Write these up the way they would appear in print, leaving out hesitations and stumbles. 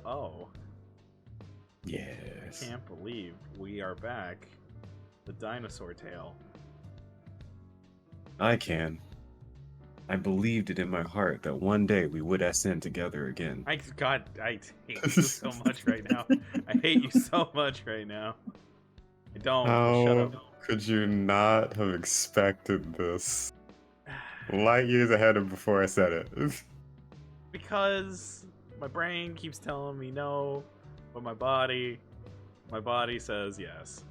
Oh, Yes. can't believe we are back. The dinosaur tale. I can. I believed it in my heart that one day we would SN together again. I hate you so much right now. I hate you so much right now. I don't. Shut How up. could you not have expected this? Light years ahead of before I said it. Because my brain keeps telling me no, but my body says yes.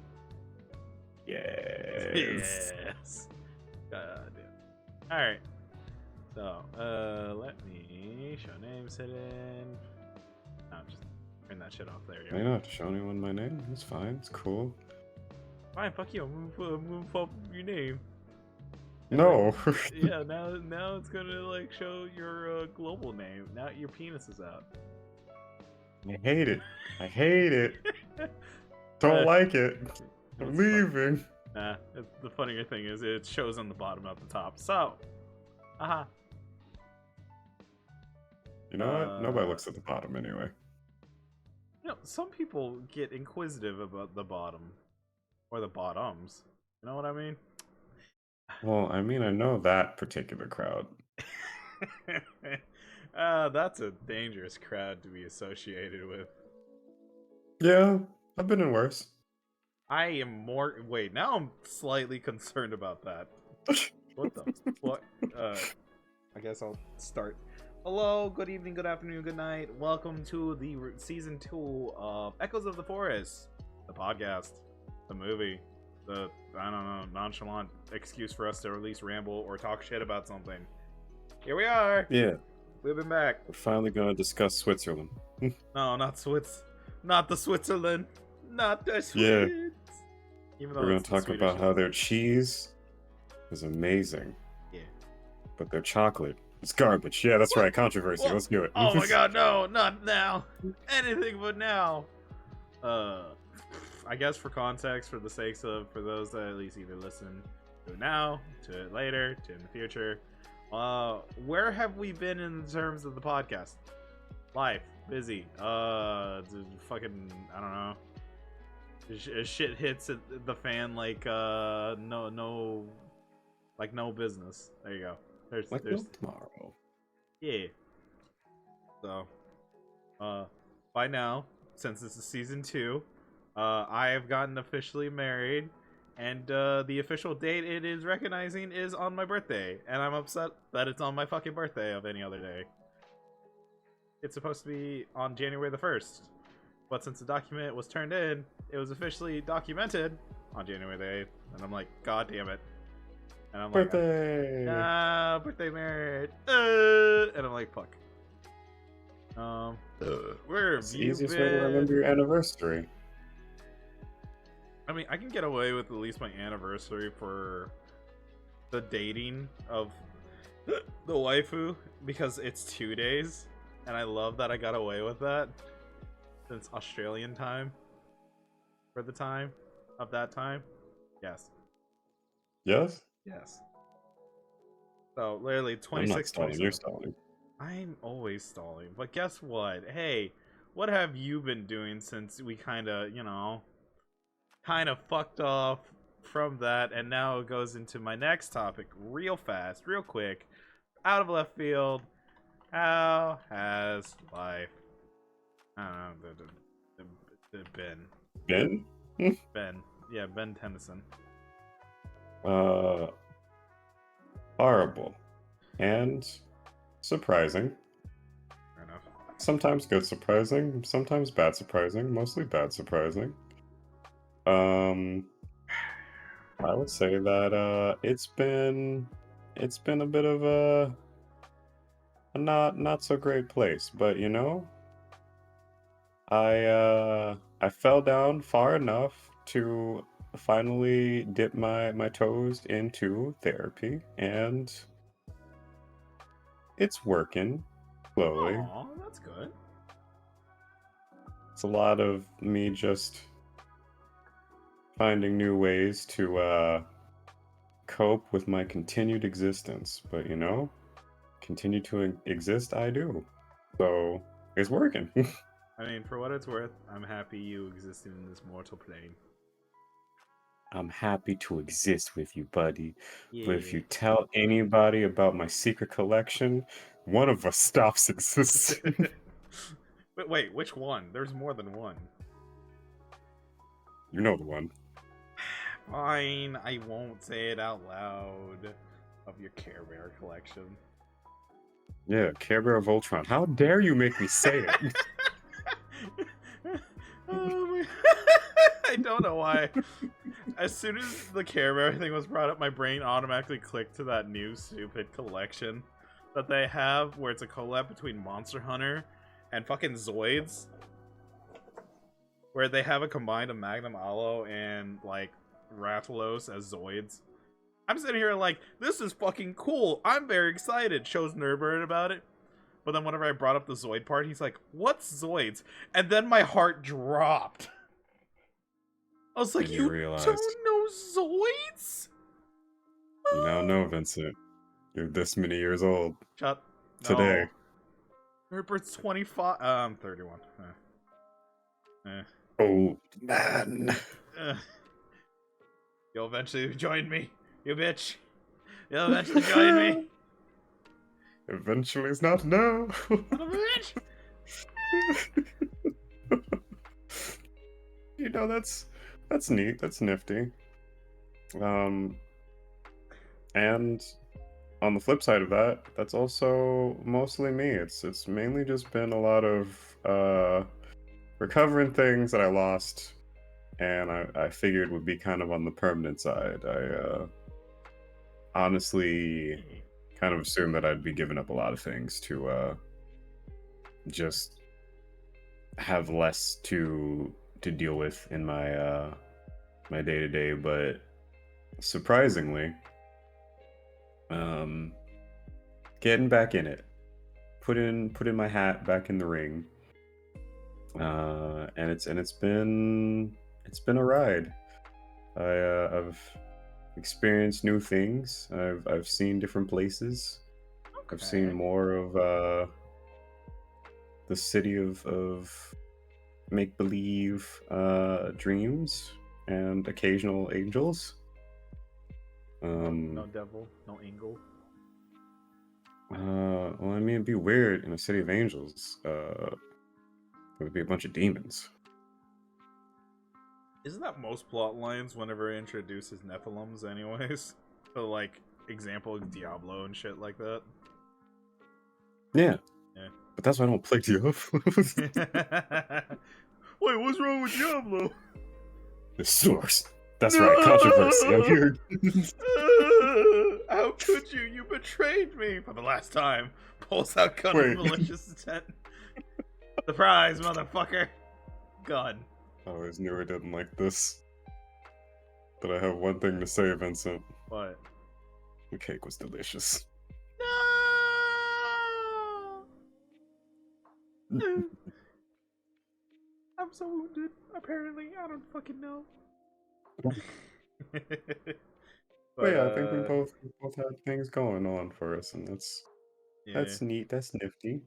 Yes. Yes. God damn. All right. So, let me show names hidden. No, just turn that shit off. There you I go. don't have to show anyone my name. It's fine. It's cool. Fine, fuck you. I'm gonna pop your name. No. Yeah, now it's gonna like show your global name. Now your penis is out. I hate it. I hate it. Don't like it. I'm leaving. Nah, the funnier thing is it shows on the bottom, not the top. So, aha. You know what? Nobody looks at the bottom anyway. You know, some people get inquisitive about the bottom or the bottoms. You know what I mean? Well, I mean, I know that particular crowd. That's a dangerous crowd to be associated with. Yeah, I've been in worse. I am more. Wait, now I'm slightly concerned about that. What the? What? I guess I'll start. Hello, good evening, good afternoon, good night. Welcome to the season 2 of Echoes of the Forest, the podcast, the movie, the, I don't know, nonchalant excuse for us to at least ramble or talk shit about something. Here we are. Yeah. We've been back. We're finally going to discuss Switzerland. No, not Swiss. Not the Switzerland. Not the Swiss. Yeah. Even though We're going it's to the talk Swedish about how one. their cheese is amazing. Yeah. But their chocolate is garbage. Yeah, that's right. Controversy. What? Let's do it. Oh my god, no, not now. Anything but now. I guess for context, for the sakes of, for those that at least either listen to it now, to it later, to in the future, where have we been in terms of the podcast? Life, busy, fucking, I don't know. Shit hits the fan like no business. There you go. There's no tomorrow. Yeah. So, by now, since this is season 2, I have gotten officially married, and the official date it is recognizing is on my birthday, and I'm upset that it's on my fucking birthday of any other day. It's supposed to be on January the 1st, but since the document was turned in, it was officially documented on January the 8th, and I'm like, god damn it. And I'm Birthday! like, birthday married. And I'm like, fuck. Where have It's the you easiest been? way to remember your anniversary. I mean, I can get away with at least my anniversary for the dating of the waifu because it's 2 days, and I love that I got away with that since Australian time for the time of that time. Yes. Yes? Yes. So literally I'm 26, not stalling. 27. You're stalling. I'm always stalling, but guess what? Hey, what have you been doing since we kind of fucked off from that, and now it goes into my next topic real fast, real quick, out of left field. How has life? I don't know, Ben? Ben. Yeah, Ben Tennyson. Horrible. And surprising. Fair enough. Sometimes good surprising, sometimes bad surprising, mostly bad surprising. I would say that it's been a bit of a not so great place, but you know, I fell down far enough to finally dip my toes into therapy, and it's working slowly. Aw, that's good. It's a lot of me just finding new ways to cope with my continued existence. But you know, continue to exist I do. So it's working. I mean, for what it's worth, I'm happy you existed in this mortal plane. I'm happy to exist with you, buddy. But if Yeah. you tell anybody about my secret collection, one of us stops existing. But wait, which one? There's more than one. You know the one. Fine, I won't say it out loud. Of your Care Bear collection. Yeah, Care Bear of Voltron. How dare you make me say it? I don't know why. As soon as the Care Bear thing was brought up, my brain automatically clicked to that new stupid collection that they have, where it's a collab between Monster Hunter and fucking Zoids, where they have a combined of Magnum Aloe and like Rathalos as Zoids. I'm sitting here like, this is fucking cool. I'm very excited. Shows Nurbird about it. But then whenever I brought up the Zoid part, he's like, what's Zoids? And then my heart dropped. I was like, And you realized, don't know Zoids? You now know, Vincent. You're this many years old. Shut Today. No. Nurbird's 25. I'm 31. Oh, man. You'll eventually join me. You bitch. You'll eventually join me. Eventually it's not now. Son of a bitch. You know, that's neat. That's nifty. And on the flip side of that, that's also mostly me. It's mainly just been a lot of recovering things that I lost, and I figured would be kind of on the permanent side. I honestly kind of assumed that I'd be giving up a lot of things to just have less to deal with in my my day-to-day, but surprisingly, getting back in it, putting my hat back in the ring, and it's been a ride. I've experienced new things. I've seen different places. Okay. I've seen more of the city of make-believe dreams and occasional angels. No devil, no angel. Well, I mean, it'd be weird in a city of angels. There would be a bunch of demons. Isn't that most plot lines whenever it introduces Nephilims anyways? So like, example of Diablo and shit like that. Yeah. Yeah. But that's why I don't play Diablo. Wait, what's wrong with Diablo? The source. That's right, controversy. I'm here. How could you? You betrayed me for the last time. Pulls out gun Wait. with malicious intent. Surprise, motherfucker. Gun. I always knew I didn't like this. But I have one thing to say, Vincent. What? The cake was delicious. No! I'm so wounded. Apparently, I don't fucking know. But yeah, I think we both had things going on for us, and that's neat. That's nifty.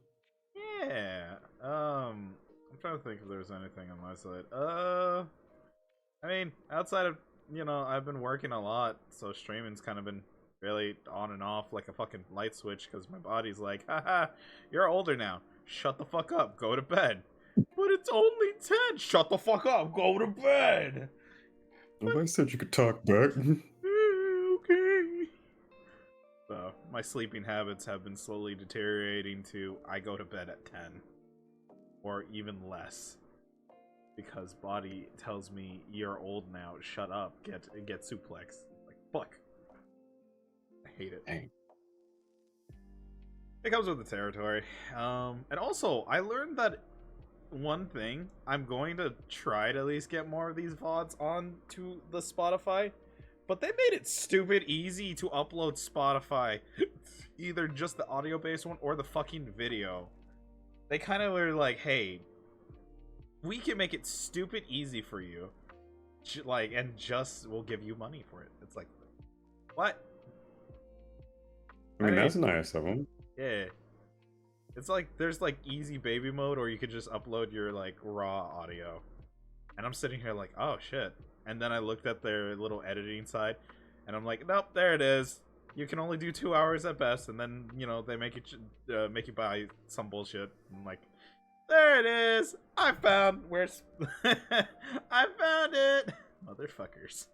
Yeah. I'm trying to think if there's anything on my side. I mean, outside of, you know, I've been working a lot, so streaming's kind of been really on and off like a fucking light switch because my body's like, haha, you're older now. Shut the fuck up. Go to bed. But it's only 10. Shut the fuck up. Go to bed. Nobody said you could talk back. Okay. So, my sleeping habits have been slowly deteriorating to I go to bed at 10. Or even less. Because body tells me you're old now. Shut up. Get suplex. Like, fuck. I hate it. Dang. It comes with the territory. And also, I learned that one thing, I'm going to try to at least get more of these VODs onto the Spotify, but they made it stupid easy to upload Spotify. Either just the audio-based one or the fucking video. They kind of were like, hey, we can make it stupid easy for you. Like, and just we'll give you money for it. It's like, what? I mean, that's nice of them. Yeah. It's like there's like easy baby mode, or you could just upload your like raw audio. And I'm sitting here like, oh shit. And then I looked at their little editing side, and I'm like, nope, there it is. You can only do 2 hours at best, and then they make you buy some bullshit. I'm like, there it is. I found where's I found it, motherfuckers.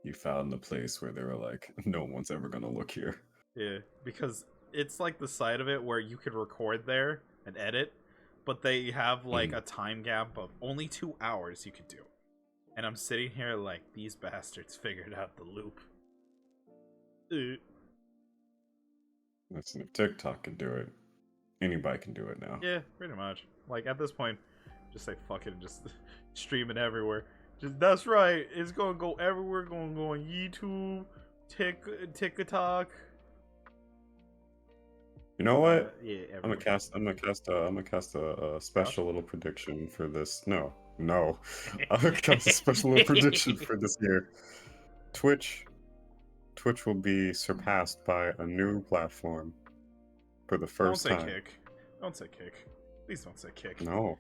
You found the place where they were like, no one's ever gonna look here. Yeah, because it's like the side of it where you could record there and edit, but they have like a time gap of only 2 hours you could do. And I'm sitting here like, these bastards figured out the loop. Listen, if TikTok can do it, anybody can do it now. Yeah, pretty much. Like at this point, just say fuck it and just stream it everywhere. That's right. It's gonna go everywhere. Gonna go on YouTube, TikTok. You know what? Yeah, I'm gonna cast a special little prediction for this. No. I'm gonna cast a special little prediction for this year. Twitch will be surpassed by a new platform for the first time. Don't say Kick. Don't say Kick. Please don't say Kick. No.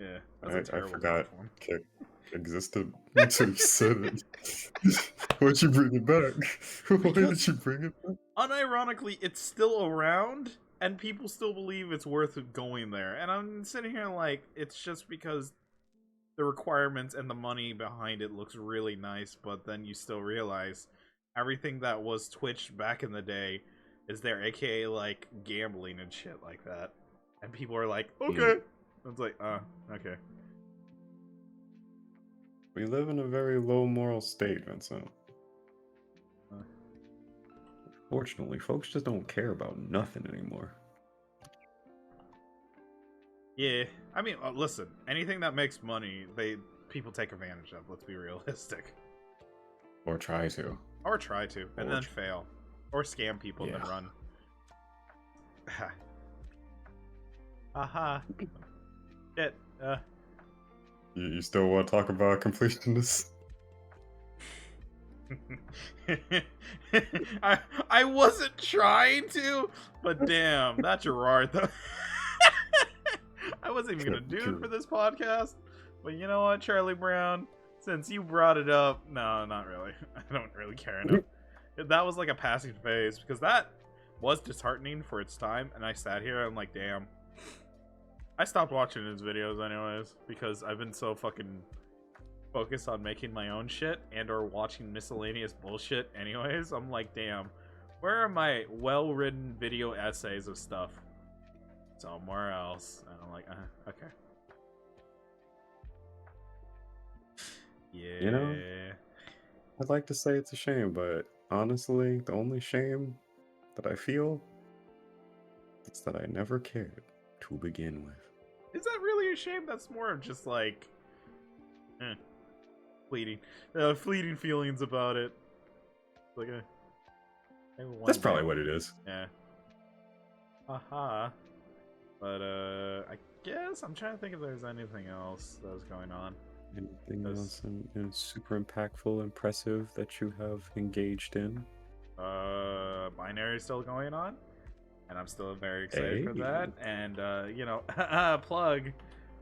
Yeah, that's a terrible I forgot platform. Kick existed until you said it. Why'd you bring it back? Why did you bring it back? Unironically, it's still around, and people still believe it's worth going there. And I'm sitting here like, it's just because the requirements and the money behind it looks really nice, but then you still realize everything that was Twitch back in the day is there, aka like gambling and shit like that. And people are like, okay. It's like, okay. We live in a very low moral state, Vincent. Fortunately, folks just don't care about nothing anymore. Yeah, I mean, listen, anything that makes money, people take advantage of. Let's be realistic. Or try to. Or try to, and then fail. Or scam people and then run. Aha. Shit. You still want to talk about completionists? I wasn't trying to, but damn, that Gerard though. I wasn't even gonna do it for this podcast, but you know what, Charlie Brown? Since you brought it up, no, not really. I don't really care enough. That was like a passing phase, because that was disheartening for its time, and I sat here and I'm like, damn. I stopped watching his videos anyways, because I've been so fucking focused on making my own shit and or watching miscellaneous bullshit anyways. I'm like, damn, where are my well-written video essays of stuff? Somewhere else. And I'm like, okay. Yeah. You know, I'd like to say it's a shame, but honestly, the only shame that I feel is that I never cared to begin with. Is that really a shame? That's more of just like fleeting feelings about it. Like that's probably what it is. Yeah. Haha. But I guess I'm trying to think if there's anything else that was going on. Anything else super impactful, impressive that you have engaged in? Binary is still going on, and I'm still very excited for that. And plug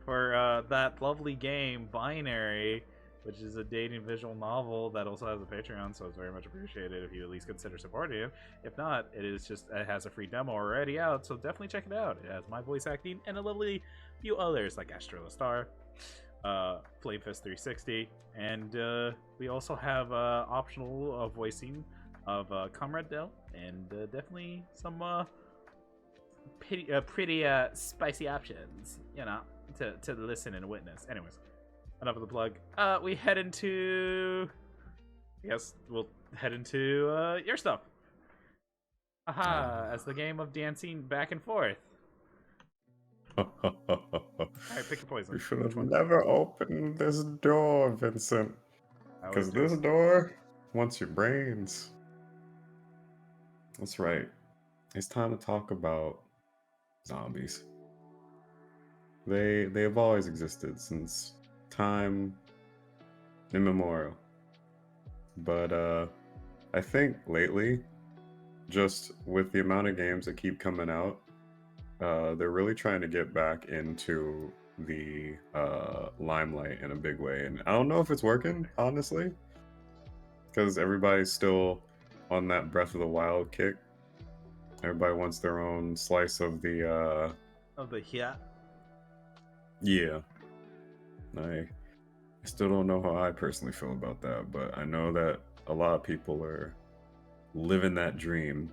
for that lovely game, Binary, which is a dating visual novel that also has a Patreon, so it's very much appreciated if you at least consider supporting it. If not, it has a free demo already out, so definitely check it out. It has my voice acting and a lovely few others like Astro the Star, Flamefist 360, and we also have optional voicing of Comrade Dell, and definitely some pretty spicy options, to listen and witness. Anyways, enough of the plug. We head into, I guess we'll head into your stuff. Aha, as the game of dancing back and forth. Alright, pick your poison. You should have never opened this door, Vincent. Because this door wants your brains. That's right. It's time to talk about zombies. They have always existed since time immemorial. But I think lately, just with the amount of games that keep coming out, they're really trying to get back into the limelight in a big way, and I don't know if it's working, honestly, because everybody's still on that Breath of the Wild kick. Everybody wants their own slice of the yeah. Yeah. I still don't know how I personally feel about that, but I know that a lot of people are living that dream.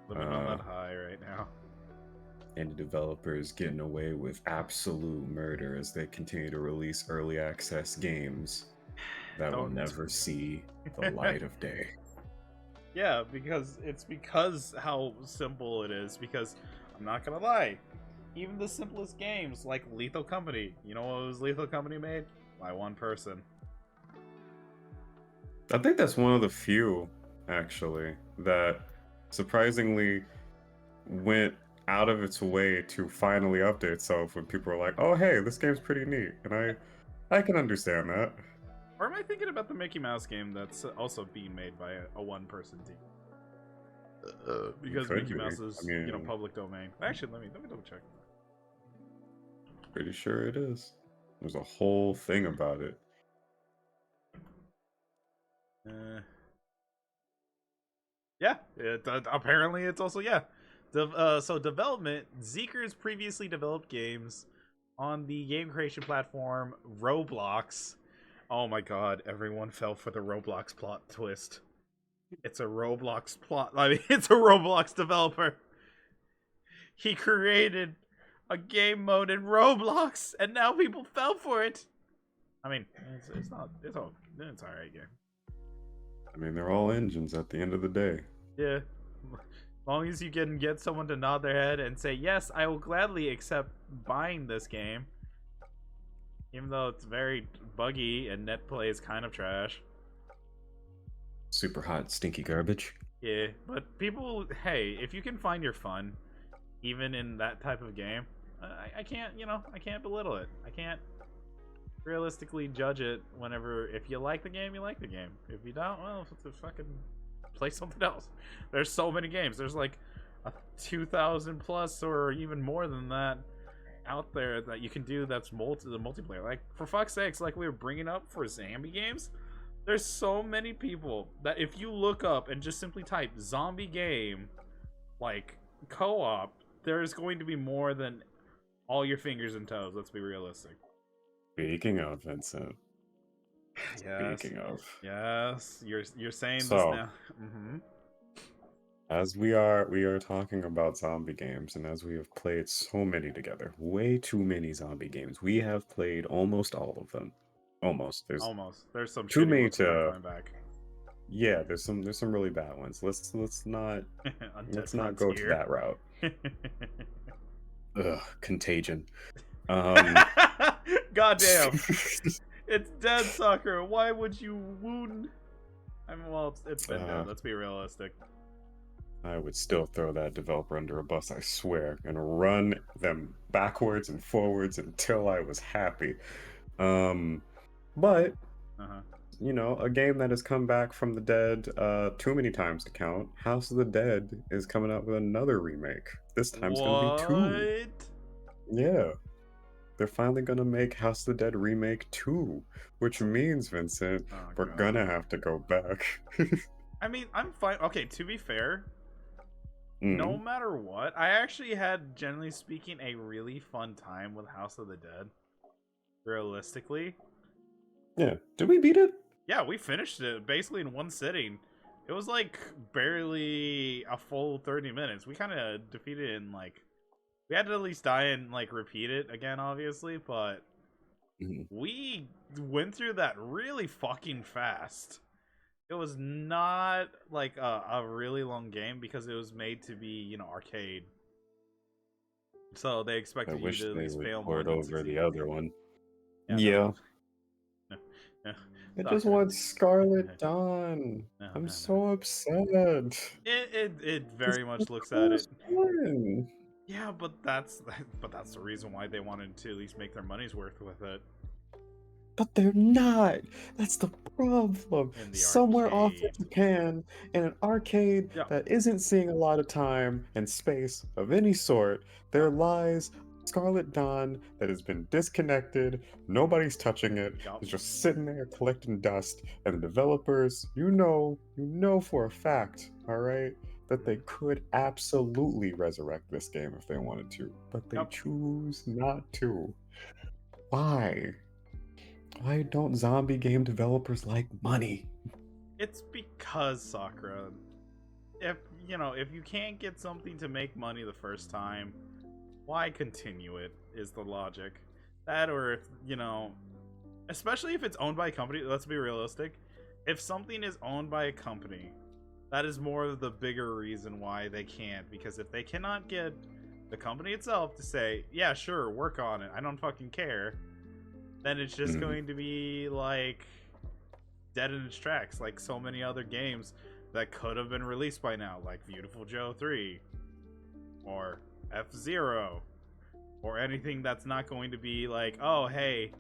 Living on that high right now. And the developers getting away with absolute murder as they continue to release early access games that will never see the light of day. Yeah, because how simple it is. Because I'm not gonna lie, even the simplest games like Lethal Company, you know what was Lethal Company made? By one person. I think that's one of the few, actually, that surprisingly went out of its way to finally update itself when people were like, "Oh, hey, this game's pretty neat," and I can understand that. Or am I thinking about the Mickey Mouse game that's also being made by a one-person team? Because Mickey Mouse is, public domain. Actually, let me double check. Pretty sure it is. There's a whole thing about it. Yeah, apparently it's also so development. Zeeker's previously developed games on the game creation platform Roblox. Oh my god, everyone fell for the Roblox plot twist. It's a Roblox plot. I mean, it's a Roblox developer. He created a game mode in Roblox, and now people fell for it. I mean, it's alright game. I mean, they're all engines at the end of the day. Yeah. As long as you can get someone to nod their head and say, yes, I will gladly accept buying this game. Even though it's very buggy and net play is kind of trash. Super hot, stinky garbage. Yeah, but people, hey, if you can find your fun, even in that type of game, I can't, I can't belittle it. I can't realistically judge it whenever, if you like the game, you like the game. If you don't, well, fucking play something else. There's so many games. There's like a 2,000 plus or even more than that out there that you can do that's the multiplayer. Like, for fuck's sakes, like we were bringing up for zombie games, there's so many people that if you look up and just simply type zombie game, like, co-op, there's going to be more than all your fingers and toes. Let's be realistic. Speaking of, Vincent. Yes. Speaking of. Yes. You're saying this now. Mm-hmm. As we are talking about zombie games, and as we have played so many together, way too many zombie games. We have played almost all of them. Almost. There's some too shitty many ones to coming back. Yeah, there's some really bad ones. Let's not go to that route. Ugh, Contagion. Goddamn. It's dead, Sakura. Why would you wound? I mean, well, it's been dead. Let's be realistic. I would still throw that developer under a bus, I swear, and run them backwards and forwards until I was happy. But a game that has come back from the dead too many times to count. House of the Dead is coming out with another remake. This time it's going to be 2. Yeah. They're finally going to make House of the Dead Remake 2, which means, Vincent, we're going to have to go back. I mean, I'm fine. Okay, to be fair, no matter what, I actually had, generally speaking, a really fun time with House of the Dead. Realistically. Yeah. Did we beat it? Yeah, we finished it basically in one sitting. It was like barely a full 30 minutes. We kind of defeated it in like... We had to at least die and like repeat it again, obviously, but we went through that really fucking fast. It was not like a really long game because it was made to be, arcade. So they expected you to at least fail more than over the other one. Yeah. I just want Scarlet Dawn. I'm so upset. It very much looks at it. Yeah, but that's the reason why they wanted to at least make their money's worth with it. But they're not. That's the problem. In the Somewhere off in arcade. Japan, in an arcade Yeah. that isn't seeing a lot of time and space of any sort, there lies Scarlet Dawn that has been disconnected. Nobody's touching it. Yup. It's just sitting there collecting dust. And the developers, you know for a fact, all right, that they could absolutely resurrect this game if they wanted to, but they Yup. choose not to. Why? Why don't zombie game developers like money? It's because, Sakura, if you can't get something to make money the first time, why continue it, is the logic. That, or if, especially if it's owned by a company, let's be realistic. If something is owned by a company, that is more of the bigger reason why they can't. Because if they cannot get the company itself to say, yeah, sure, work on it, I don't fucking care, then it's just going to be like dead in its tracks, like so many other games that could have been released by now, like Beautiful Joe 3 or F-Zero, or anything that's not going to be like, oh hey,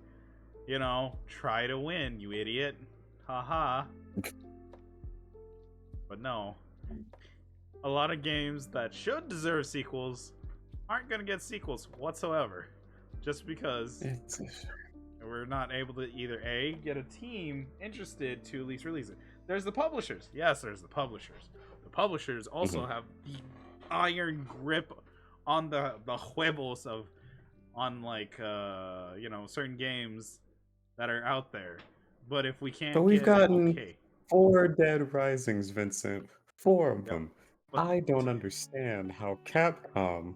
try to win, you idiot, haha. But no, a lot of games that should deserve sequels aren't gonna get sequels whatsoever, just because we're not able to either A, get a team interested to at least release it. There's the publishers. Yes, there's the publishers. The publishers also have the iron grip on the huevos on like certain games that are out there. But if we can't But we've gotten okay. 4 Dead Risings, Vincent. 4 of Yep. them. But I don't understand how Capcom,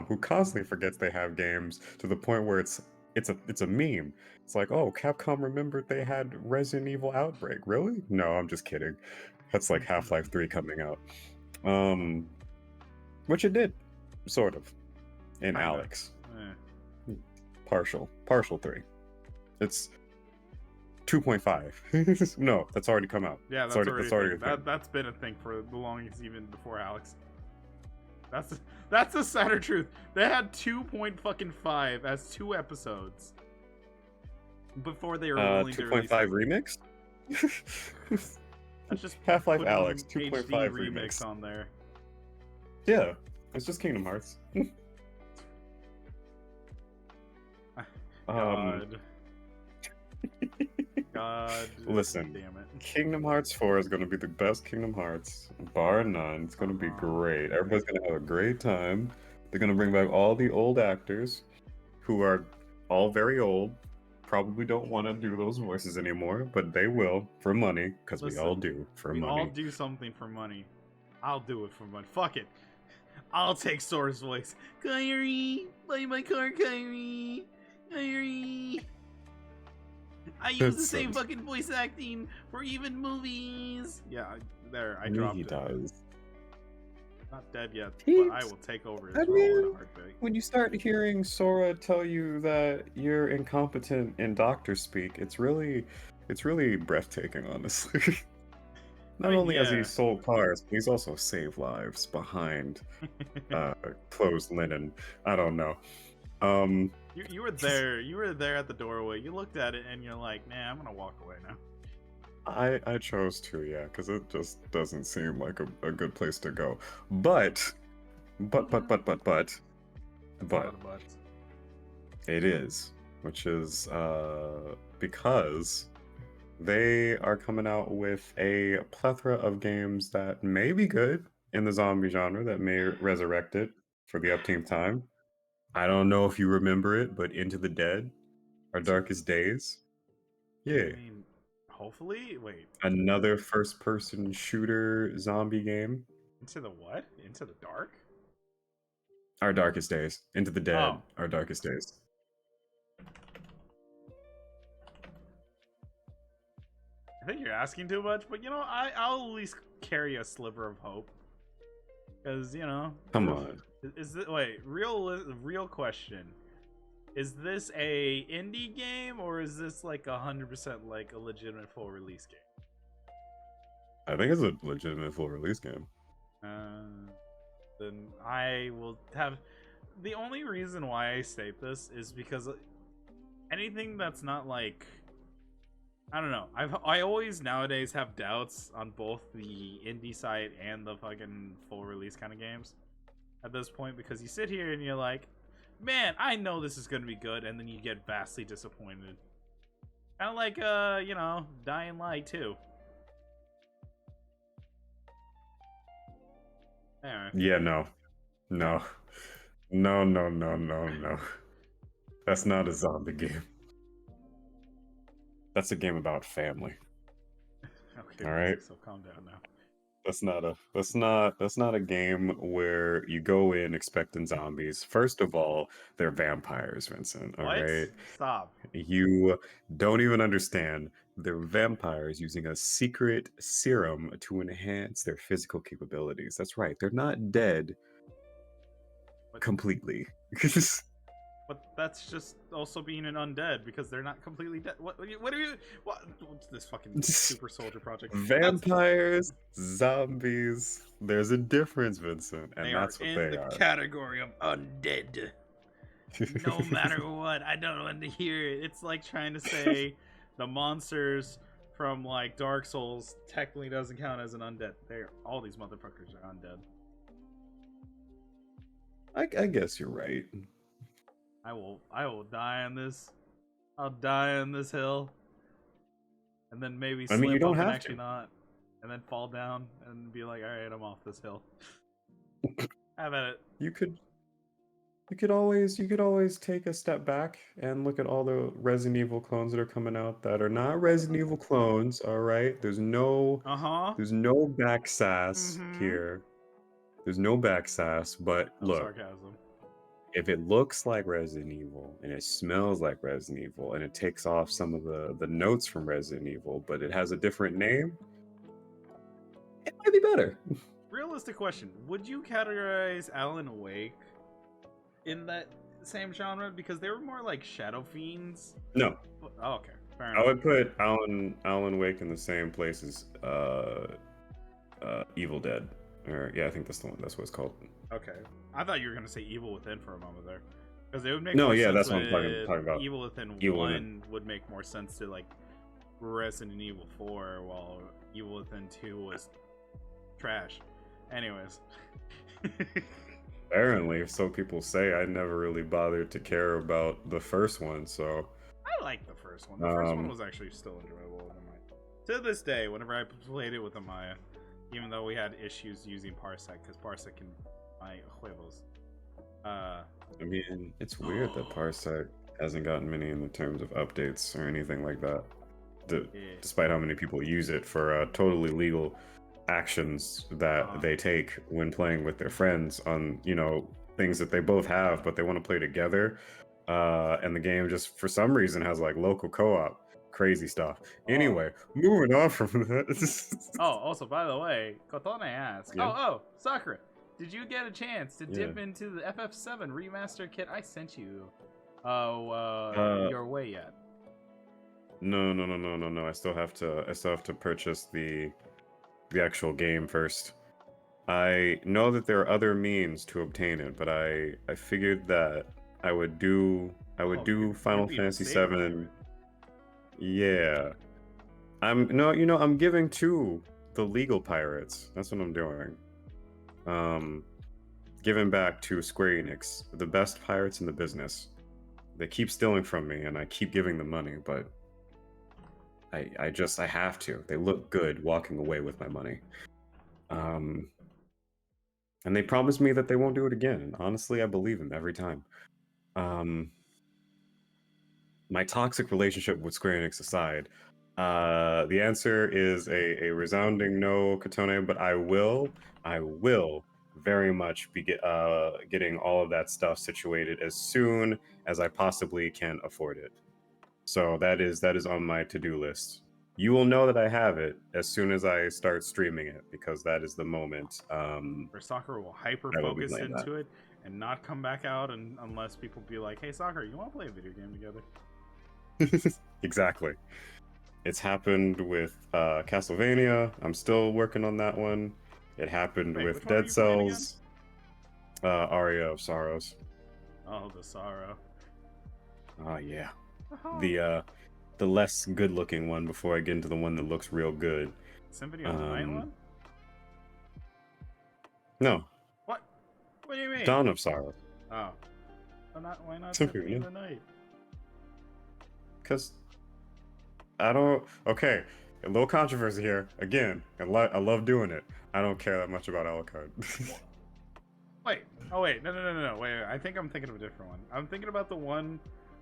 who constantly forgets they have games to the point where it's a meme. It's like, oh, Capcom remembered they had Resident Evil Outbreak. Really? No, I'm just kidding. That's like Half-Life 3 coming out. Which it did, sort of, in kinda. Alex. Partial 3. It's 2.5. No, that's already come out. Yeah, that's already a thing. That's been a thing for the longest, even before Alex. That's the sadder truth. They had 2.5 as 2 episodes before they were willing to release 2.5 remix. That's just Half-Life Alex 2.5 remix on there. Yeah, it's just Kingdom Hearts. God. God. Listen, damn it. Kingdom Hearts 4 is going to be the best Kingdom Hearts, bar none. It's going to be great. Everybody's going to have a great time. They're going to bring back all the old actors who are all very old. Probably don't want to do those voices anymore, but they will for money, because we all do for money. We all do something for money. I'll do it for money. Fuck it. I'll take Sora's voice. Kyrie, buy my car, Kyrie. Kyrie. I use the same fucking voice acting for even movies. Yeah, I dropped he it. does. Not dead yet, but I will take over his role in a heartbeat. When you start hearing Sora tell you that you're incompetent in doctor speak, it's really breathtaking, honestly. Not only has he sold cars, but he's also saved lives behind closed linen. I don't know. You were there. You were there at the doorway. You looked at it and you're like, "Man, I'm gonna walk away now." I chose to, yeah, because it just doesn't seem like a good place to go. But it is, which is because they are coming out with a plethora of games that may be good in the zombie genre, that may resurrect it for the upteenth time. I don't know if you remember it, but Into the Dead, Our Darkest Days. Yeah. I mean, hopefully, wait. Another first-person shooter zombie game. Into the what? Into the dark? Our Darkest Days. Into the Dead, Oh. Our Darkest Days. I think you're asking too much, but I'll at least carry a sliver of hope. Because, Come on. Is it real question? Is this a indie game or is this like 100% like a legitimate full release game? I think it's a legitimate full release game. Then I will have. The only reason why I state this is because anything that's not like, I don't know. I always nowadays have doubts on both the indie side and the fucking full release kind of games at this point, because you sit here and you're like, man, I know this is gonna be good, and then you get vastly disappointed. Kind of like you know, Dying Light 2. Anyway. Yeah, no. No. No, no, no, no, no. That's not a zombie game. That's a game about family. Okay, all right. so calm down now. That's not a game where you go in expecting zombies. First of all, they're vampires, Vincent. All What? right. Stop. You don't even understand. They're vampires using a secret serum to enhance their physical capabilities. That's right. They're not dead But, completely. but that's just also being an undead, because they're not completely dead. What are you? What's this fucking super soldier project? Vampires, zombies. There's a difference, Vincent, and They that's are what in they the are. category of undead. No matter what, I don't want to hear it. It's like trying to say the monsters from like Dark Souls technically doesn't count as an undead. All these motherfuckers are undead. I guess you're right. I will die on this. I'll die on this hill, and then maybe slip you don't up and have actually to. not, and then fall down and be like, all right, I'm off this hill. Have at it. You could always take a step back and look at all the Resident Evil clones that are coming out that are not Resident Evil clones. All right, there's no Uh-huh. back sass here. There's no back sass, but No look, sarcasm. if it looks like Resident Evil and it smells like Resident Evil and it takes off some of the notes from Resident Evil, but it has a different name, it might be better. Realistic question: would you categorize Alan Wake in that same genre, because they were more like Shadow Fiends? No. Oh, okay, fair I enough. would put Alan Wake in the same place as Evil Dead. Or yeah, I think that's the one. That's what it's called. Okay, I thought you were gonna say Evil Within for a moment there, because it would make No, more yeah, sense that's what I'm with talking about. Evil Within Evil 1 Within. would make more sense to like Resident Evil 4, while Evil Within 2 was trash. Anyways. Apparently, so people say. I never really bothered to care about the first one, so I like the first one. The first one was actually still enjoyable with Amaya. To this day, whenever I played it with Amaya, even though we had issues using Parsec, because Parsec can my huevos. I mean, it's weird that Parsec hasn't gotten many in the terms of updates or anything like that. Despite how many people use it for totally legal actions that they take when playing with their friends on, things that they both have, but they want to play together. And the game just, for some reason, has like local co-op. Crazy stuff. Anyway, moving on from that. Also, by the way, Kotone asks, Yeah. Sakura, did you get a chance to dip into the FF7 remaster kit I sent you your way yet? No. I still have to purchase the actual game first. I know that there are other means to obtain it, but I figured that I would do Final Fantasy VII. Yeah. I'm giving to the legal pirates. That's what I'm doing. Giving back to Square Enix, the best pirates in the business. They keep stealing from me and I keep giving them money, but I have to. They look good walking away with my money. And they promised me that they won't do it again. And honestly, I believe them every time. My toxic relationship with Square Enix aside, the answer is a resounding no, Katone, but I will very much be getting all of that stuff situated as soon as I possibly can afford it. So that is on my to-do list. You will know that I have it as soon as I start streaming it, because that is the moment where Sakura will hyper-focus into it and not come back out unless people be like, hey, Sakura, you want to play a video game together? Exactly. It's happened with Castlevania. I'm still working on that one. It happened with Dead Cells. Aria of Sorrows. Oh, the sorrow. Oh, yeah. the less good looking one before I get into the one that looks real good. Symphony of the Night one? No. What? What do you mean? Dawn of Sorrow. Oh. Why not Symphony, Symphony of the Night? Because I don't. Okay, a little controversy here. Again, I love doing it. I don't care that much about Alucard. Wait. Oh wait. No. Wait. I think I'm thinking of a different one. I'm thinking about the one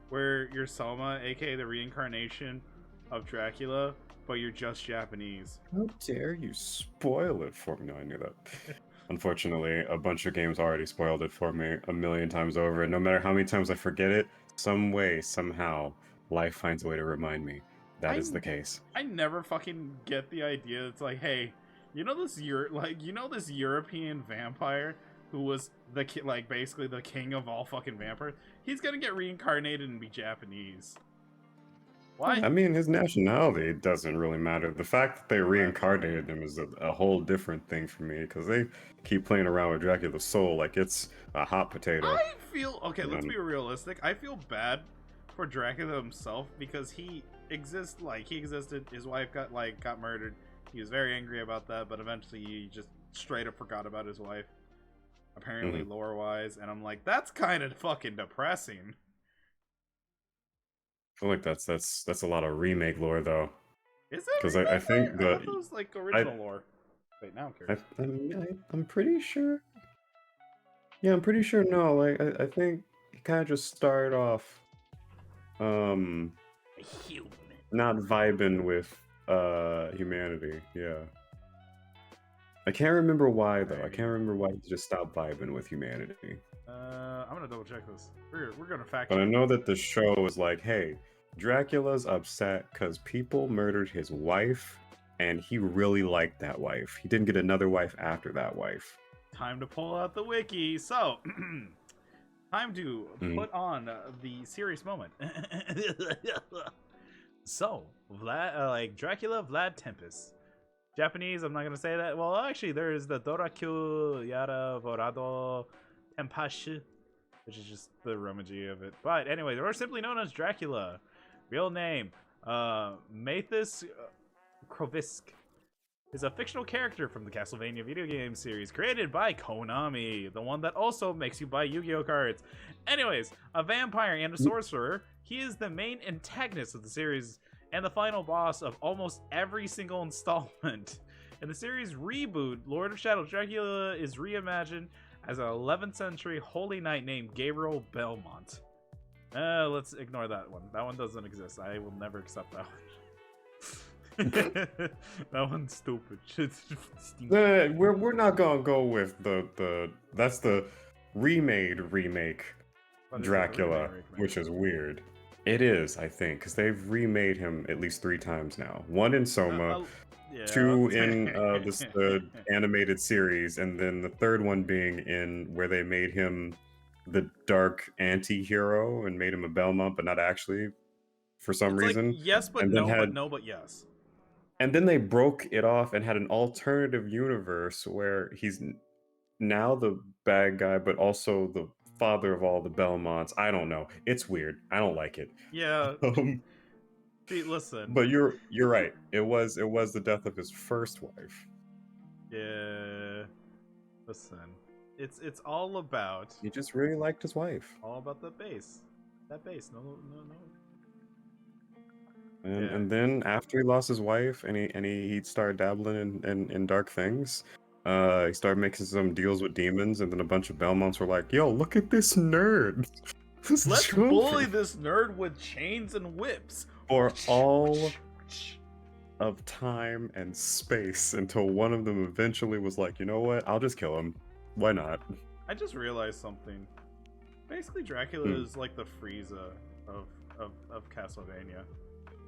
where you're Soma, aka the reincarnation of Dracula, but you're just Japanese. How dare you spoil it for me? No, I knew that. Unfortunately, a bunch of games already spoiled it for me a million times over, and no matter how many times I forget it, some way, somehow, life finds a way to remind me that is the case. I never fucking get the idea. It's like, hey, you know this European vampire who was basically the king of all fucking vampires? He's gonna get reincarnated and be Japanese. Why? I mean, his nationality doesn't really matter. The fact that they reincarnated him is a whole different thing for me, because they keep playing around with Dracula's soul like it's a hot potato. I feel okay. Let's be realistic. I feel bad for Dracula himself because he existed. His wife got murdered. He was very angry about that, but eventually he just straight up forgot about his wife. Apparently, lore wise, and I'm like, that's kind of fucking depressing. I feel like that's a lot of remake lore, though. Is it? Because I think that was like original lore. Wait, now I'm curious. I'm pretty sure. Yeah, I'm pretty sure. No, like I think he kind of just started off, Human. not vibing with humanity. Yeah. I can't remember why though. I can't remember why he just stopped vibing with humanity. I'm gonna double check this. We're gonna fact check. But I know that the show is like, hey, Dracula's upset because people murdered his wife, and he really liked that wife. He didn't get another wife after that wife. Time to pull out the wiki. So, time to put on the serious moment. So, Vlad, Dracula, Vlad Tempest. Japanese, I'm not gonna say that. Well, actually, there's the Dorakyu Yara Vorado Tempashi, which is just the Romaji of it. But anyway, or simply known as Dracula. Real name, Mathis Krovisk, is a fictional character from the Castlevania video game series created by Konami, the one that also makes you buy Yu-Gi-Oh cards. Anyways, a vampire and a sorcerer, he is the main antagonist of the series and the final boss of almost every single installment. In the series reboot, Lord of Shadows, Dracula is reimagined as an 11th century holy knight named Gabriel Belmont. Let's ignore that one. That one doesn't exist. I will never accept that one. That one's stupid. We're not gonna go with that's the remake Dracula, which is weird. It is, I think, because they've remade him at least 3 times now. One in Soma, 2 in the animated series, and then the third one being in where they made him the dark anti-hero and made him a Belmont, but not actually, for some reason. Yes, but no, but yes. And then they broke it off and had an alternative universe where he's now the bad guy, but also the father of all the Belmonts. I don't know. It's weird. I don't like it. Yeah. See, listen. But you're right. It was the death of his first wife. Yeah. Listen. It's all about. He just really liked his wife. All about the bass. That bass. No. And then after he lost his wife and he started dabbling in dark things, he started making some deals with demons, and then a bunch of Belmonts were like, "Yo, look at this nerd! Let's bully this nerd with chains and whips for all of time and space," until one of them eventually was like, "You know what? I'll just kill him. Why not?" I just realized something. Basically, Dracula is like the Frieza of Castlevania,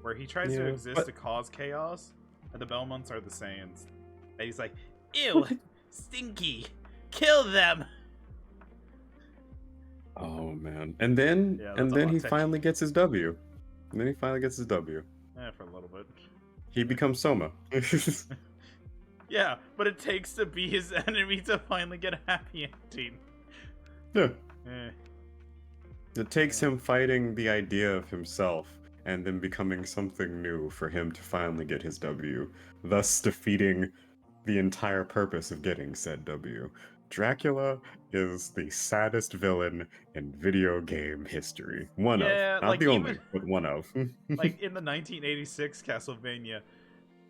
where he tries to exist to cause chaos, and the Belmonts are the Saiyans. And he's like, "Ew, stinky, kill them." Oh man! And then he finally gets his W. Yeah, for a little bit. He becomes Soma. Yeah, but it takes to be his enemy to finally get a happy ending. Yeah. It takes him fighting the idea of himself and then becoming something new for him to finally get his W, thus defeating the entire purpose of getting said W. Dracula is the saddest villain in video game history. One of, Yeah, not like the even only, but one of. like in the 1986 Castlevania,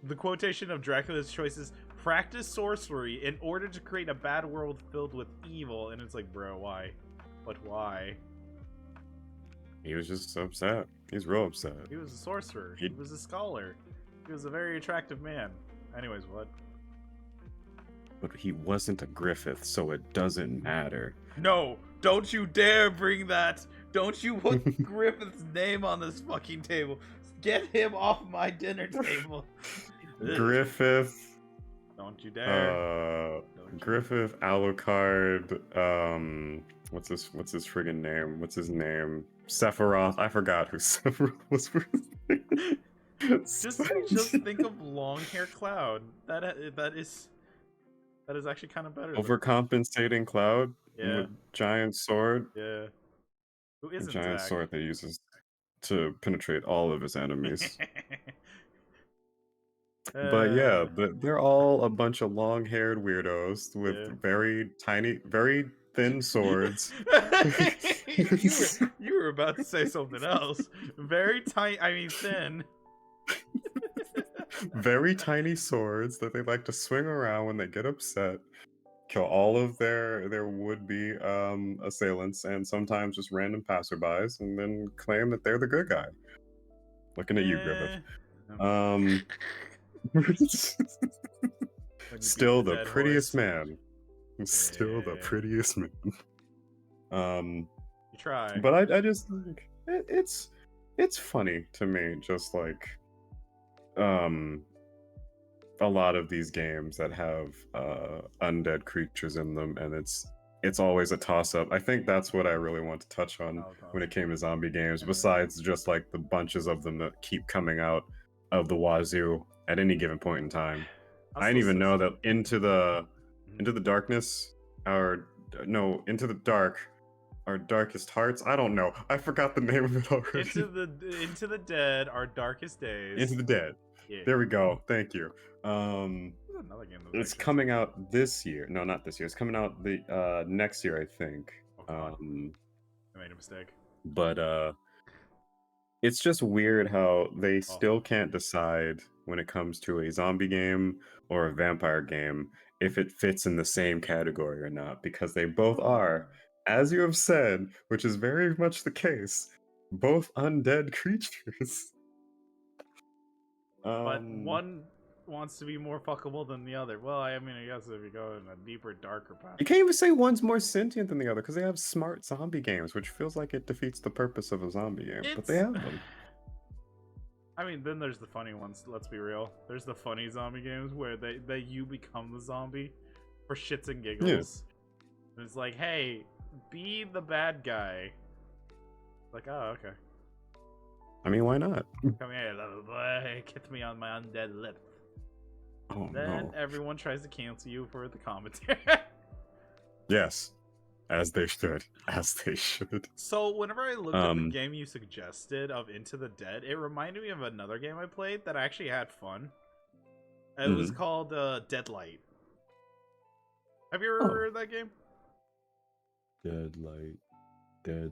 the quotation of Dracula's choices: "Practice sorcery in order to create a bad world filled with evil," and it's like, bro, why? But why? He was just upset. He's real upset. He was a sorcerer. He was a scholar. He was a very attractive man. Anyways, what? But he wasn't a Griffith, so it doesn't matter. No, don't you dare bring that. Don't you put Griffith's name on this fucking table. Get him off my dinner table. Griffith. Don't you dare. Griffith, Alucard, what's his friggin' name? What's his name? Sephiroth. I forgot who Sephiroth was for Just think of long hair Cloud. That is actually kind of better. Overcompensating Cloud. Yeah. With giant sword. Yeah. Who isn't a giant Zach? sword that uses to penetrate all of his enemies. But yeah, they're all a bunch of long-haired weirdos with very thin swords. you were about to say something else. Very tiny. I mean, thin. Very tiny swords that they like to swing around when they get upset, kill all of their would-be assailants, and sometimes just random passerbys, and then claim that they're the good guy. Looking at you, Griffith. Still the prettiest man. Still the prettiest man. You try. But I just think it's funny to me, just like a lot of these games that have undead creatures in them, and it's always a toss-up. I think that's what I really want to touch on when it came to zombie games, besides just like the bunches of them that keep coming out of the wazoo at any given point in time. I didn't even know that Into the Darkness, Into the Dark, Our Darkest Hearts. I don't know. I forgot the name of it already. Into the Dead, Our Darkest Days. Into the Dead. Yeah. There we go. Thank you. Another game it's coming out this year. No, not this year. It's coming out the next year, I think. I made a mistake. But it's just weird how they still can't decide when it comes to a zombie game or a vampire game if it fits in the same category or not, because they both are, as you have said, which is very much the case, both undead creatures. But one wants to be more fuckable than the other. Well, I mean, I guess if you go in a deeper, darker path. You can't even say one's more sentient than the other, because they have smart zombie games, which feels like it defeats the purpose of a zombie game. But they have them. I mean, then there's the funny ones. Let's be real. There's the funny zombie games where you become the zombie for shits and giggles. Yeah. And it's like, hey, be the bad guy. Like, oh, okay. I mean, why not? Come here, little boy. Kiss me on my undead lip. Oh, then no. everyone tries to cancel you for the commentary. Yes. As they should. As they should. So, whenever I looked at the game you suggested of Into the Dead, it reminded me of another game I played that I actually had fun. It was called Deadlight. Have you ever heard of that game? Deadlight. Do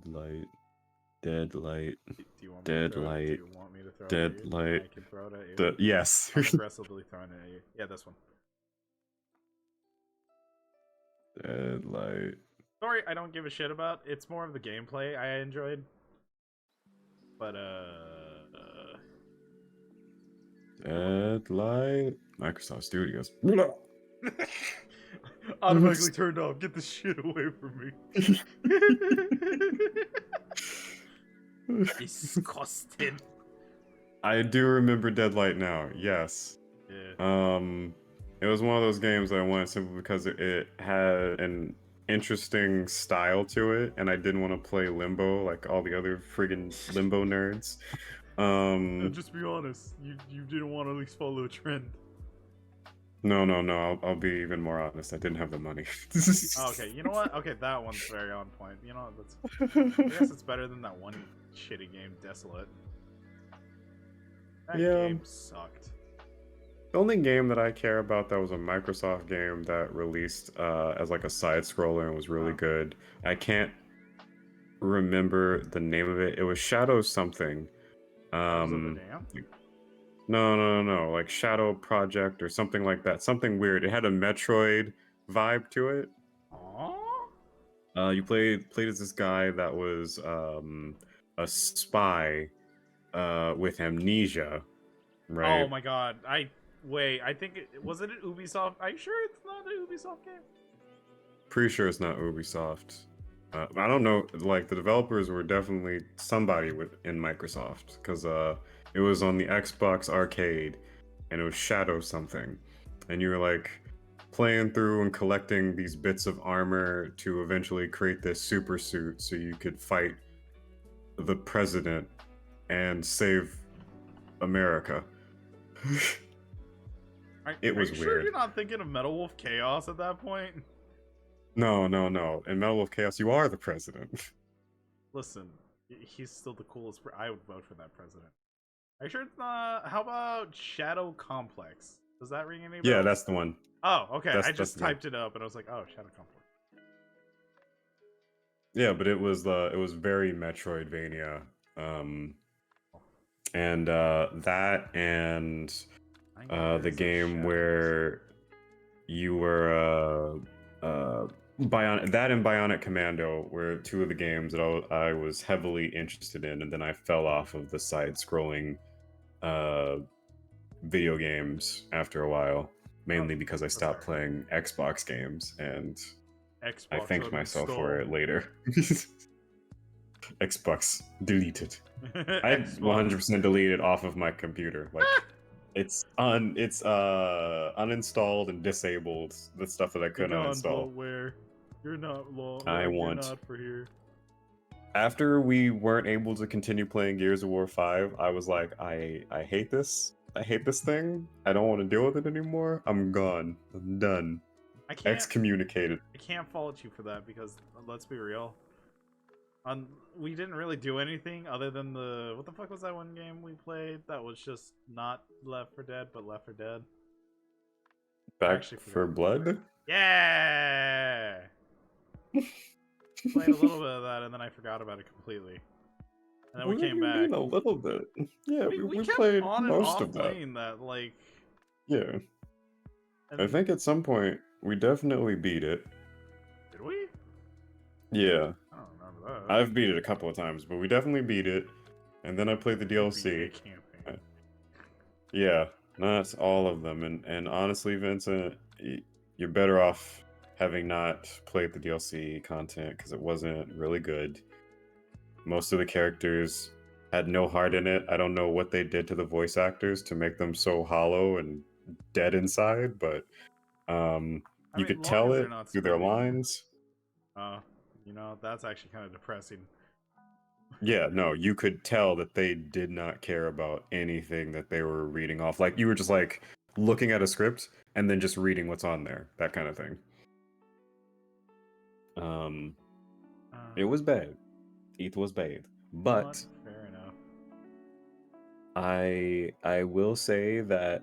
you want me to throw it at you? I can throw it at you. Yes. I'm aggressively throwing it at you. Yeah, this one. Deadlight. Story I don't give a shit about. It's more of the gameplay I enjoyed. But Deadlight. Microsoft Studios. Automatically turned off. Get this shit away from me. Disgusting. I do remember Deadlight now. Yes. Yeah. It was one of those games that I wanted simply because it had an interesting style to it, and I didn't want to play Limbo like all the other friggin' Limbo nerds. Just be honest. You didn't want to at least follow a trend. No. I'll be even more honest. I didn't have the money. Okay, you know what? Okay, that one's very on point. You know, I guess it's better than that one shitty game, Desolate. That Yeah. game sucked. The only game that I care about that was a Microsoft game that released as like a side scroller and was really good. I can't remember the name of it. It was Shadow something. Shadows of the Dam? No. Like Shadow Project or something like that. Something weird. It had a Metroid vibe to it. Aww. You played as this guy that was a spy with amnesia, right? Oh my god. Wait, I think was it an Ubisoft? Are you sure it's not an Ubisoft game? Pretty sure it's not Ubisoft. I don't know. Like the developers were definitely somebody in Microsoft because it was on the Xbox Arcade, and it was Shadow something, and you were like playing through and collecting these bits of armor to eventually create this super suit so you could fight the president and save America. It was Are you weird. sure you're not thinking of Metal Wolf Chaos at that point? No. In Metal of Chaos, you are the president. Listen, he's still the coolest. I would vote for that president. Are you sure it's not? How about Shadow Complex? Does that ring any bells? Yeah, that's the one. Oh, okay. I That's just the one. typed it up and I was like, oh, Shadow Complex. Yeah, but it was very Metroidvania. And that and the game where you were that and Bionic Commando were two of the games that I was heavily interested in, and then I fell off of the side-scrolling video games after a while, mainly because I stopped playing Xbox games, and I thanked myself for it later. Xbox deleted. I 100% deleted off of my computer. Like it's uninstalled and disabled the stuff that I couldn't uninstall. Where you're not law. You're not for here. After we weren't able to continue playing Gears of War 5, I was like, I hate this. I hate this thing. I don't want to deal with it anymore. I'm gone. I'm done. Excommunicated. I can't fault you for that because let's be real. We didn't really do anything other than what the fuck was that one game we played that was just not Left 4 Dead but Left 4 Dead? Back 4 Blood? Yeah. Played a little bit of that and then I forgot about it completely. And then we came back. A little bit. Yeah, we kept played on and most off of that. playing that, like. Yeah. I think at some point we definitely beat it. Did we? Yeah. I don't remember that. I've beat it a couple of times, but we definitely beat it. And then I played the DLC. Yeah, that's all of them. And honestly, Vincent, you're better off having not played the DLC content because it wasn't really good. Most of the characters had no heart in it. I don't know what they did to the voice actors to make them so hollow and dead inside, but you could tell it through their lines. That's actually kind of depressing. Yeah, no, you could tell that they did not care about anything that they were reading off. Like, you were just, like, looking at a script and then just reading what's on there. That kind of thing. It was bad. It was bad. But fair enough. I will say that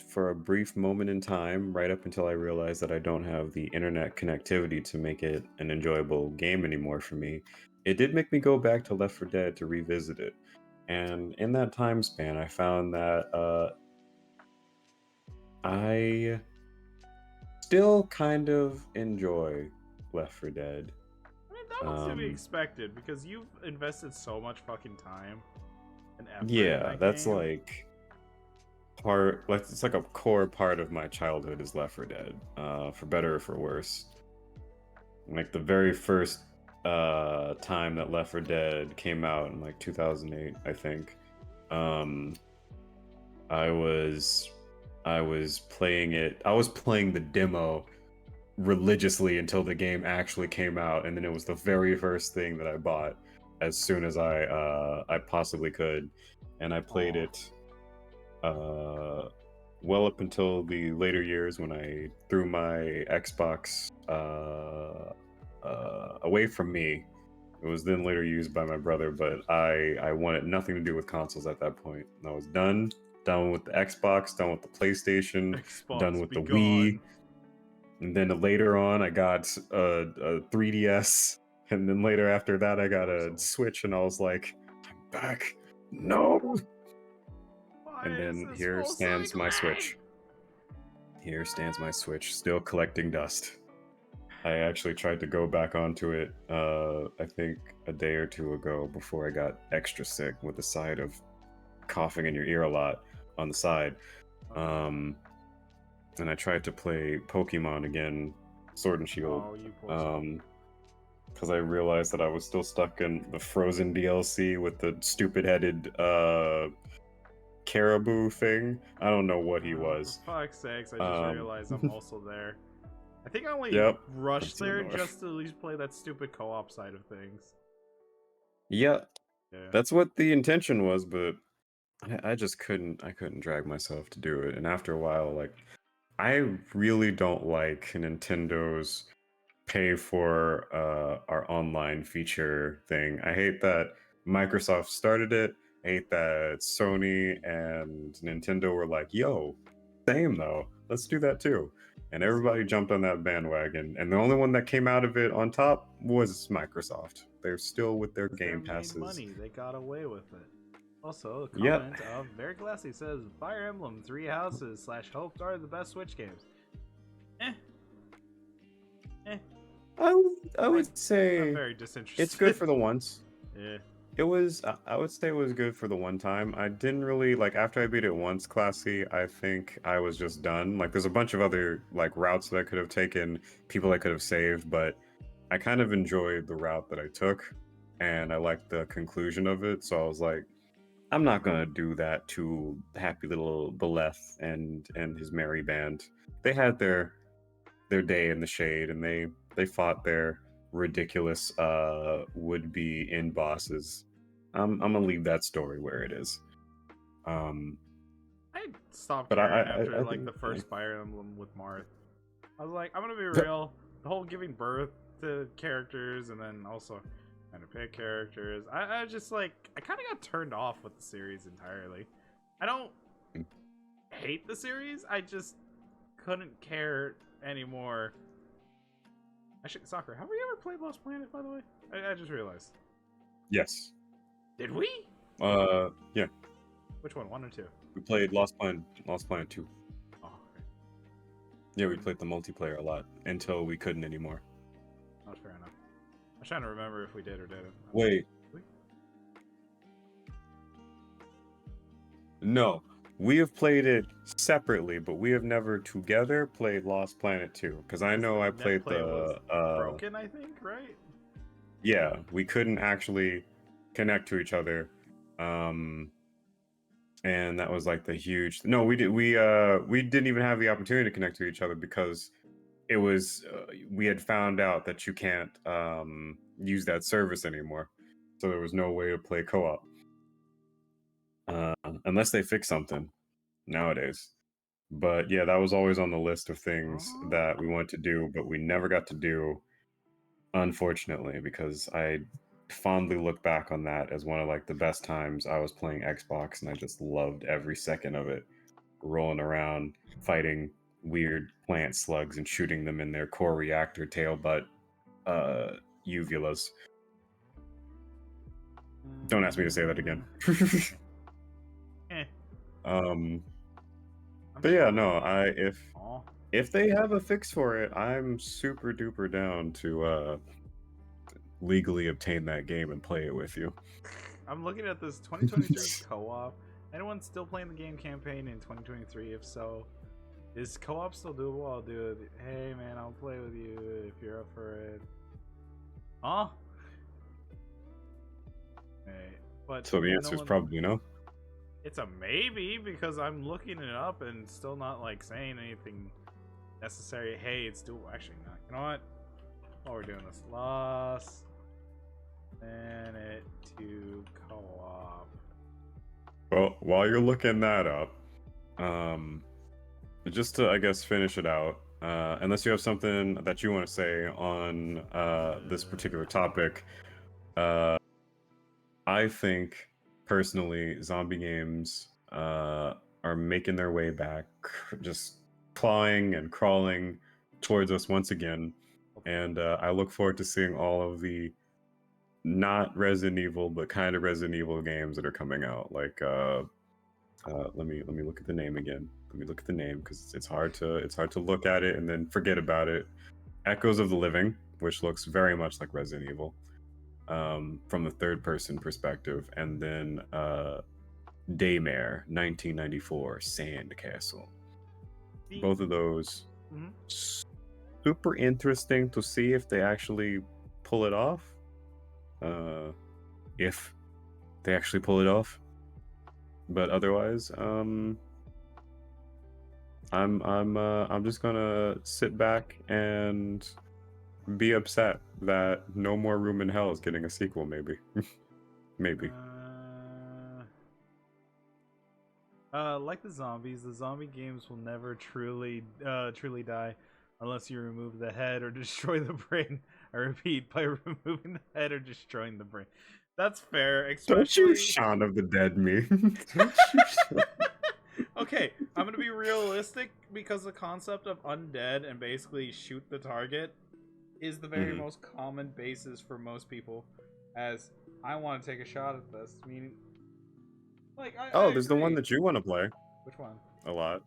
for a brief moment in time, right up until I realized that I don't have the internet connectivity to make it an enjoyable game anymore for me, it did make me go back to Left 4 Dead to revisit it. And in that time span, I found that I still kind of enjoy Left 4 Dead. I mean, that was to be expected because you've invested so much fucking time and effort. Yeah, that's game. Like it's like a core part of my childhood is Left 4 Dead, for better or for worse. Like the very first time that Left 4 Dead came out in like 2008, I think. I was playing it. I was playing the demo religiously until the game actually came out, and then it was the very first thing that I bought as soon as I possibly could, and I played it well up until the later years when I threw my Xbox away from me. It was then later used by my brother, but I wanted nothing to do with consoles at that point. I was done. done with the Xbox, done with the PlayStation, Xbox, done with be the Wii. gone. And then later on, I got a 3DS. And then later after that, I got a Switch, and I was like, I'm back. No. Why And is then this here full stands my cycling? Switch. Here stands my Switch, still collecting dust. I actually tried to go back onto it, I think a day or two ago before I got extra sick with the side of coughing in your ear a lot on the side. Okay. And I tried to play Pokemon again, Sword and Shield. Oh, you poor soul. Because I realized that I was still stuck in the Frozen DLC with the stupid-headed caribou thing. I don't know what he was. For fuck's sakes, I just realized I'm also there. I think I only Yep. rushed there just to at least play that stupid co-op side of things. Yeah, Yeah. that's what the intention was, but I just couldn't drag myself to do it. And after a while, like, I really don't like Nintendo's pay for our online feature thing. I hate that Microsoft started it. I hate that Sony and Nintendo were like, yo, same though, let's do that too. And everybody jumped on that bandwagon. And the only one that came out of it on top was Microsoft. They're still with their game passes. Money, they got away with it. Also, a Yep. comment of Very Glassy says Fire Emblem, Three Houses / Hope are the best Switch games. I would say I'm very disinterested. it's good for the once. Yeah. It was, I would say it was good for the one time. I didn't really, like, after I beat it once, Classy, I think I was just done. Like, there's a bunch of other, like, routes that I could have taken, people I could have saved, but I kind of enjoyed the route that I took, and I liked the conclusion of it, so I was like, I'm not gonna do that to happy little Beleth and his merry band. They had their day in the shade, and they fought their ridiculous would-be in bosses. I'm gonna leave that story where it is. I stopped But caring I after think, the first Fire Emblem with Marth. I was like, I'm gonna be real. The whole giving birth to characters and then also kind of pick characters. I just like I kind of got turned off with the series entirely. I don't hate the series. I just couldn't care anymore. Actually, Sakura, have we ever played Lost Planet? By the way, I just realized. Yes. Did we? Yeah. Which one? 1 or 2? We played Lost Planet 2. Oh, okay. Yeah, we played the multiplayer a lot until we couldn't anymore. Oh, fair enough. I was trying to remember if we did or didn't. Wait. No, we have played it separately, but we have never together played Lost Planet 2. Because I know I played the broken, I think, right? Yeah, we couldn't actually connect to each other. And that was like the huge we didn't even have the opportunity to connect to each other because it was we had found out that you can't use that service anymore, so there was no way to play co-op unless they fix something nowadays. But yeah, that was always on the list of things that we wanted to do, but we never got to do, unfortunately, because I fondly look back on that as one of like the best times I was playing Xbox, and I just loved every second of it, rolling around fighting weird plant slugs and shooting them in their core reactor tail butt uvulas. Don't ask me to say that again. But yeah, no, if they have a fix for it, I'm super duper down to legally obtain that game and play it with you. I'm looking at this 2023 co-op. Anyone still playing the game campaign in 2023? If so, is co-op still doable? I'll do it. Hey man, I'll play with you if you're up for it. Huh? Hey, but so the answer is probably no. It's a maybe because I'm looking it up and still not like saying anything necessary. Hey, it's doable. Actually, not. You know what? While we're doing this, Lost Planet 2 co-op. Well, while you're looking that up, just to, I guess, finish it out, unless you have something that you want to say on this particular topic, I think, personally, zombie games are making their way back, just clawing and crawling towards us once again. And I look forward to seeing all of the not Resident Evil, but kind of Resident Evil games that are coming out. Like, let me look at the name again. Let me look at the name because it's hard to look at it and then forget about it. Echoes of the Living, which looks very much like Resident Evil, from the third-person perspective, and then Daymare 1994 Sandcastle. Both of those super interesting to see if they actually pull it off. If they actually pull it off, but otherwise, I'm just gonna sit back and be upset that No More Room in Hell is getting a sequel. Maybe, maybe. Like the zombie games will never truly die unless you remove the head or destroy the brain. I repeat, by removing the head or destroying the brain. That's fair, especially... Don't you Shaun of the Dead me. Okay, I'm gonna be realistic because the concept of undead and basically shoot the target is the very most common basis for most people, as I want to take a shot at this, meaning... Like, I there's the one that you want to play. Which one? A lot.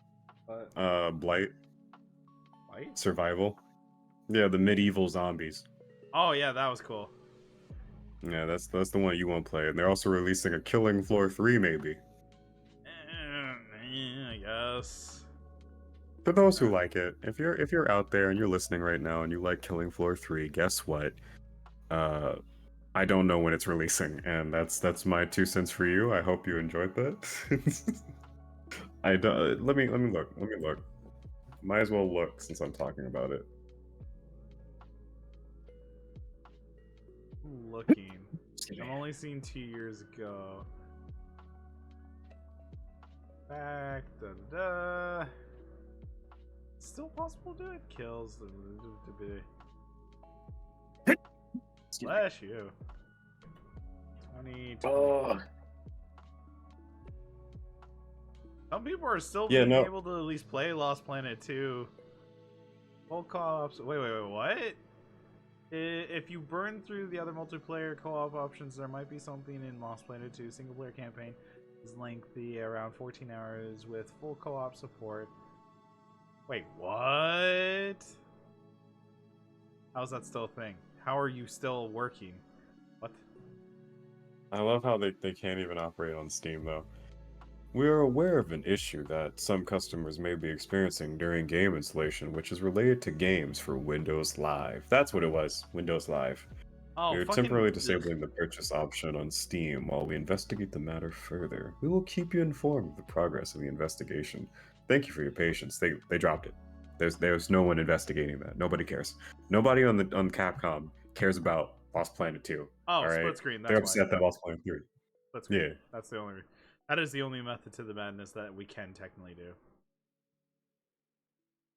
What? Blight. Blight? Survival. Yeah, the medieval zombies. Oh yeah, that was cool. Yeah, that's the one you want to play. And they're also releasing a Killing Floor 3, maybe. I guess. For those who like it, if you're out there and you're listening right now and you like Killing Floor 3, guess what? I don't know when it's releasing, and that's my 2 cents for you. I hope you enjoyed that. I don't. Let me look. Might as well look since I'm talking about it. Looking. I've only seen 2 years ago. Back da. Still possible to do it. Kills to be. Bless you. 20. Oh. Some people are still being able to at least play Lost Planet 2. Full co-ops. Wait, what? If you burn through the other multiplayer co-op options, there might be something in Lost Planet 2. Single player campaign is lengthy, around 14 hours, with full co-op support. Wait, what? How's that still a thing? How are you still working? What? I love how they can't even operate on Steam, though. We are aware of an issue that some customers may be experiencing during game installation, which is related to games for Windows Live. That's what it was, Windows Live. Oh, we are temporarily disabling the purchase option on Steam while we investigate the matter further. We will keep you informed of the progress of the investigation. Thank you for your patience. They dropped it. There's no one investigating that. Nobody cares. Nobody on Capcom cares about Lost Planet 2. Oh, right? Split screen. That's They're upset that Lost Planet 3. Split screen. Yeah, that's the only. That is the only method to the madness that we can technically do.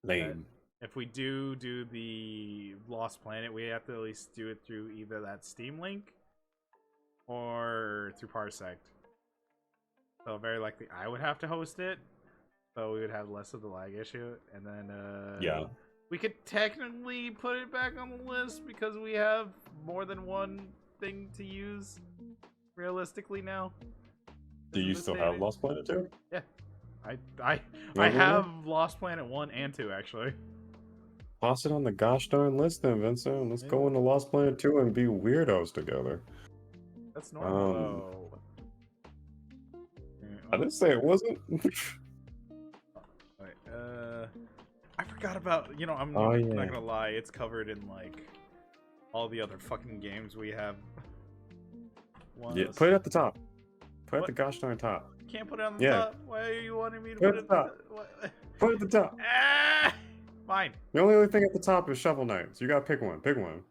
Lame. If we do the Lost Planet, we have to at least do it through either that Steam link or through Parsec. So very likely I would have to host it. So we would have less of the lag issue, and then we could technically put it back on the list because we have more than one thing to use realistically now. Do you still have Lost Planet 2? Yeah, I have Lost Planet 1 and 2 actually. Toss it on the gosh darn list then, Vincent. Let's go into Lost Planet 2 and be weirdos together. That's normal though. I didn't say it wasn't. I forgot about, I'm not gonna lie, it's covered in like all the other fucking games we have. Yeah, put it at the top. Put it at the gosh darn top. Can't put it on the top? Why are you wanting me to put it at the top? Put it at the top. Fine. The only other thing at the top is Shovel Knight, so you gotta pick one. Pick one.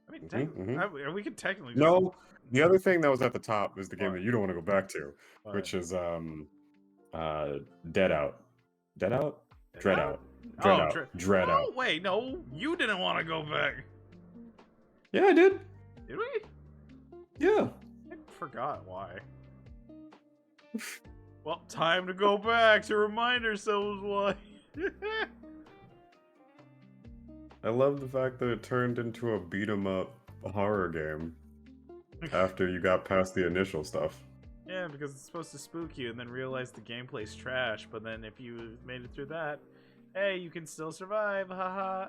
I mean, we could technically. No, the other thing that was at the top is the game that you don't want to go back to, which is Dead Out. Dead Out? Dread Out. Dread Out. Oh wait, no, you didn't want to go back. Yeah, I did. Did we? Yeah. I forgot why. Well, time to go back to remind ourselves why. I love the fact that it turned into a beat 'em up horror game after you got past the initial stuff. Yeah, because it's supposed to spook you and then realize the gameplay's trash, but then if you made it through that, hey, you can still survive, haha.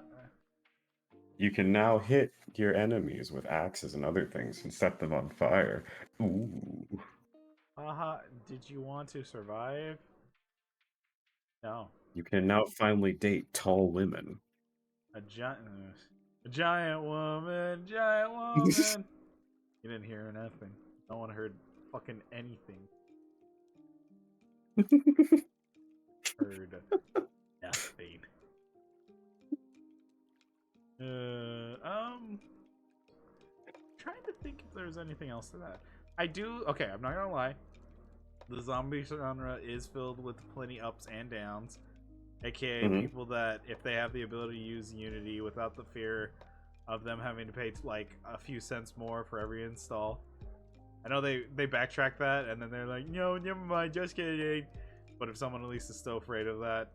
You can now hit your enemies with axes and other things and set them on fire. Ooh. Haha, did you want to survive? No. You can now finally date tall women. A giant woman, giant woman. You didn't hear nothing. No one heard fucking anything. Heard nothing. Trying to think if there's anything else to that. Okay, I'm not gonna lie. The zombie genre is filled with plenty ups and downs. AKA people that, if they have the ability to use Unity without the fear of them having to pay like a few cents more for every install. I know they backtrack that and then they're like, no, never mind, just kidding. But if someone at least is still afraid of that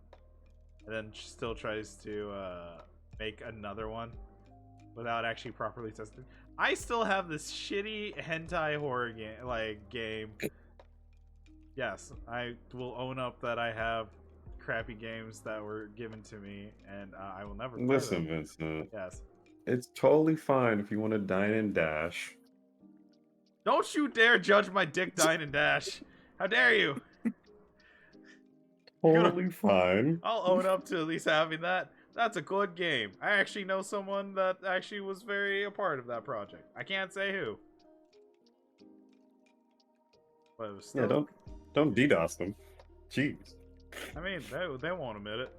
and then still tries to make another one without actually properly testing. I still have this shitty hentai horror game. Yes, I will own up that I have crappy games that were given to me, and I will never play Listen, them. Vincent. Yes. It's totally fine if you want to dine and dash. Don't you dare judge my dick, dine and dash. How dare you? Totally fine. I'll own up to at least having that. That's a good game. I actually know someone that actually was very a part of that project. I can't say who. But it was still... Yeah, don't DDoS them. Jeez. I mean, they won't admit it.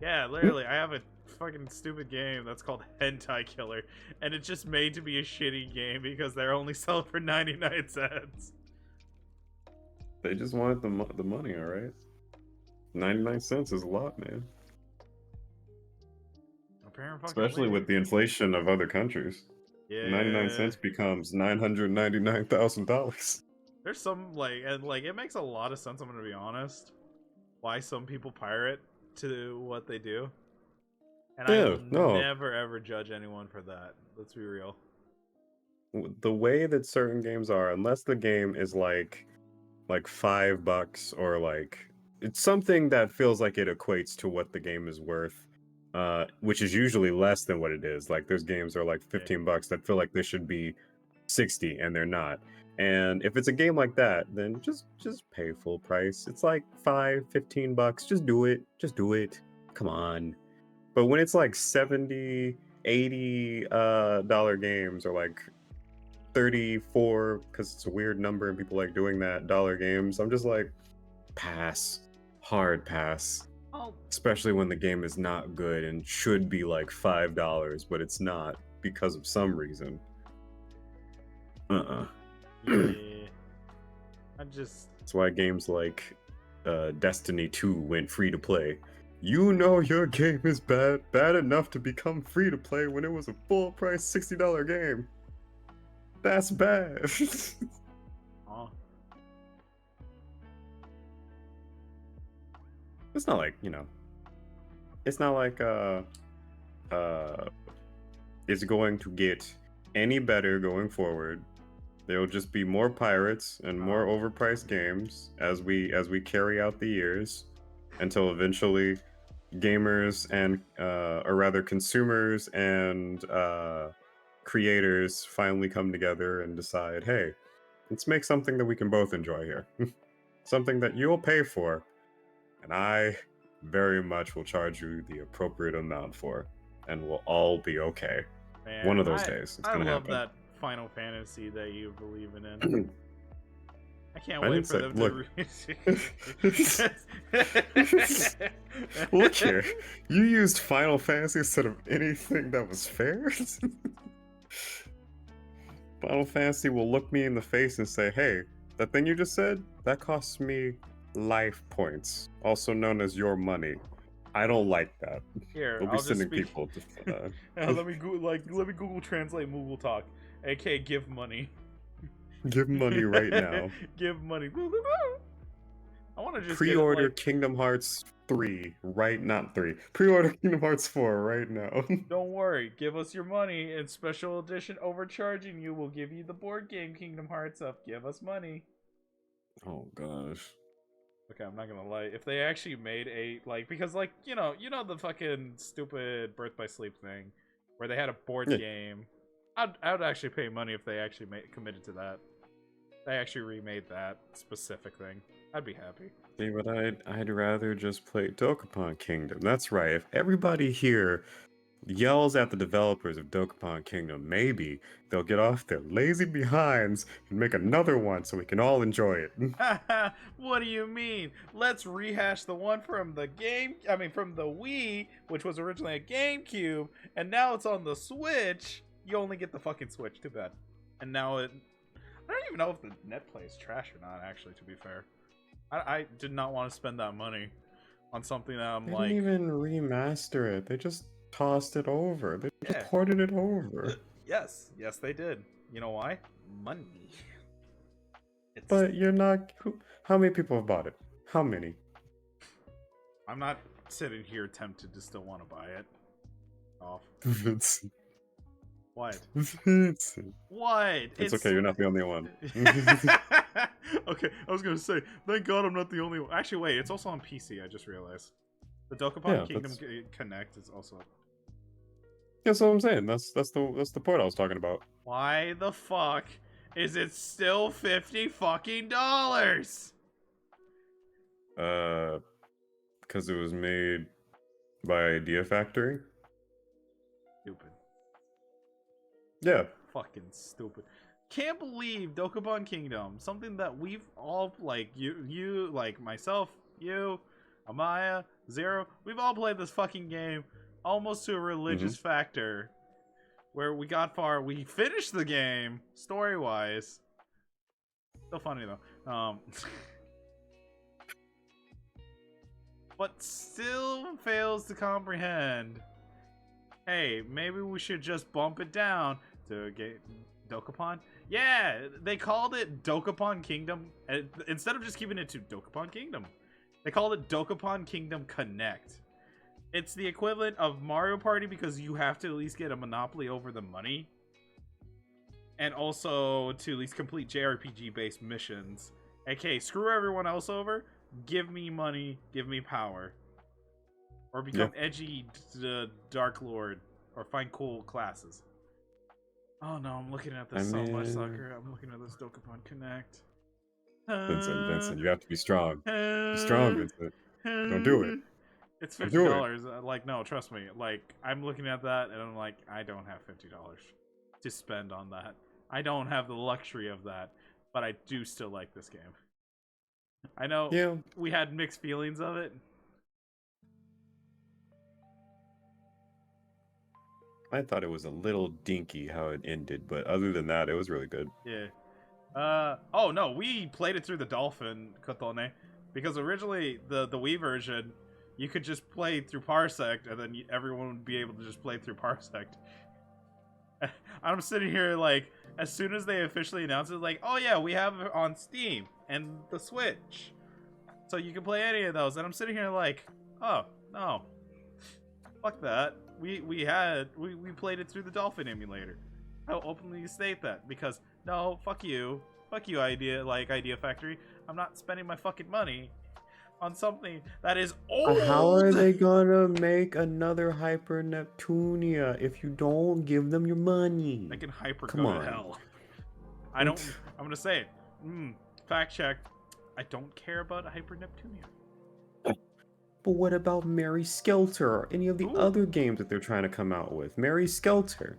Yeah, literally, I have a fucking stupid game that's called Hentai Killer, and it's just made to be a shitty game because they're only selling for 99 cents. They just wanted the money, all right? 99 cents is a lot, man. Especially with the inflation of other countries. Yeah. 99 cents becomes $999,000. There's some, it makes a lot of sense, I'm gonna be honest, why some people pirate to what they do. And I will never ever judge anyone for that. Let's be real. The way that certain games are, unless the game is like $5 or it's something that feels like it equates to what the game is worth, which is usually less than what it is. Like there's games that are like $15 that feel like they should be 60 and they're not. And if it's a game like that, then just pay full price. It's like $15. Just do it. Just do it. Come on. But when it's like $70, $80 dollar games, or like 34, because it's a weird number and people like doing that, dollar games, I'm just like, pass. Hard pass. Especially when the game is not good and should be like $5, but it's not because of some reason. Yeah. That's why games like Destiny 2 went free to play. You know your game is bad enough to become free to play when it was a full price $60 game. That's bad. It's not like, it's not like it's going to get any better going forward. There'll just be more pirates and more overpriced games as we carry out the years until eventually gamers and or rather consumers and creators finally come together and decide, hey, let's make something that we can both enjoy here. Something that you'll pay for and I very much will charge you the appropriate amount for, and we'll all be okay. Man, one of those days, it's gonna happen. I love that Final Fantasy that you believe in. I can't wait for them to... Look here, you used Final Fantasy instead of anything that was fair? Final Fantasy will look me in the face and say, hey, that thing you just said, that costs me life points, also known as your money. I don't like that. Here, we'll be sending people to let me Google Translate Moogle Talk, aka give money. Give money right now. Give money. I want to just Pre-order get, Kingdom Hearts 3 not 3. Pre-order Kingdom Hearts 4 right now. don't worry, give us your money, and special edition overcharging you will give you the board game Kingdom Hearts up. Give us money. Oh gosh. Okay, I'm not gonna lie. If they actually made a because you know the fucking stupid Birth by Sleep thing, where they had a board Yeah. game, I'd actually pay money if they actually committed to that. They actually remade that specific thing. I'd be happy. See, but I'd rather just play Dokapon Kingdom. That's right. If everybody here yells at the developers of Dokapon Kingdom, maybe they'll get off their lazy behinds and make another one so we can all enjoy it. What do you mean? Let's rehash the one from the from the Wii, which was originally a GameCube, and now it's on the Switch. You only get the fucking Switch. Too bad. And now I don't even know if the net play is trash or not. Actually, to be fair, I did not want to spend that money on something that I'm They like. didn't even remaster it. They just tossed it over. They Yeah. just ported it over. Yes, they did. You know why? Money. But you're not. How many people have bought it? How many? I'm not sitting here tempted to still want to buy it. Off. Vincent. What? Vincent. What? It's okay. You're not the only one. Okay, I was gonna say, thank God I'm not the only one. Actually, wait, it's also on PC. I just realized the Dokapon Kingdom Connect is also. That's what I'm saying. That's the point I was talking about. Why the fuck is it still $50 fucking dollars? Because it was made by Idea Factory. Stupid. Yeah. Fucking stupid. Can't believe Dokapon Kingdom, something that we've all you like myself, you, Amaya, Zero, we've all played this fucking game almost to a religious factor, where we got far, we finished the game story wise. Still funny though. But still fails to comprehend. Hey, maybe we should just bump it down to get Dokapon. Yeah, they called it Dokapon Kingdom instead of just keeping it to Dokapon Kingdom. They called it Dokapon Kingdom Connect. It's the equivalent of Mario Party because you have to at least get a monopoly over the money, and also to at least complete JRPG-based missions. Okay, screw everyone else over. Give me money. Give me power. Or become edgy Dark Lord. Or find cool classes. Oh no, I'm looking at this so much, Sakura. I'm looking at this Dokapon Connect. Vincent, you have to be strong. Be strong, Vincent. Don't do it. It's $50. Like, no, trust me. Like, I'm looking at that and I'm like, I don't have $50 to spend on that. I don't have the luxury of that. But I do still like this game. I know we had mixed feelings of it. I thought it was a little dinky how it ended, but other than that, it was really good. Yeah. Oh no, we played it through the Dolphin, Kotone, because originally the Wii version, you could just play through Parsec, and then everyone would be able to just play through Parsec. I'm sitting here like, as soon as they officially announced it, like, oh yeah, we have it on Steam and the Switch, so you can play any of those. And I'm sitting here like, oh no, fuck that. We played it through the Dolphin emulator. I'll openly state that, because no, fuck you, Idea Factory. I'm not spending my fucking money on something that is old. How are they gonna make another Hyper Neptunia if you don't give them your money? They can go to hell. I'm gonna say it. Fact check. I don't care about Hyper Neptunia. But what about Mary Skelter or any of the other games that they're trying to come out with? Mary Skelter.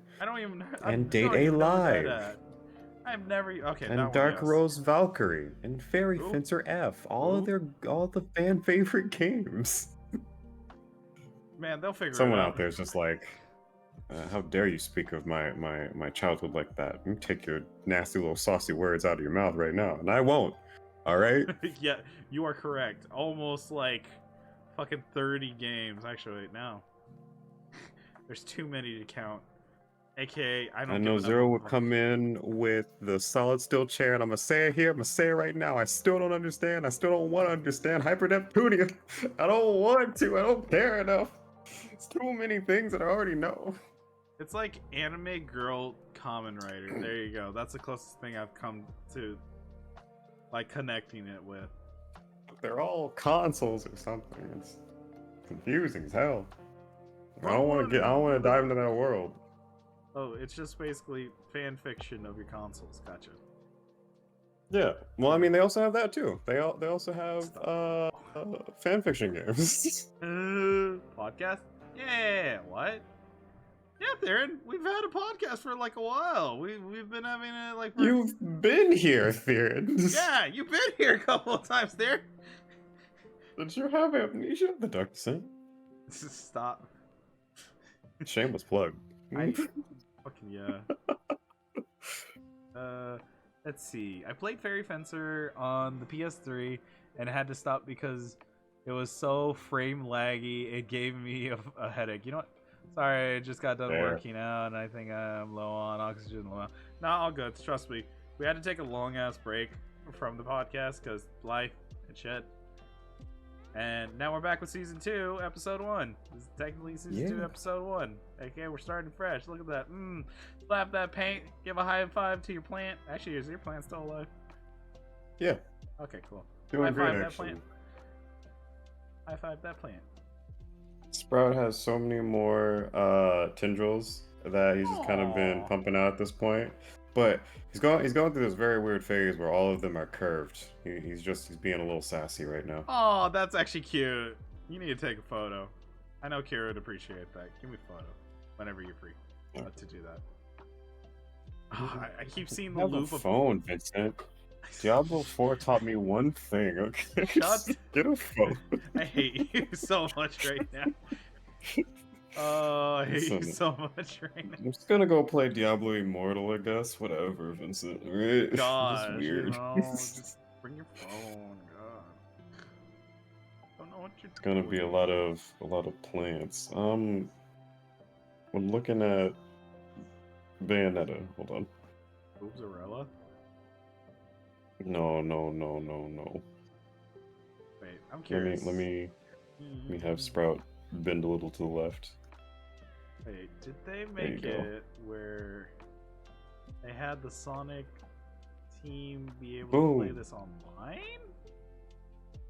And Date A Live. I've never. Okay. And Dark Rose Valkyrie and Fairy Fencer F. All the fan favorite games. Man, they'll figure it out. Someone out there is just like, how dare you speak of my childhood like that? You take your nasty little saucy words out of your mouth right now, and I won't. All right? Yeah, you are correct. Almost like fucking 30 games. Actually, wait, no. There's too many to count. AKA, I I don't know give enough Zero of would come in with the solid steel chair, and I'm gonna say it here, I'm gonna say it right now. I still don't understand. I still don't want to understand Hyper Neptunian. I don't want to. I don't care enough. It's too many things that I already know. It's like anime girl common writer. There you go. That's the closest thing I've come to, like, connecting it with. They're all consoles or something. It's confusing as hell. I What don't want one? to get. I don't want to dive into that world. Oh, it's just basically fan fiction of your consoles. Gotcha. Yeah. Well, I mean, they also have that too. They also have Stop. fan fiction games. Podcast? Yeah. What? Yeah, Theron. We've had a podcast for like a while. We've been having it like for. You've been here, Theron. Yeah, you've been here a couple of times, Theron. Did you have amnesia? The Dark Descent? Stop. Shameless plug. I fucking yeah. Let's see. I played Fairy Fencer on the PS3 and had to stop because it was so frame laggy. It gave me a headache. You know what? Sorry, I just got done working out and I think I'm low on oxygen. No, all good. Trust me. We had to take a long ass break from the podcast because life and shit. And now we're back with season 2, episode 1. This is technically season 2, episode 1. Okay, we're starting fresh. Look at that. Slap that paint. Give a high five to your plant. Actually, is your plant still alive? Yeah. Okay, cool. Doing High great, five that actually. plant. High five that plant. Sprout has so many more tendrils that he's just kind of been Aw. pumping out at this point. But he's going through this very weird phase where all of them are curved. He's being a little sassy right now. Oh, that's actually cute. You need to take a photo. I know Kira would appreciate that. Give me a photo whenever you're free to do that. I keep seeing the Have loop a of phone, Vincent. Diablo 4 taught me one thing, okay? Get a phone. I hate you so much right now. Oh, I hate you so much right now. I'm just gonna go play Diablo Immortal, I guess. Whatever, Vincent. Right? Gosh, It's weird. you know, just bring your phone. God, don't know what you're. It's gonna be a lot of plants. We're looking at Bayonetta. Hold on. Boobsarella? No. Wait, I'm curious. Let me have Sprout bend a little to the left. Wait, did they make it where they had the Sonic team be able to play this online?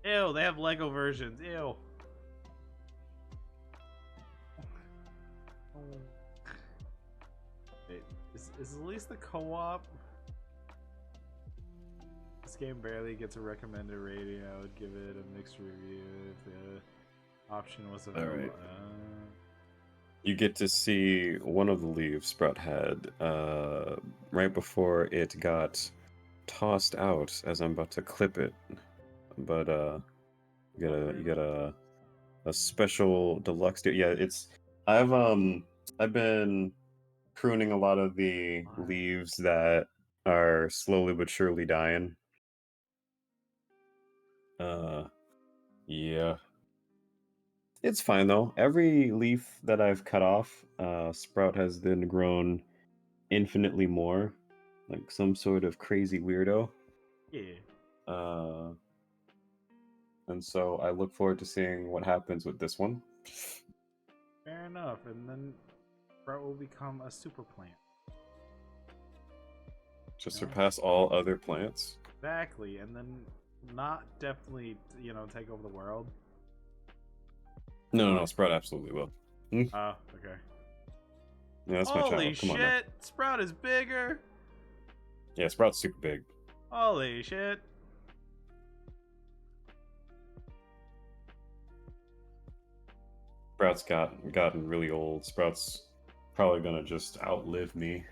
Ew, they have Lego versions. Ew. Wait, is at least the co-op? This game barely gets a recommended rating. I would give it a mixed review if the option was available. Alright. You get to see one of the leaves Sprout had right before it got tossed out as I'm about to clip it. But you got a special deluxe. Yeah, it's I've been pruning a lot of the leaves that are slowly but surely dying. Yeah. It's fine though. Every leaf that I've cut off, Sprout has then grown infinitely more, like some sort of crazy weirdo. Yeah. And so I look forward to seeing what happens with this one. Fair enough, and then Sprout will become a super plant. Just surpass all other plants. Exactly, and then not definitely, take over the world. No, Sprout absolutely will. Oh, okay. Yeah, that's my child. Holy Come on. shit! Sprout is bigger. Yeah, Sprout's super big. Holy shit! Sprout's gotten really old. Sprout's probably gonna just outlive me.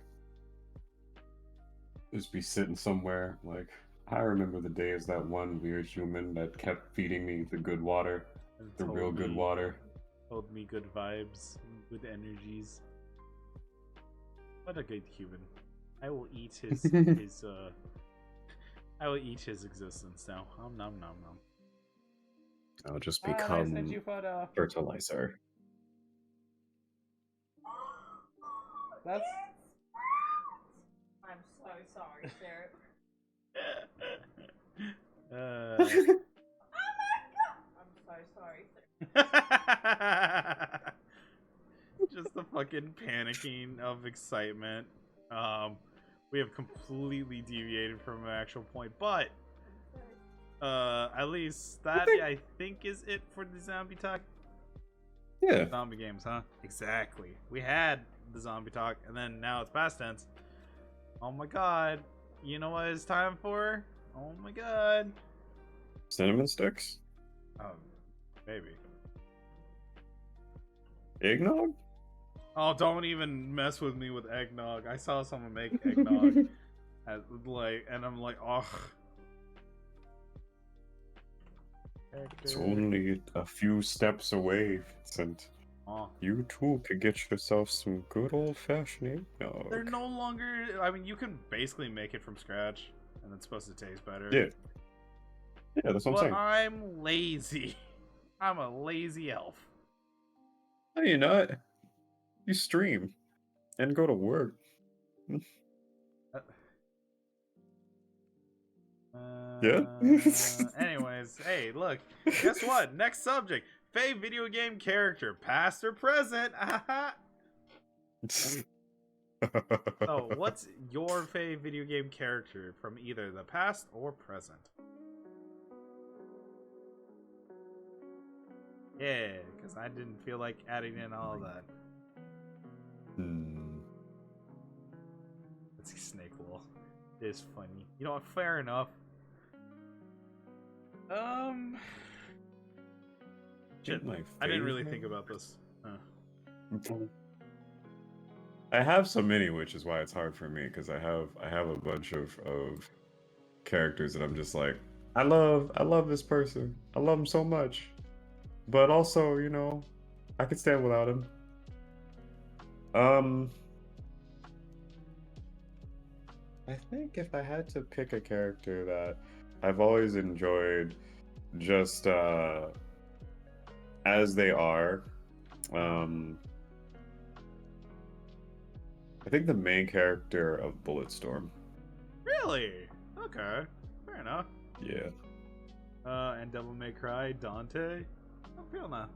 Just be sitting somewhere. Like, I remember the days that one weird human that kept feeding me the good water. The real good water. Told me good vibes, good energies. What a good human. I will eat his I will eat his existence now. Nom. I'll just become fertilizer. That's sorry, sir. uh, Oh my god! I'm so sorry, sir. just the fucking panicking of excitement. We have completely deviated from an actual point, but at least that I think is it for the zombie talk. Yeah. Zombie games, huh? Exactly. We had the zombie talk, and then now it's past tense. Oh my god. You know what it's time for? Oh my god. Cinnamon sticks? Maybe. Eggnog? Oh, don't even mess with me with eggnog. I saw someone make eggnog, and I'm like, oh. It's only a few steps away, Vincent. Oh. You too could get yourself some good old-fashioned eggnog. They're no longer. I mean, you can basically make it from scratch, and it's supposed to taste better. Yeah. Yeah, that's what I'm saying. I'm lazy. I'm a lazy elf. No, you're not. You stream and go to work. Yeah. Anyways, hey, look. Guess what? Next subject. Fave video game character, past or present. So, what's your fave video game character from either the past or present? Yeah, because I didn't feel like adding in all that. Let's see, Snake Wool. It is funny. You know what? Fair enough. Shit, I didn't really think about this. I have so many, which is why it's hard for me, because I have a bunch of characters that I'm just like, I love this person. I love him so much. But also, you know, I could stand without him. I think if I had to pick a character that I've always enjoyed just as they are, I think the main character of Bulletstorm. Really? Okay. Fair enough. Yeah. And Devil May Cry, Dante? I feel now.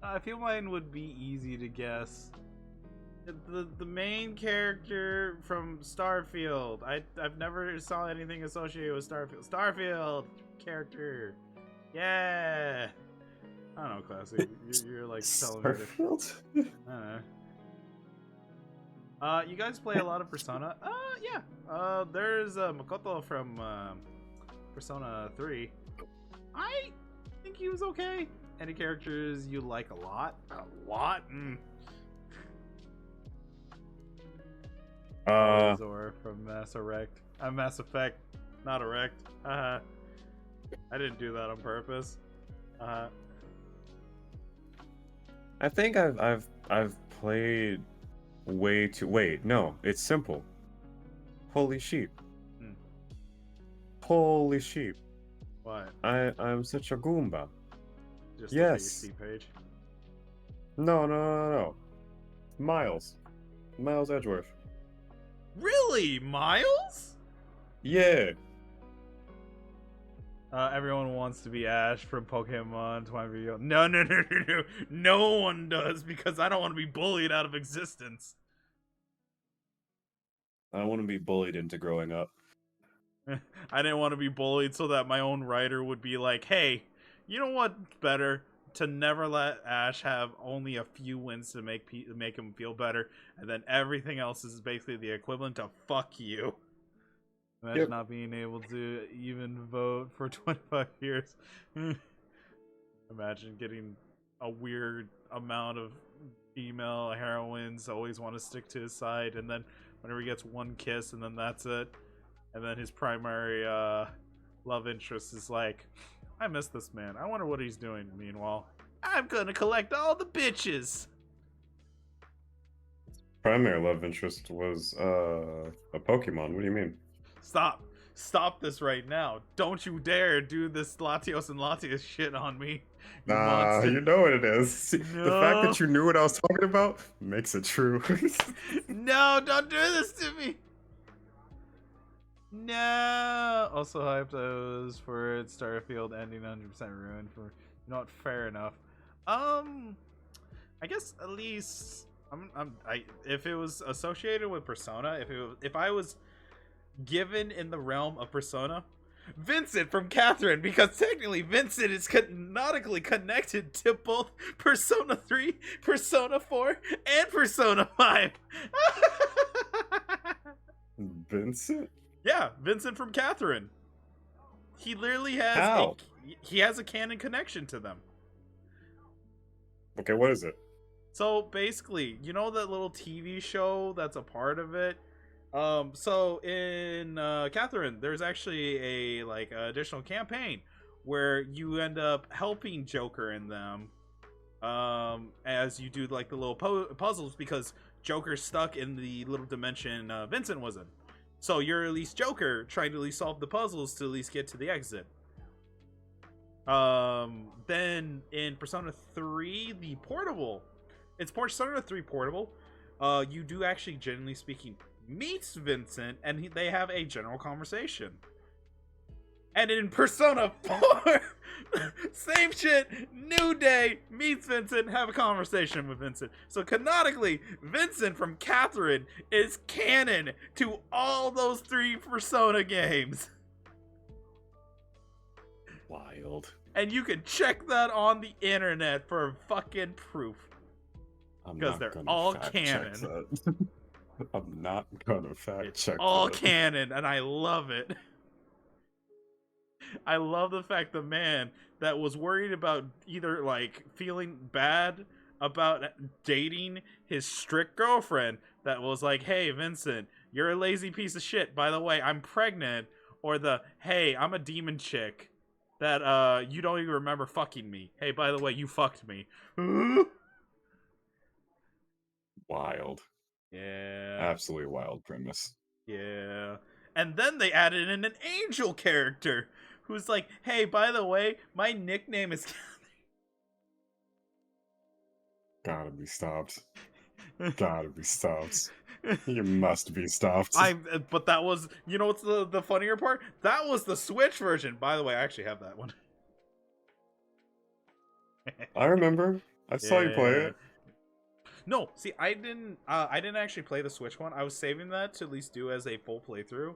I feel mine would be easy to guess. The main character from Starfield. I've never saw anything associated with Starfield. Starfield character. Yeah. I don't know, Classy. You're like telling me Starfield? I don't know. You guys play a lot of Persona? Yeah. There's Makoto from Persona 3. I think he was okay. Any characters you like a lot? A lot? Or from Mass Effect, not Erect. I didn't do that on purpose. I think I've played way too. Wait, no, it's simple. Holy sheep. Holy sheep. What? I'm such a Goomba. Just yes. Look at your Steam page. No. Miles Edgeworth. Really, Miles? Yeah. Everyone wants to be Ash from Pokemon 20. No. No one does, because I don't want to be bullied out of existence. I want to be bullied into growing up. I didn't want to be bullied so that my own writer would be like, hey, you know what's better? To never let Ash have only a few wins to make him feel better, and then everything else is basically the equivalent of fuck you. Imagine not being able to even vote for 25 years. Imagine getting a weird amount of female heroines always want to stick to his side, and then whenever he gets one kiss, and then that's it. And then his primary love interest is like, I miss this man. I wonder what he's doing. Meanwhile, I'm gonna collect all the bitches. Primary love interest was a Pokemon. What do you mean? Stop this right now. Don't you dare do this Latios and Latias shit on me. Nah, you know what it is. See, no. The fact that you knew what I was talking about makes it true. No, don't do this to me. No. Also hyped those for its Starfield ending 100% ruined. For not fair enough. I guess at least if it was associated with Persona, if I was given in the realm of Persona, Vincent from Catherine, because technically Vincent is canonically connected to both Persona 3, Persona 4, and Persona 5. Vincent? Yeah, Vincent from Catherine. He literally has How? he has a canon connection to them. Okay, what is it? So basically, you know that little TV show that's a part of it? So in Catherine, there's actually a additional campaign where you end up helping Joker in them, as you do like the little puzzles, because Joker's stuck in the little dimension Vincent was in. So you're at least Joker trying to at least solve the puzzles to at least get to the exit. Then in Persona 3, the portable, it's Persona 3 portable. You do actually, generally speaking, meets Vincent, and they have a general conversation. And in Persona 4, same shit, new day, meets Vincent, have a conversation with Vincent. So canonically, Vincent from Catherine is canon to all those 3 Persona games. Wild. And you can check that on the internet for fucking proof. Because they're all canon. I'm not gonna fact check all that. canon, and I love it. I love the fact the man that was worried about either like feeling bad about dating his strict girlfriend that was like, hey Vincent, you're a lazy piece of shit, by the way, I'm pregnant, or the hey, I'm a demon chick that you don't even remember fucking me, hey, by the way, you fucked me. Wild. Yeah. Absolutely wild premise. Yeah. And then they added in an angel character who's like, hey, by the way, my nickname is Gotta be stopped. Gotta be stopped. You must be stopped. But that was, you know what's the funnier part? That was the Switch version. By the way, I actually have that one. I remember. I saw you play it. No, see, I didn't actually play the Switch one. I was saving that to at least do as a full playthrough,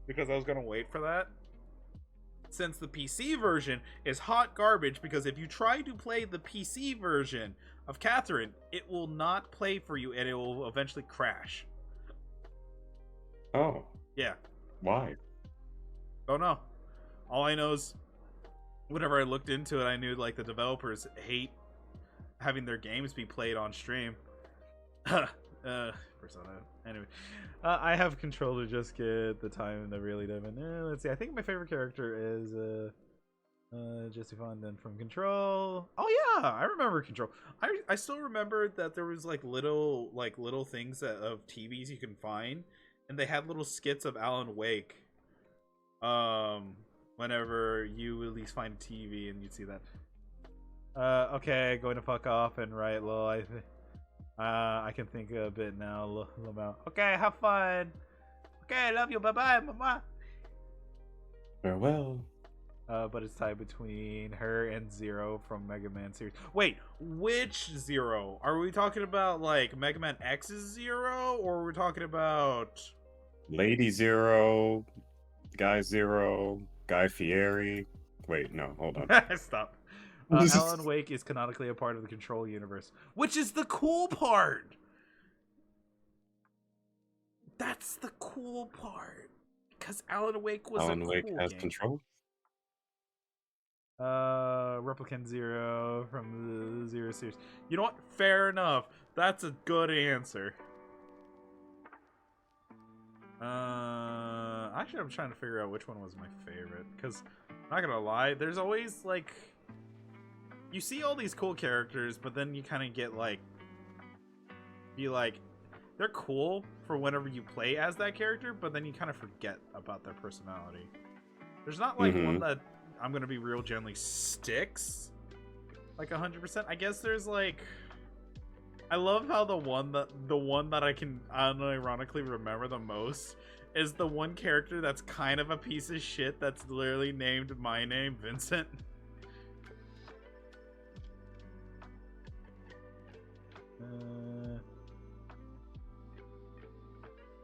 because I was gonna wait for that. Since the PC version is hot garbage, because if you try to play the PC version of Catherine, it will not play for you, and it will eventually crash. Oh. Yeah. Why? Don't know. All I know is, whenever I looked into it, I knew like the developers hate having their games be played on stream. Persona. Anyway, I have control to just get the time to really dive in. Let's see. I think my favorite character is Jesse Fondant from Control. Oh yeah, I remember Control. I still remember that there was like little things of TVs you can find, and they had little skits of Alan Wake. Whenever you at least find a TV and you'd see that. Okay, going to fuck off and right, lol. I can think a bit now, Lamau. Okay, have fun. Okay, love you. Bye bye, mama. Farewell. But it's tied between her and Zero from Mega Man series. Wait, which Zero? Are we talking about like Mega Man X's Zero, or are we talking about Lady Zero, Guy Zero, Guy Fieri? Wait, no, hold on. Stop. Alan Wake is canonically a part of the Control universe, which is the cool part. That's the cool part, because Alan Wake was Alan a Wake cool has game. Control. Replicant Zero from the Zero series. You know what? Fair enough. That's a good answer. Actually, I'm trying to figure out which one was my favorite, because not gonna lie, there's always like, you see all these cool characters, but then you kind of get like, they're cool for whenever you play as that character, but then you kind of forget about their personality. There's not like one that, I'm gonna be real, generally sticks like 100%. I guess there's like, I love how the one that I can unironically remember the most is the one character that's kind of a piece of shit that's literally named my name, Vincent.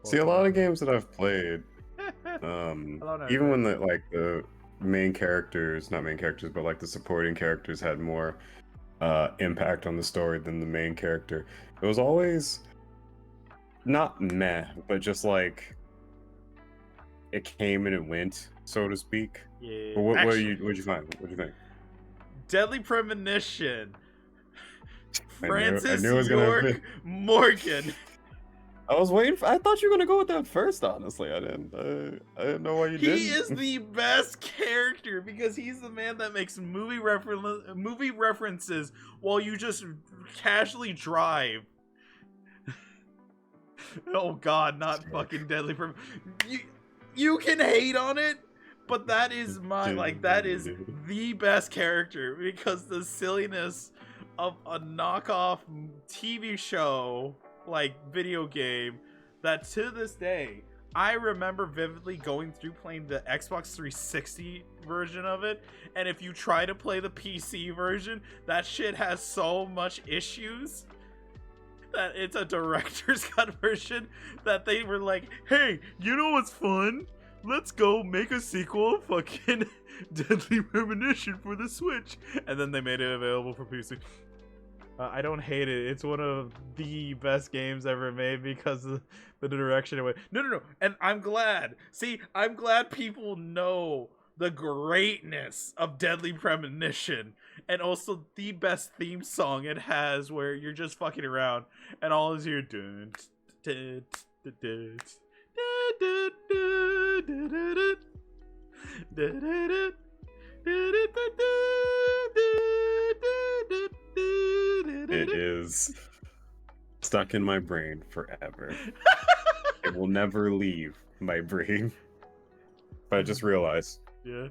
See, a lot of games that I've played, Hello, even when Nerd. the main characters, not main characters, but like the supporting characters had more impact on the story than the main character, it was always not meh, but just like it came and it went, so to speak. Yeah. But what Actually, what'd you find? What'd you think? Deadly Premonition. I Francis knew it was gonna be. York Morgan. I was waiting. I thought you were gonna go with that first. Honestly, I didn't. I didn't know why you didn't. He is the best character because he's the man that makes movie references while you just casually drive. Oh God, not fucking Deadly you can hate on it, but that is that is the best character because the silliness of a knockoff TV show like video game that to this day I remember vividly going through playing the Xbox 360 version of it, and if you try to play the PC version, that shit has so much issues that it's a director's cut version that they were like, hey, you know what's fun? Let's go make a sequel of fucking Deadly Premonition for the Switch. And then they made it available for PC. I don't hate it. It's one of the best games ever made because of the direction it went. No. And I'm glad. See, I'm glad people know the greatness of Deadly Premonition. And also the best theme song it has where you're just fucking around and all is your It is stuck in my brain forever. It will never leave my brain. But I just realized. Yeah.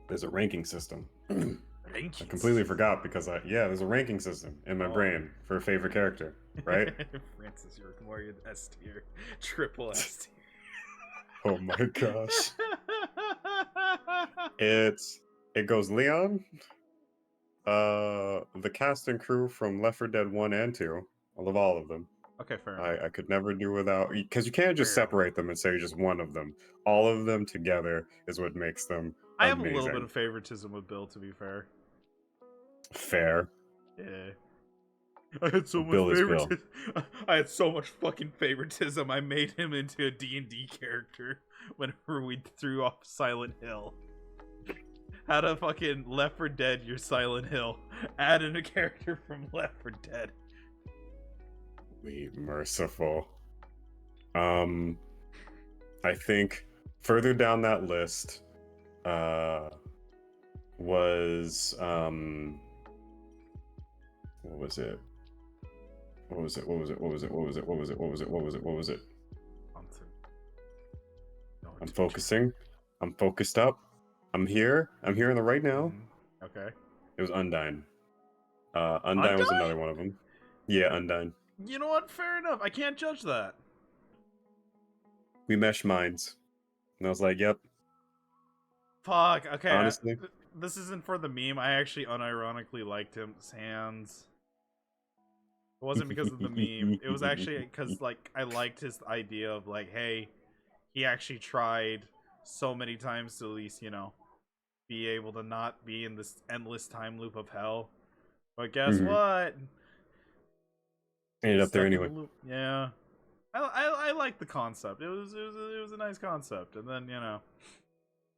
There's a ranking system. I Rankings. completely forgot because there's a ranking system in my brain for a favorite character, right? Francis York Morgan S tier, triple S tier. Oh my gosh. It goes Leon, the cast and crew from Left 4 Dead 1 and 2. I love all of them. Okay, fair enough. I could never do without, because you can't just separate them and say just one of them. All of them together is what makes them I have amazing. a little bit of favoritism with Bill, to be fair. Fair. Yeah. I had so Bill much is Bill. favoritism. I had so much fucking favoritism. I made him into a D&D character whenever we threw off Silent Hill. How to fucking Left 4 Dead your Silent Hill. Add in a character from Left 4 Dead. Be merciful. I think further down that list was what was it? I'm focusing. I'm focused up. I'm here in the right now. Okay. It was Undyne. Undyne was another one of them. Yeah, Undyne. You know what? Fair enough. I can't judge that. We meshed minds. And I was like, yep. Fuck. Okay. Honestly. This isn't for the meme. I actually unironically liked his hands. It wasn't because of the meme. It was actually because, like, I liked his idea of, like, hey, he actually tried so many times to at least, you know, be able to not be in this endless time loop of hell. But guess what? Ended up there anyway. Yeah. I like the concept. It was a nice concept. And then, you know,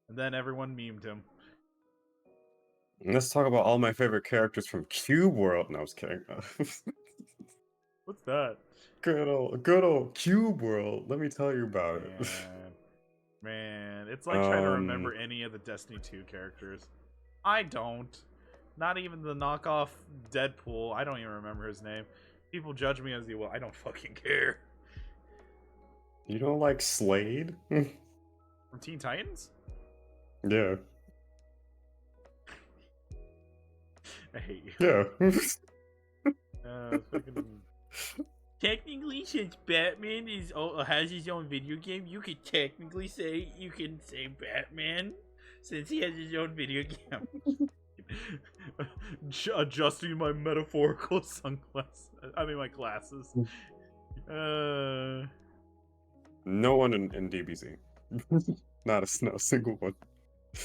and then everyone memed him. Let's talk about all my favorite characters from Cube World. No, I was kidding. What's that? Good old Cube World. Let me tell you about it. Man, it's like trying to remember any of the Destiny 2 characters. I don't. Not even the knockoff Deadpool. I don't even remember his name. People judge me as well. I don't fucking care. You don't like Slade? From Teen Titans? Yeah. I hate you. Yeah. Fucking... technically, since Batman has his own video game, you could technically say Batman since he has his own video game. Adjusting my metaphorical sunglasses. I mean, my glasses. No one in DBZ. Not a single one.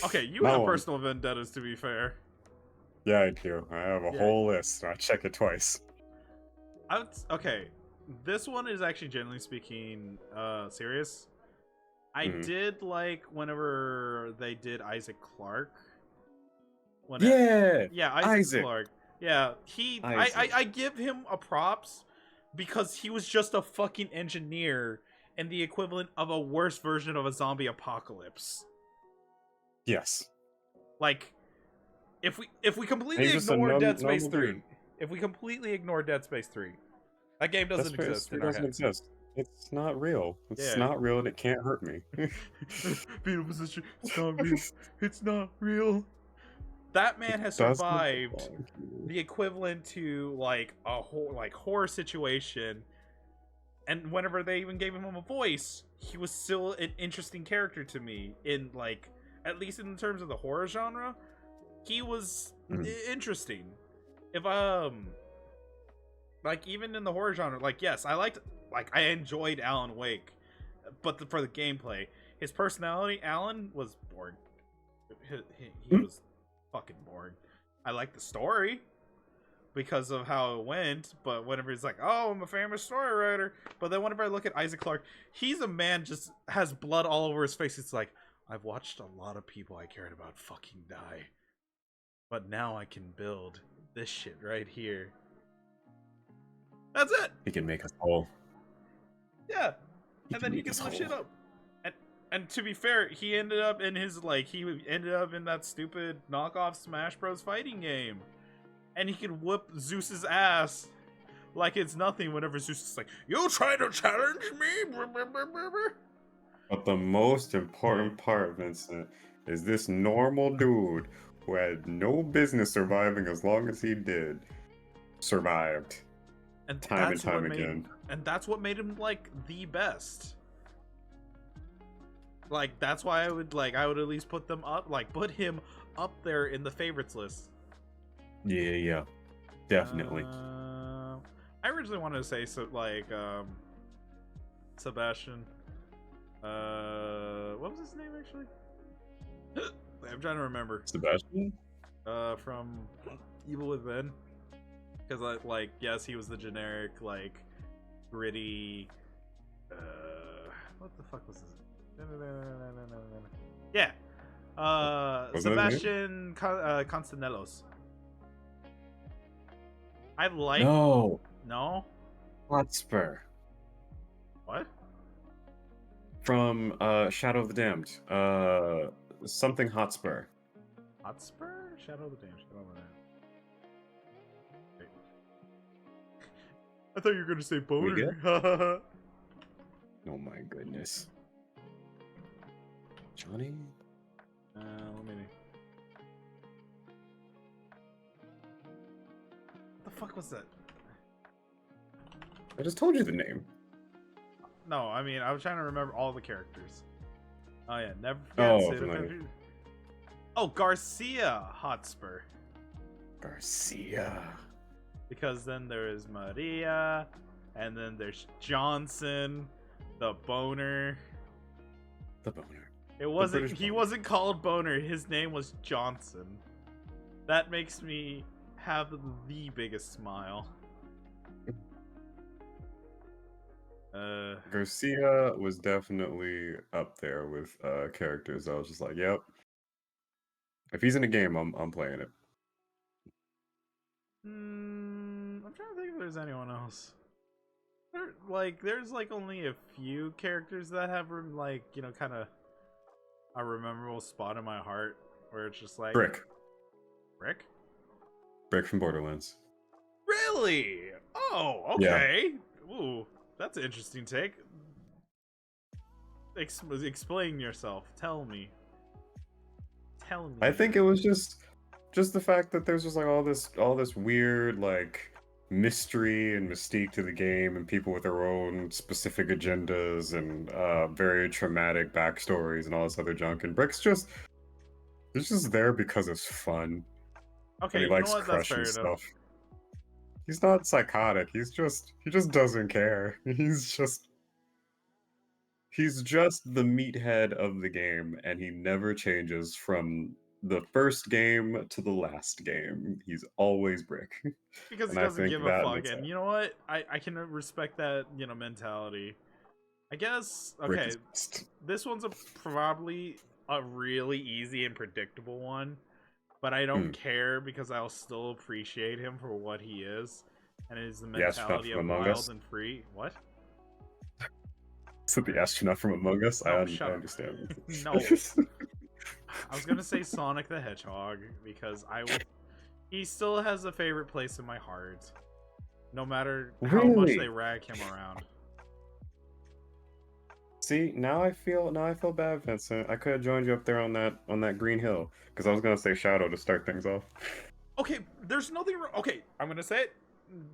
Okay, you No have one. personal vendettas, to be fair. Yeah, I do. I have a whole list. I check it twice. Okay, this one is actually, generally speaking, serious. I Mhm. did like whenever they did Isaac Clarke. Yeah, Isaac Clarke. Yeah, Isaac. I give him a props because he was just a fucking engineer and the equivalent of a worse version of a zombie apocalypse. Yes. Like, if we completely He's just a ignore Dead Space normal 3, dude. if we completely ignore Dead Space 3, that game doesn't exist in our doesn't heads. exist. It's not real. It's Yeah. not real and it can't hurt me. Fetal position. It's not real. It's not real. That man has Doesn't survived belong to you. the equivalent to like a horror situation, and whenever they even gave him a voice, he was still an interesting character to me. In like, at least in terms of the horror genre, he was interesting. If like, even in the horror genre, like, yes, I enjoyed Alan Wake, but for the gameplay, his personality, Alan, was boring. He was fucking boring. I like the story because of how it went, but whenever he's like, oh, I'm a famous story writer, but then whenever I look at Isaac Clarke, he's a man just has blood all over his face. It's like, I've watched a lot of people I cared about fucking die, but now I can build this shit right here. That's it. He can make us whole. Yeah, and then he can lift shit up. And to be fair, he ended up in that stupid knockoff Smash Bros. Fighting game. And he could whoop Zeus's ass like it's nothing whenever Zeus is like, you try to challenge me? But the most important part, Vincent, is this normal dude who had no business surviving as long as he did, survived. And time and time again. And that's what made him like the best. Like, that's why I would at least put him up there in the favorites list. Yeah, definitely. I originally wanted to say Sebastian. What was his name actually? I'm trying to remember. Sebastian? From Evil Within. Because yes, he was the generic gritty. What the fuck was his? Yeah. Sebastian Constanelos. I like. No. Hotspur. What? From Shadow of the Damned. Something Hotspur. Hotspur? Shadow of the Damned. I thought you were gonna say boner. Oh my goodness. Johnny? Let me. What the fuck was that? I just told you the name. No, I mean, I was trying to remember all the characters. Oh yeah, never familiar. Oh, Garcia Hotspur. Garcia. Because then there is Maria, and then there's Johnson, the boner. The boner. He wasn't called Boner, his name was Johnson. That makes me have the biggest smile. Garcia was definitely up there with characters. I was just like, yep. If he's in a game, I'm playing it. I'm trying to think if there's anyone else. There's only a few characters that have kind of a memorable spot in my heart where it's just like Brick from Borderlands. Really? Oh, okay. Yeah. Ooh, that's an interesting take. Explain yourself. Tell me. I think it was just the fact that there's just all this weird mystery and mystique to the game, and people with their own specific agendas and very traumatic backstories and all this other junk. And Brick's just it's just there because it's fun and Okay, he you know likes what? That's crushing fair enough. stuff. He's not psychotic. He just doesn't care. He's just the meathead of the game, and he never changes from the first game to the last game. He's always Brick. Because he And I doesn't think give a that in fuck. And itself, you know what? I can respect that, mentality. I guess, Brick okay, is best. this one's probably a really easy and predictable one, but I don't Hmm. care because I'll still appreciate him for what he is, and it is the The astronaut mentality from of Among wild Us. and free. What? So the astronaut from Among Us. No, I shut up. understand. No. I was gonna say Sonic the Hedgehog because he still has a favorite place in my heart, no matter how much they Really? rag him around. See, now I feel bad, Vincent. I could have joined you up there on that green hill because I was gonna say Shadow to start things off. Okay, there's nothing wrong. Okay, I'm gonna say it.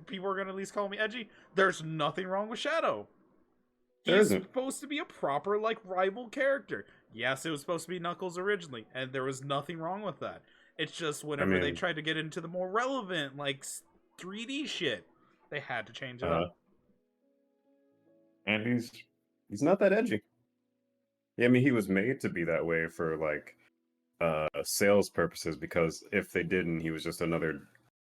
People are gonna at least call me edgy. There's nothing wrong with Shadow. There He's isn't. supposed to be a proper, like, rival character. Yes, it was supposed to be Knuckles originally, and there was nothing wrong with that. It's just I whenever they mean, tried to get into the more relevant, like, 3D shit, they had to change it uh, up. and he's not that edgy. Yeah, I mean, he was made to be that way for like sales purposes because if they didn't, he was just another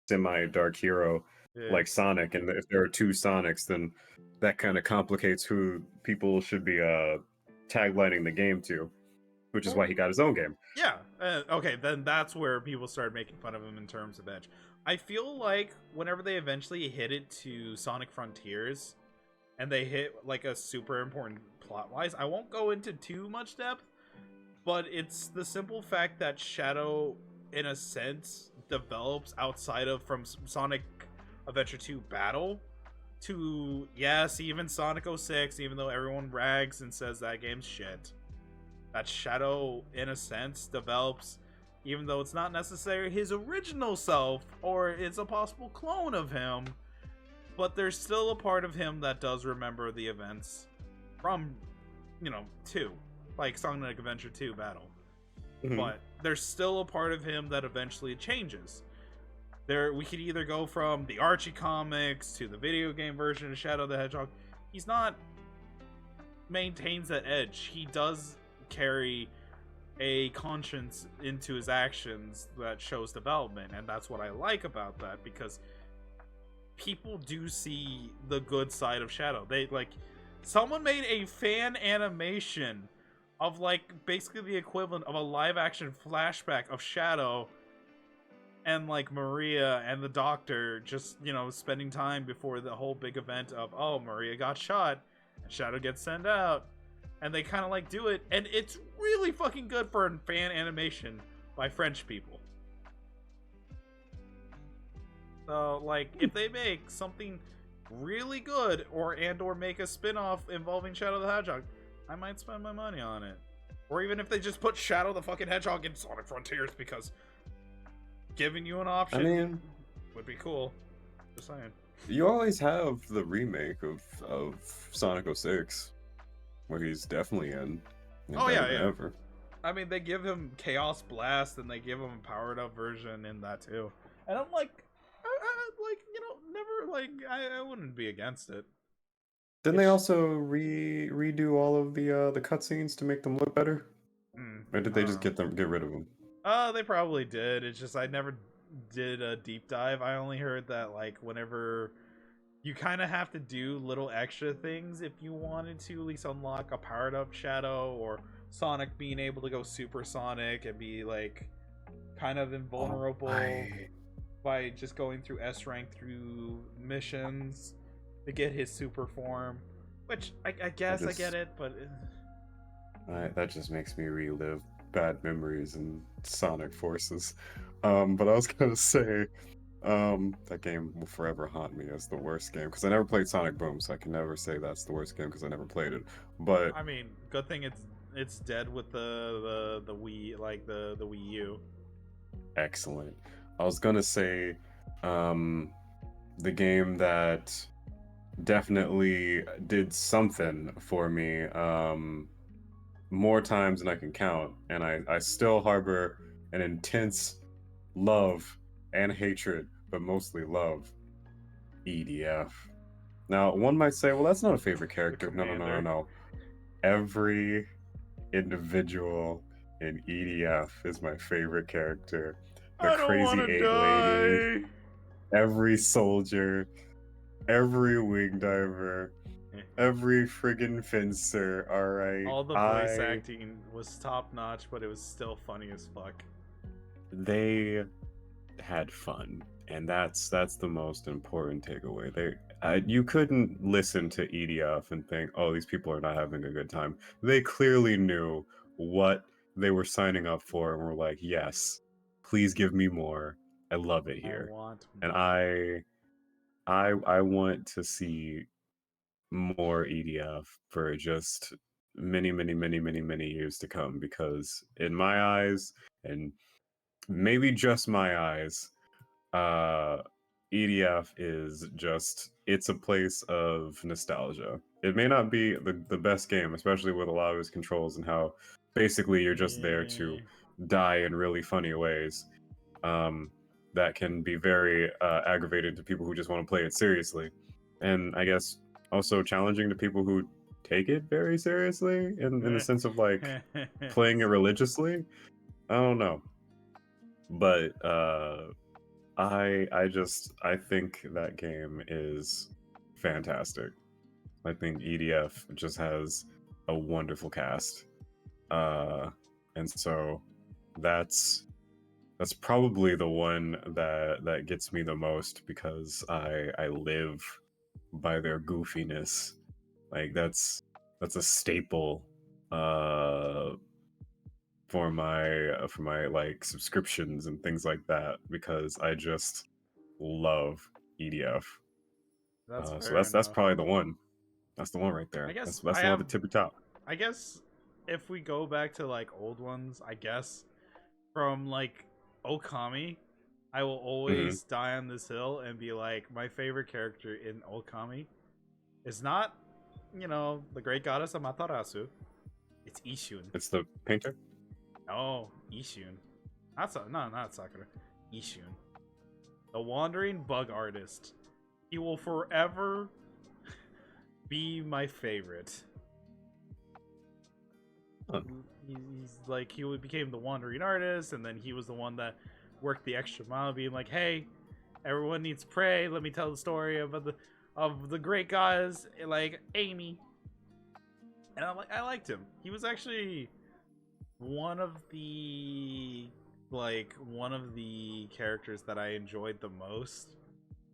semi-dark hero Yeah. like Sonic. And if there are two Sonics, then that kind of complicates who people should be taglining the game to, which is why he got his own game. Yeah. Okay, then that's where people started making fun of him in terms of edge. I feel like whenever they eventually hit it to Sonic Frontiers, and they hit like a super important plot wise, I won't go into too much depth, but it's the simple fact that Shadow, in a sense, develops outside of from Sonic Adventure 2 Battle to, yes, even Sonic 06, even though everyone rags and says that game's shit. That Shadow, in a sense, develops, even though it's not necessarily his original self, or it's a possible clone of him, but there's still a part of him that does remember the events from, 2, like Sonic Adventure 2 Battle. Mhm. But there's still a part of him that eventually changes. We could either go from the Archie comics to the video game version of Shadow the Hedgehog. He's not maintains that edge. He does carry a conscience into his actions that shows development, and that's what I like about that, because people do see the good side of Shadow. Someone made a fan animation of like basically the equivalent of a live action flashback of Shadow and like Maria and the Doctor just, spending time before the whole big event of, oh, Maria got shot and Shadow gets sent out, and they kind of like do it, and it's really fucking good for a fan animation by French people. So, like, if they make something really good or make a spin-off involving Shadow the Hedgehog, I might spend my money on it. Or even if they just put Shadow the fucking Hedgehog in Sonic Frontiers, because giving you an option would be cool. Just saying. You always have the remake of Sonic 06, where he's definitely in. Oh, yeah, better than yeah. ever. I mean, they give him Chaos Blast, and they give him a powered-up version in that, too. And I'm like, I wouldn't be against it. Didn't they also redo all of the cutscenes to make them look better? Or did they just get rid of them? They probably did. It's just I never did a deep dive. I only heard that like whenever you kind of have to do little extra things if you wanted to at least unlock a powered up Shadow, or Sonic being able to go supersonic and be like kind of invulnerable by just going through S rank through missions to get his super form. Which I guess I get it, but that just makes me relive bad memories and Sonic Forces. But I was gonna say, that game will forever haunt me as the worst game because I never played Sonic Boom, so I can never say that's the worst game because I never played it. But I mean, good thing it's dead with the Wii, like the Wii U. Excellent. I was gonna say, the game that definitely did something for me more times than I can count, and I still harbor an intense love and hatred, but mostly love. EDF. Now, one might say, well, that's not a favorite character. No, no, no, no, commander. no. Every individual in EDF is my favorite character. The I don't want crazy to 8 lady, die. every soldier, every wing diver, every friggin' fencer. All right, All the voice acting was top notch, but it was still funny as fuck. they had fun, and that's the most important takeaway. You couldn't listen to EDF and think, oh, these people are not having a good time. They clearly knew what they were signing up for and were like, yes, please give me more. I love it here. I want And more. I want to see more EDF for just many, many, many, many, many years to come, because in my eyes, and maybe just my eyes, EDF is just, it's a place of nostalgia. It may not be the best game, especially with a lot of its controls and how basically you're just there to die in really funny ways. That can be very aggravating to people who just want to play it seriously, and I guess also challenging to people who take it very seriously in the sense of like playing it religiously. I don't know, but I think that game is fantastic. I think EDF just has a wonderful cast, and so that's probably the one that gets me the most, because I live by their goofiness. Like that's a staple for my like subscriptions and things like that, because I just love EDF. That's So fair that's enough. probably the one. That's the one right I there. guess That's I the one have. at the tippy top. I guess if we go back to like old ones, I guess from like Okami, I will Hmm. always die on this hill and be like, my favorite character in Okami is not, the great goddess Amaterasu. It's Ishun. It's the painter. Oh, Ishun. Not Sakura. Ishun. The wandering bug artist. He will forever be my favorite. Huh. He's like, became the wandering artist, and then he was the one that worked the extra mile, being like, hey, everyone needs prey. Let me tell the story of the great goddess, like Amy. And I liked him. He was actually one of the characters that I enjoyed the most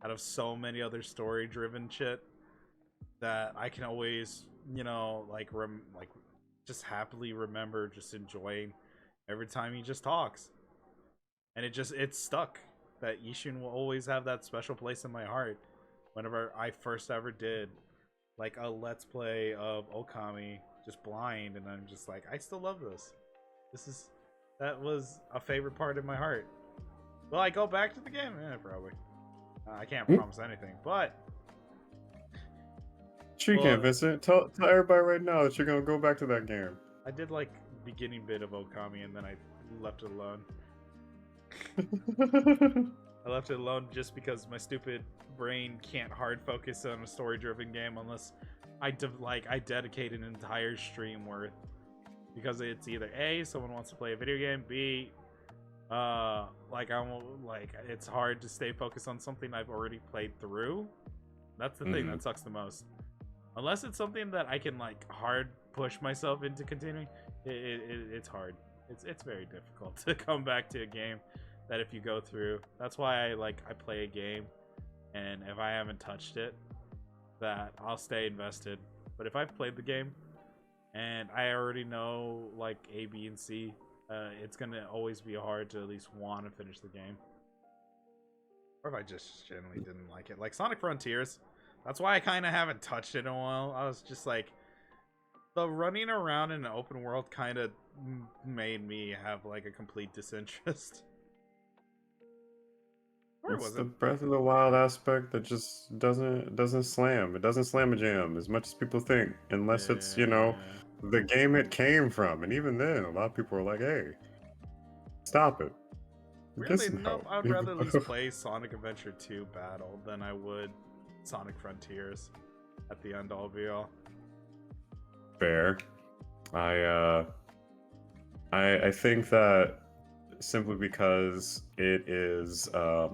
out of so many other story driven shit that I can always, just happily remember just enjoying every time he just talks. And it's stuck that Ishun will always have that special place in my heart. Whenever I first ever did like a let's play of Okami just blind, and I'm just like, I still love this. That was a favorite part of my heart. Will I go back to the game? Probably. I can't promise anything, but Sure, you well, can't, Vincent. Tell everybody right now that you're gonna go back to that game. I did like beginning bit of Okami, and then I left it alone. I left it alone just because my stupid brain can't hard focus on a story-driven game unless I dedicate an entire stream worth, because it's either A, someone wants to play a video game, B, it's hard to stay focused on something I've already played through. That's the thing that sucks the most. Unless it's something that I can like hard push myself into continuing, it's hard. It's very difficult to come back to a game that if you go through. That's why I play a game, and if I haven't touched it, that I'll stay invested. But if I've played the game and I already know like A, B, and C, it's gonna always be hard to at least want to finish the game. Or if I just generally didn't like it, like Sonic Frontiers. That's why I kind of haven't touched it in a while. I was just like, the running around in an open world kind of made me have like a complete disinterest. Or It's was the it? Breath of the Wild aspect that just doesn't slam. It doesn't slam a jam as much as people think, unless it's, you know, Yeah. the game it came from. And even then, a lot of people are like, "Hey, stop it." Get Weirdly some enough, help. I'd rather at least play Sonic Adventure 2 Battle than I would Sonic Frontiers at the end all be all. Fair. I I think that simply because it is a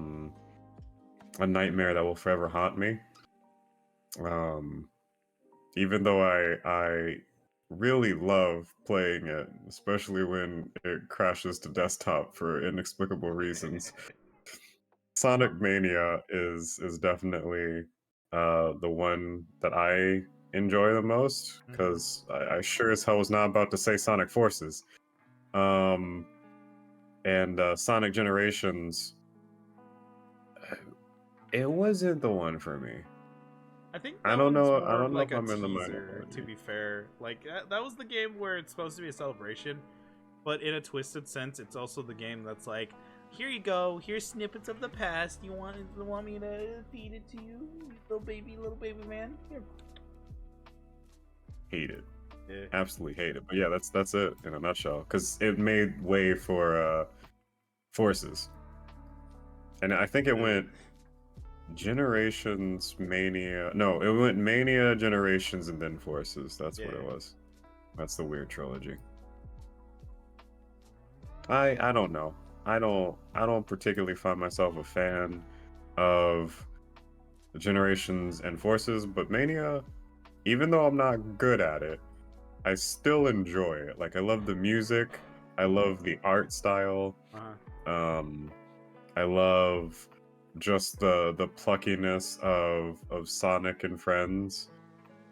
nightmare that will forever haunt me. Um, even though I really love playing it, especially when it crashes to desktop for inexplicable reasons. Sonic Mania is definitely the one that I enjoy the most because I sure as hell was not about to say Sonic Forces. Um, and Sonic Generations, it wasn't the one for me. I think I that don't one's know. I more of don't know like if a I'm in the teaser, to minority. be fair. Like, that was the game where it's supposed to be a celebration, but in a twisted sense, it's also the game that's like, here you go, here's snippets of the past. You want me to feed it to you, little baby man? Here. Hate it. Yeah. Absolutely hate it. But yeah, that's it in a nutshell. Because it made way for Forces, and I think it went Generations, Mania. No, it went Mania, Generations, and then Forces. That's what it Yeah. was. That's the weird trilogy. I don't know. I don't particularly find myself a fan of Generations and Forces, but Mania, even though I'm not good at it, I still enjoy it. Like I love the music, I love the art style. Um I love just the pluckiness of Sonic and friends.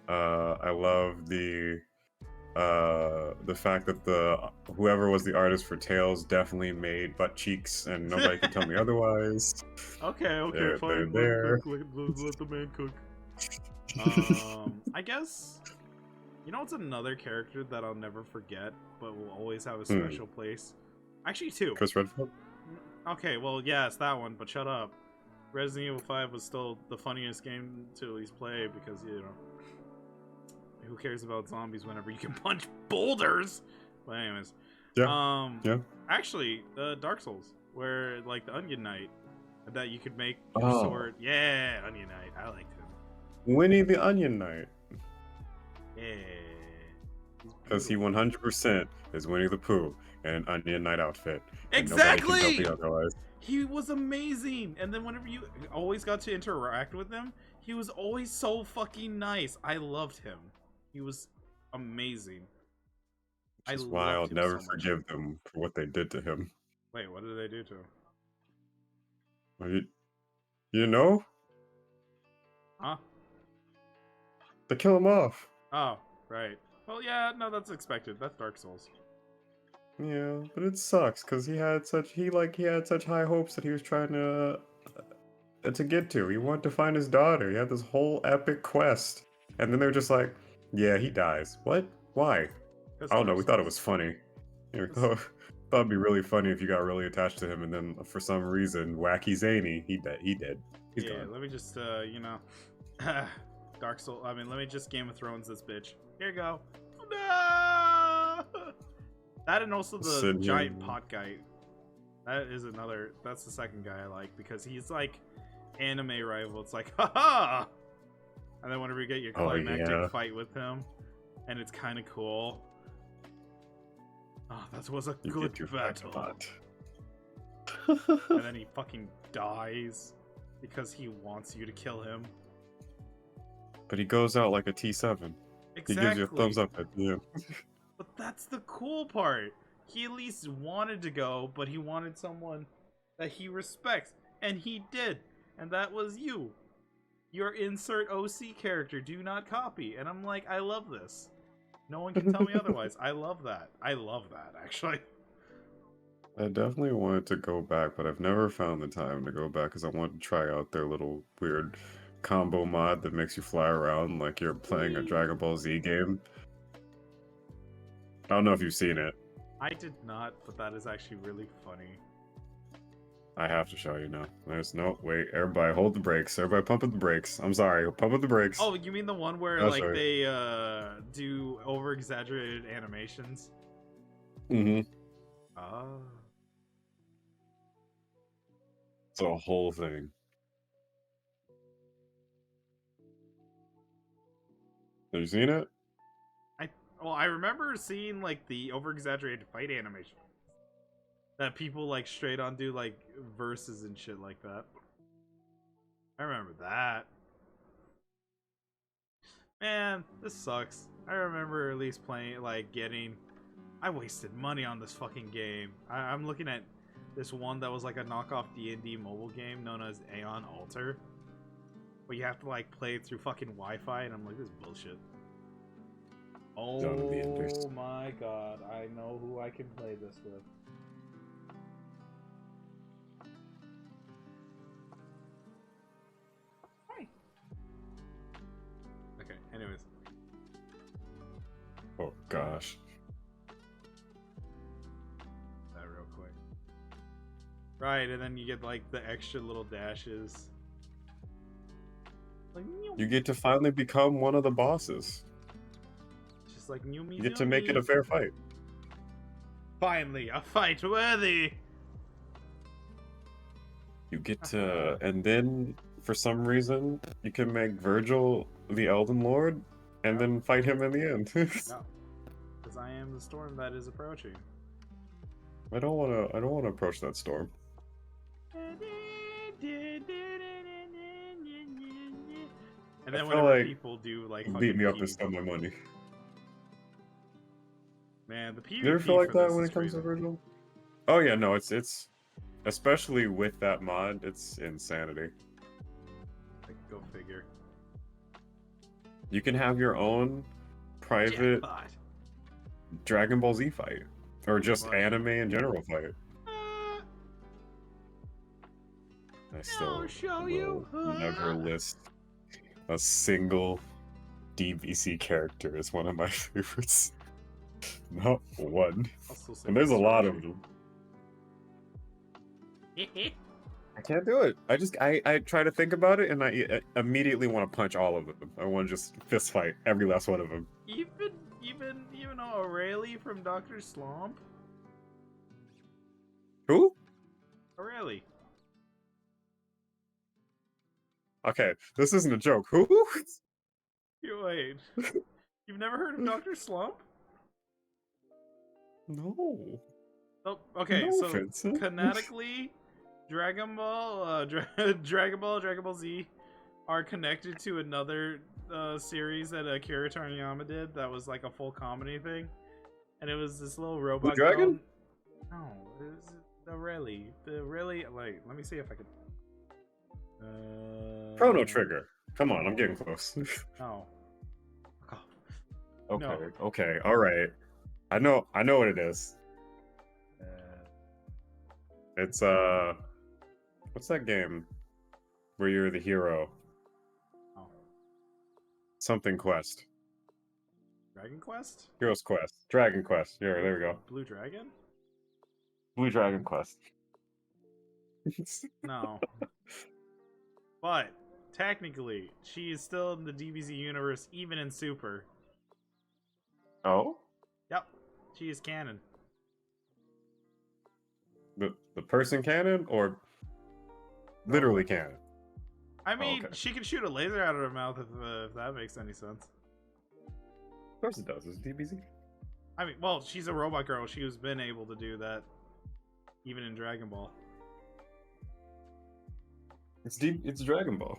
I love the fact that the whoever was the artist for Tails definitely made butt cheeks, and nobody can tell me otherwise. Okay, They're fine. Let him there. cook. Let the man cook. I guess. You know what's another character that I'll never forget, but will always have a special place? Actually, two. Chris Redfield. Okay, well, yeah, it's that one, but shut up. Resident Evil 5 was still the funniest game to at least play because, you know, who cares about zombies whenever you can punch boulders? But anyways, Yeah. Yeah. actually, Dark Souls, where like the Onion Knight, that you could make your Oh, sword. Yeah, Onion Knight, I liked him. Winnie the Onion Knight, Yeah, he's because he beautiful. 100% is Winnie the Pooh in an Onion Knight outfit, and nobody can tell Exactly. me otherwise. He was amazing, and then whenever you always got to interact with him, he was always so fucking nice. I loved him. He was amazing. I Which is why I'll loved him never so much. forgive them for what they did to him. Wait, what did they do to him? Well, you know, Huh? they kill him off. Oh, right. Well, yeah, no, that's expected. That's Dark Souls. Yeah, but it sucks because he had such high hopes that he was trying to get to. He wanted to find his daughter. He had this whole epic quest, and then they're just like, "Yeah, he dies. What? Why? That's I don't know. Dark We thought it Souls. was funny. Yeah, we That's- thought it'd be really funny if you got really attached to him, and then for some reason, wacky zany, he dead. He's yeah, gone. let me just, you know, Dark Souls. I mean, let me just Game of Thrones this bitch. Here you go. No! That and also the Sitting here- giant pot guy. That is another. That's the second guy I like because he's like anime rival. It's like, haha! And then whenever you get your Oh, climactic yeah. fight with him, and it's kind of cool. Oh, that was a You good get your battle. butt. And then he fucking dies because he wants you to kill him. But he goes out like a T7. Exactly. He gives you a thumbs up at the end. But that's the cool part. He at least wanted to go, but he wanted someone that he respects. And he did. And that was you. Your insert OC character. Do not copy. And I'm like, I love this. No one can tell me otherwise. I love that. I love that, actually. I definitely wanted to go back, but I've never found the time to go back because I want to try out their little weird combo mod that makes you fly around like you're playing a Dragon Ball Z game. I don't know if you've seen it. I did not, but that is actually really funny. I have to show you now. There's no wait. Everybody, hold the brakes. Everybody, pump at the brakes. I'm sorry. Pump at the brakes. Oh, you mean the one where Oh, like sorry. they do over exaggerated animations? Mm-hmm. Oh. It's a whole thing. Have you seen it? Well, I remember seeing like the over exaggerated fight animation that people like straight on do like verses and shit like that. I remember that. Man, this sucks. I remember at least playing, like, getting... I wasted money on this fucking game. I'm looking at this one that was like a knockoff D&D mobile game known as Aeon Alter. But you have to, like, play it through fucking Wi-Fi, and I'm like, this is bullshit. Done the enders. Oh my god, I know who I can play this with. Hi. Okay, anyways. Oh gosh. That real quick. Right, and then you get like the extra little dashes. Like, You get to finally become one of the bosses. just like new me. You get to make it a fair fight. Finally, a fight worthy. You get to, and then for some reason you can make Virgil the Elden Lord, and then fight him in the end. No, because I am the storm that is approaching. I don't want to approach that storm. And then I feel whenever like people do like Beat fucking me up and PvP, spend my money. man, the PvP You ever feel like for that this when is it comes to crazy. Virgil? Oh yeah, no, it's especially with that mod, it's insanity. Like, go figure. You can have your own private Jackpot. Dragon Ball Z fight, or just But, anime in general fight. I still show will you. never list a single DBC character as one of my favorites. Not one. I'll still say And there's a lot of Stretchy. them. I can't do it. I try to think about it, and I immediately want to punch all of them. I want to just fist fight every last one of them. Even Aurelie from Dr. Slump? Who? Aurelie. Okay, this isn't a joke. Who? Wait. You've never heard of Dr. Slump? No. Oh, okay, No so offense. canonically, Dragon Ball, Dragon Ball Z are connected to another series that Akira Toriyama did that was like a full comedy thing. And it was this little robot Dragon? girl. No, it was Aurelie. Like, let me see if I could... Chrono Trigger. Come on, I'm getting close. No. Oh, Okay, No. okay, alright. I know what it is. It's what's that game where you're the hero? oh. Something Quest. Dragon Quest? Heroes Quest. Dragon Quest. Yeah, there we go. Blue Dragon? Blue Dragon Quest. No. But technically, she is still in the DBZ universe, even in Super. Oh? Yep, she is canon. The person cannon or literally cannon? I mean, okay. she can shoot a laser out of her mouth if that makes any sense. Of course it does. It's DBZ. I mean, well, she's a robot girl. She's been able to do that, even in Dragon Ball. It's Dragon Ball.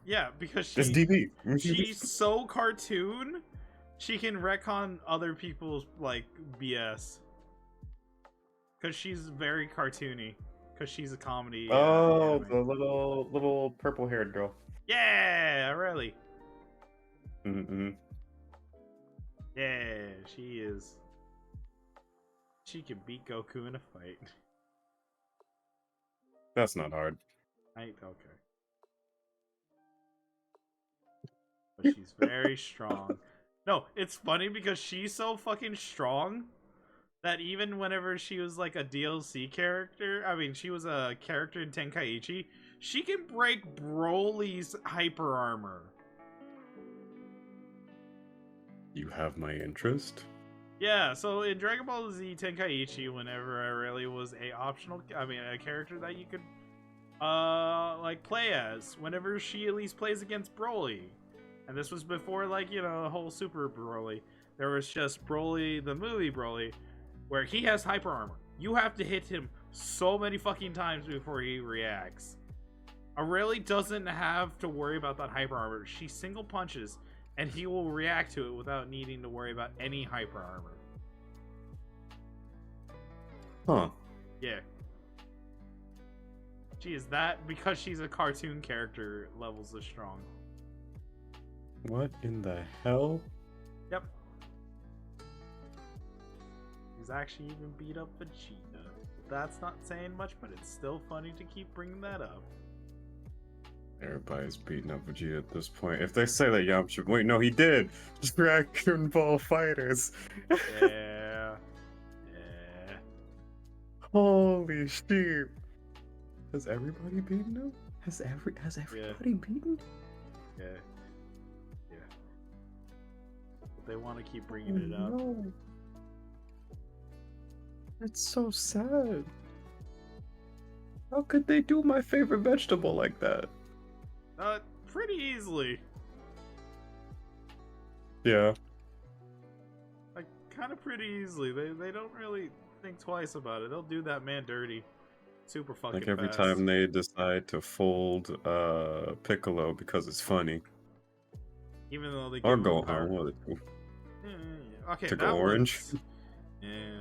Yeah, because It's DB. she's so cartoon, she can retcon other people's like BS. Because she's very cartoony. Because she's a comedy. Oh, anime. the little purple-haired girl. Yeah, really. Mm-hmm. Yeah, she is. She can beat Goku in a fight. That's not hard. Okay. But she's very strong. No, it's funny because she's so fucking strong that even whenever she was like a DLC character, I mean, she was a character in Tenkaichi, she can break Broly's hyper armor. You have my interest. Yeah, so in Dragon Ball Z Tenkaichi, whenever I really was a character that you could like play as, whenever she at least plays against Broly. And this was before like, a whole Super Broly. There was just Broly, the movie Broly, where he has hyper armor. You have to hit him so many fucking times before he reacts. Aurelie doesn't have to worry about that hyper armor. She single punches and he will react to it without needing to worry about any hyper armor. Huh. Yeah. She is that because she's a cartoon character levels of strong. What in the hell? Yep. He's actually even beat up Vegeta. That's not saying much, but it's still funny to keep bringing that up. Everybody's beating up Vegeta at this point. If they say that Yamcha, wait, no, he did. Dragon Ball Fighters. Yeah. Yeah. Holy shit! Has everybody beaten him? Has everybody beaten? Yeah. Yeah. But they want to keep bringing it up. No. That's so sad. How could they do my favorite vegetable like that? Pretty easily. Yeah. Like, kind of pretty easily. They don't really think twice about it. They'll do that man dirty. Super fucking Like every fast. time they decide to fold Piccolo because it's funny. Even though they Or give him go power. on, what it do? Yeah. Okay, To that go orange? one's- Yeah.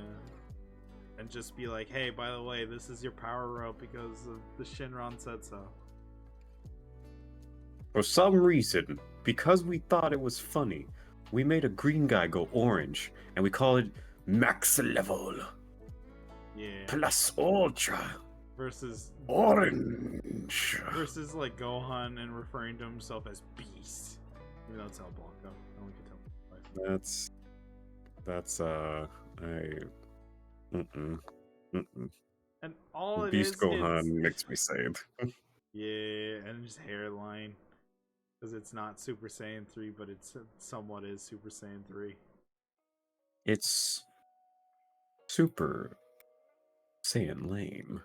And just be like, hey, by the way, this is your power up because of the Shinron said so. For some reason, because we thought it was funny, we made a green guy go orange, and we call it Max Level Yeah. Plus Ultra Versus Orange. like Gohan and referring to himself as Beast. Even though it's El Blanco. No one can tell. And all it Beast is Gohan makes me sad. yeah, and just hairline. Because it's not Super Saiyan 3, but it's somewhat is Super Saiyan 3. It's Super Saiyan lame.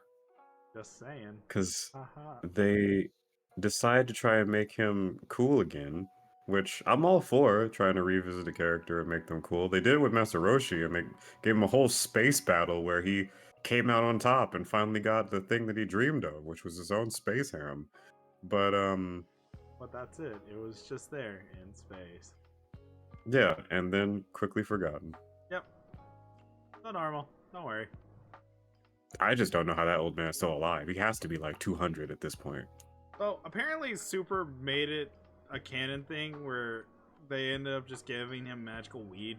Just saying. Because Haha. they decide to try and make him cool again, which I'm all for, trying to revisit a character and make them cool. They did it with Master Roshi and gave him a whole space battle where he came out on top and finally got the thing that he dreamed of, which was his own space harem. But that's it. It was just there in space. yeah, and then quickly forgotten. Yep. So normal. Don't worry. I just don't know how that old man is still alive. He has to be like 200 at this point. So apparently Super made it a canon thing where they ended up just giving him magical weed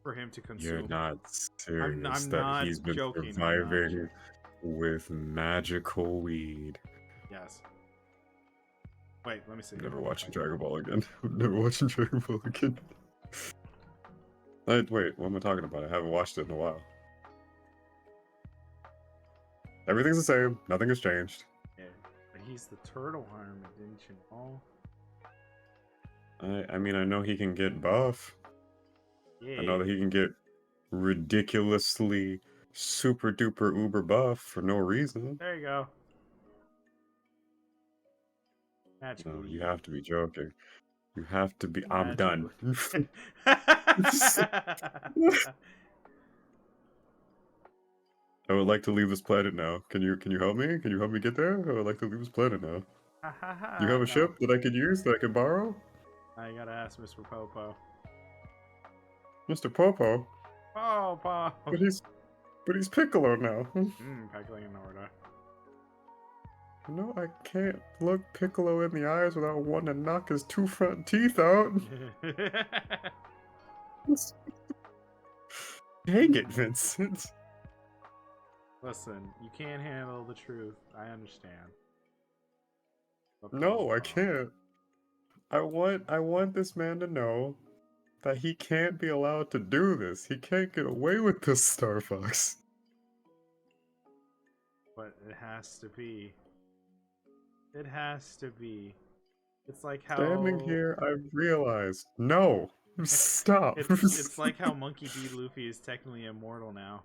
for him to consume. You're not serious I'm that not he's been joking, I'm not surviving joking. with magical weed. Yes. Wait, let me see. I'm never watching Dragon Ball again. I'm never watching Dragon Ball again. Wait, what am I talking about? I haven't watched it in a while. Everything's the same. Nothing has changed. Yeah, but he's the turtle armor, didn't you know? I mean, I know he can get buff. Yeah. I know that he can get ridiculously super duper uber buff for no reason. There you go. Magical. No, you have to be joking. You have to be. I'm done. I would like to leave this planet now. Can you help me? Can you help me get there? I would like to leave this planet now. You have a ship that I could use, that I could borrow? I gotta ask Mr. Popo. Mr. Popo? Popo! But he's Piccolo now. Piccolo in order. No, I can't look Piccolo in the eyes without wanting to knock his 2 front teeth out. Dang it, Vincent. Listen, you can't handle the truth. I understand. But No, I can't. I want this man to know that he can't be allowed to do this. He can't get away with this, Star Fox. But it has to be. It has to be. It's like how Standing here, I realized, no, stop. it's like how Monkey D. Luffy is technically immortal now.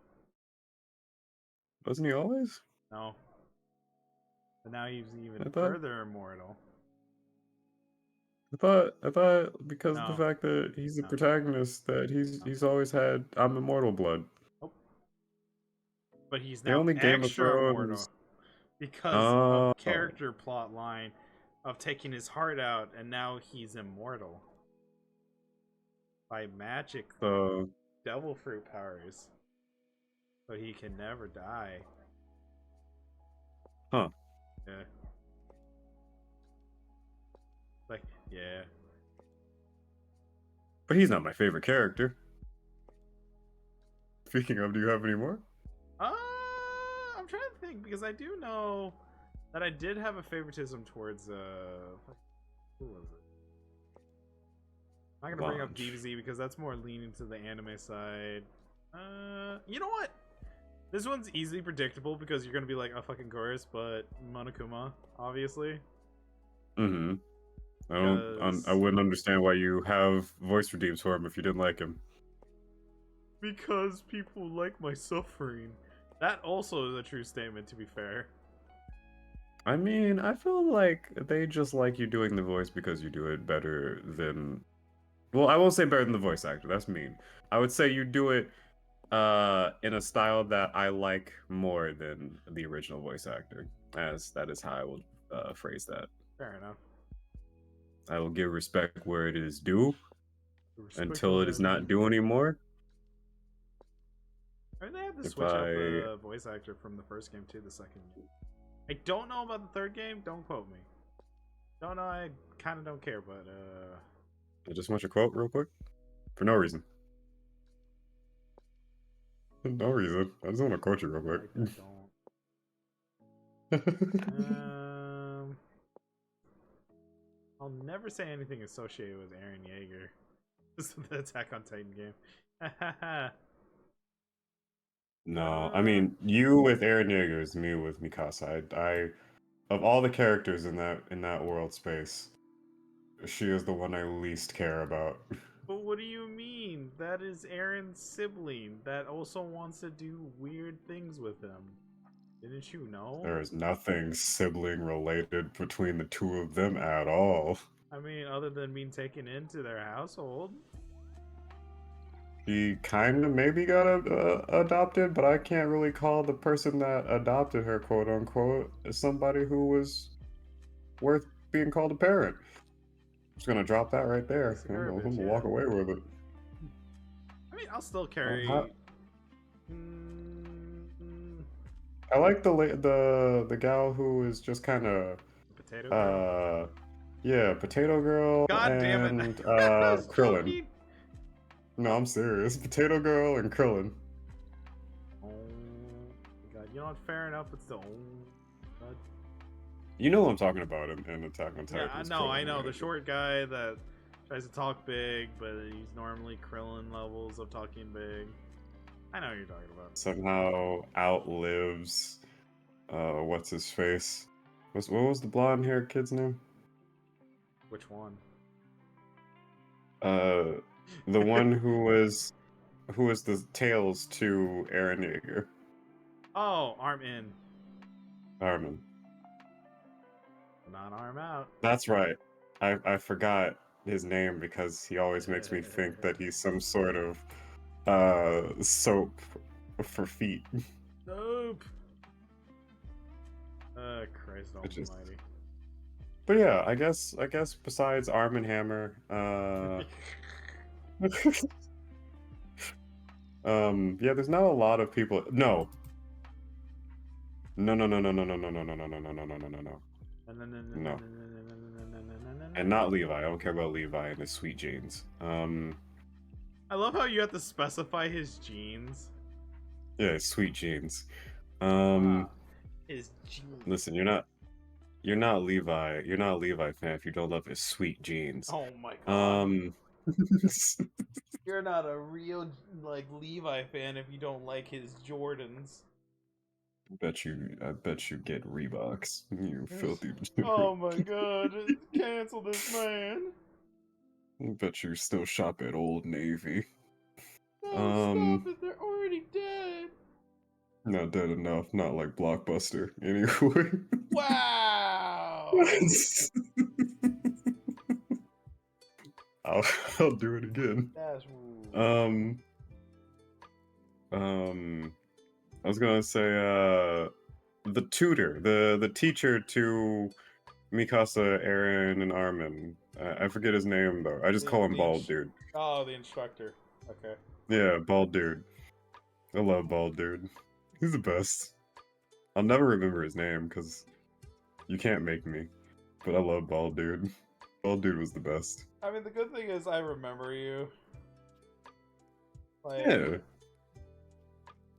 Wasn't he always? No. But now he's even I thought- further immortal. I thought because of the No. fact that he's the No. protagonist that he's always had I'm immortal blood. Oh. But he's The now only Game of extra immortal Thrones. because Oh. of character plot line of taking his heart out, and now he's immortal by magic So devil fruit powers. But he can never die. Huh. Yeah. Like, yeah. But he's not my favorite character. Speaking of, do you have any more? I'm trying to think because I do know that I did have a favoritism towards who was it? I'm not gonna bring up Bunch. DBZ because that's more leaning to the anime side. You know what? This one's easily predictable because you're gonna be like a fucking chorus, but Monokuma, obviously. Mm-hmm. I Because- wouldn't understand why you have voice redeems for him if you didn't like him. Because people like my suffering. That also is a true statement, to be fair. I mean, I feel like they just like you doing the voice because you do it better than... Well, I won't say better than the voice actor. That's mean. I would say you do it in a style that I like more than the original voice actor. As that is how I will phrase that. Fair enough. I will give respect where it is due Respect until on it is that. not due anymore. I mean, they had to If switch up I- the voice actor from the first game to the second game. I don't know about the third game. Don't quote me. Don't know. I kind of don't care, but I just want your quote real quick. For no reason. No reason. I just want to quote you real quick. I don't. I'll never say anything associated with Eren Yeager. This is the Attack on Titan game. No, I mean you with Eren Yeager is me with Mikasa. I of all the characters in that world space, she is the one I least care about. But what do you mean? That is Eren's sibling that also wants to do weird things with him. Didn't you know? There is nothing sibling related between the two of them at all. I mean, other than being taken into their household. She kind of maybe got adopted, but I can't really call the person that adopted her, quote unquote, as somebody who was worth being called a parent. Just gonna drop that right there. It's I'm garbage, gonna yeah. walk away with it. I mean, I'll still carry. how- I like the gal who is just kind of Potato girl. yeah, Potato Girl God and damn it! I was Krillin. joking. No, I'm serious. Potato Girl and Krillin. Oh my god! You know what? Fair enough. It's the God. You know what I'm talking about in Attack on Yeah, Titan. I is know. Krillin, I know right? the short guy that tries to talk big, but he's normally Krillin levels of talking big. I know what you're talking about. Somehow outlives what's his face? What was the blonde haired kid's name? Which one? The one who was the tails to Eren Yeager. Oh, arm in, Armin. not arm out. That's right. I forgot his name because he always makes me think that he's some sort of soap for feet. Nope. Christ It just- almighty. But yeah, I guess besides Arm and Hammer, yeah, there's not a lot of people. No. No. No. And not Levi. I don't care about Levi and his sweet jeans. I love how you have to specify his genes. Yeah, his sweet jeans. Wow. His genes. Listen, you're not Levi. You're not a Levi fan if you don't love his sweet jeans. Oh my god. You're not a real like Levi fan if you don't like his Jordans. I bet you get Reeboks. You filthy. Oh my god, cancel this man. I bet you still shop at Old Navy. No, stop it, they're already dead. Not dead enough, not like Blockbuster. Anyway. Wow. I'll, I'll do it again. That's I was gonna say, the tutor, the teacher to Mikasa, Eren, and Armin. I forget his name though. I just call him Bald Dude. Oh, the instructor. Okay. Yeah, Bald Dude. I love Bald Dude. He's the best. I'll never remember his name because you can't make me. But I love Bald Dude. Bald Dude was the best. I mean, the good thing is I remember you. Like, Yeah.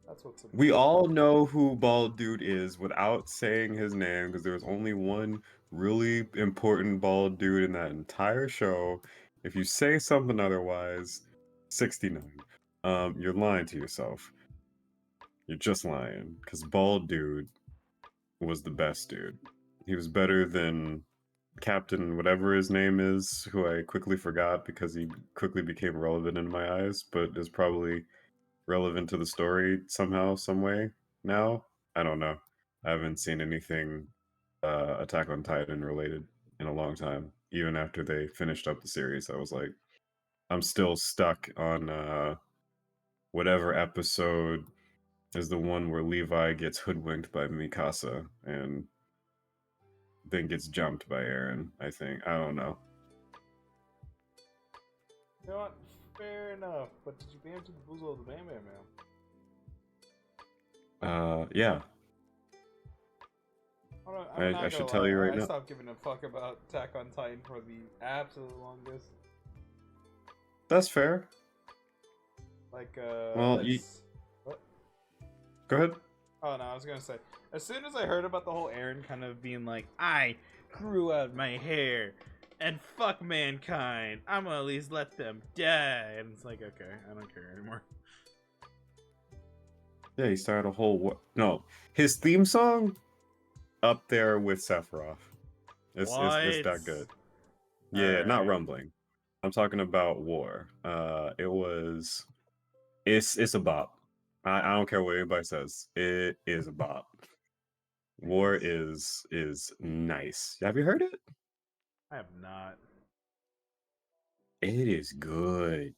that's what's important. We all know who Bald Dude is without saying his name because there was only one really important bald dude in that entire show. If you say something otherwise, 69. You're lying to yourself. You're just lying because Bald Dude was the best dude. He was better than Captain whatever his name is, who I quickly forgot because he quickly became relevant in my eyes, but is probably relevant to the story somehow, some way now. I don't know. I haven't seen anything Attack on Titan related in a long time. Even after they finished up the series, I was like, I'm still stuck on whatever episode is the one where Levi gets hoodwinked by Mikasa and then gets jumped by Eren, I think. I don't know. You know what? Fair enough. But did you bam to the boozle of the Bam Bam Man? Yeah. I should tell you right now. I stopped giving a fuck about Attack on Titan for the absolute longest. That's fair. Like, well, what? Go ahead. Oh no, I was gonna say, as soon as I heard about the whole Eren kind of being like, I grew out my hair and fuck mankind, I'm gonna at least let them die, and it's like, okay, I don't care anymore. Yeah, he started a whole no, his theme song up there with Sephiroth. It's that good. Yeah, Right. not Rumbling. I'm talking about War. It's a bop. I don't care what anybody says. It is a bop. War is nice. Have you heard it? I have not. It is good.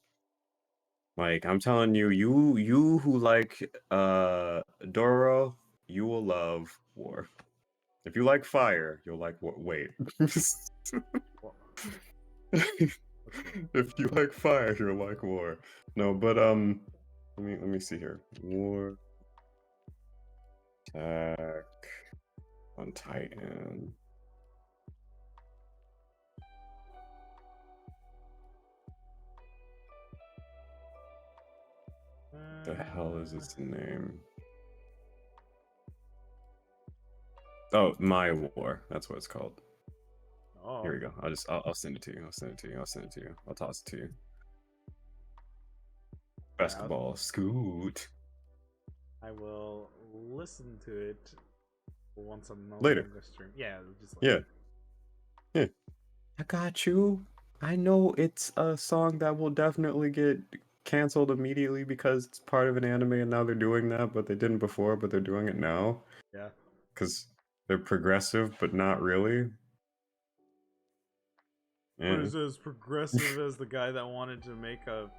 Like I'm telling you, you who like Doro, you will love War. If you like fire, you'll like War. Wait. If you like fire, you'll like War. No, but let me see here. War Attack on Titan. The hell is its name? Oh, My War. That's what it's called. Oh. Here we go. I'll send it to you. I'll send it to you. I'll send it to you. I'll toss it to you. Basketball Scoot. I will listen to it once I'm no Later. longer stream. Yeah, just later. Yeah. I got you. I know it's a song that will definitely get canceled immediately because it's part of an anime and now they're doing that, but they didn't before, but they're doing it now. Yeah. Because they're progressive, but not really. Yeah. What is as progressive as the guy that wanted to make a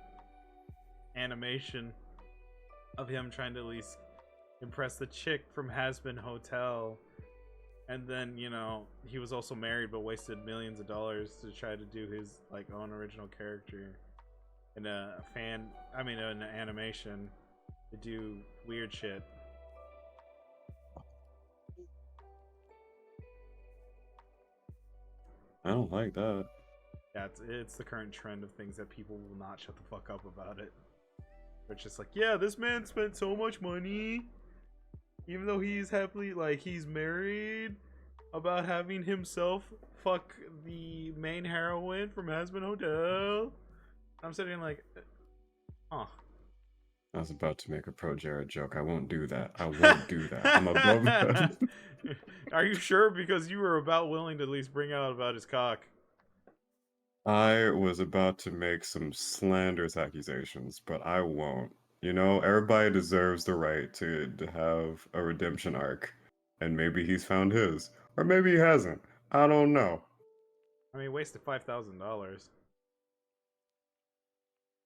animation of him trying to at least impress the chick from Hazbin Hotel, and then he was also married but wasted millions of dollars to try to do his own original character in an animation to do weird shit. I don't like that. Yeah, it's the current trend of things that people will not shut the fuck up about it. It's just like, yeah, this man spent so much money, even though he's happily, he's married, about having himself fuck the main heroine from Hazbin Hotel. I'm sitting like, huh. I was about to make a pro Jared joke. I won't do that. I won't do that. I'm above that. Are you sure? Because you were about willing to at least bring out about his cock. I was about to make some slanderous accusations, but I won't. You know, everybody deserves the right to have a redemption arc. And maybe he's found his. Or maybe he hasn't. I don't know. I mean, he wasted $5,000.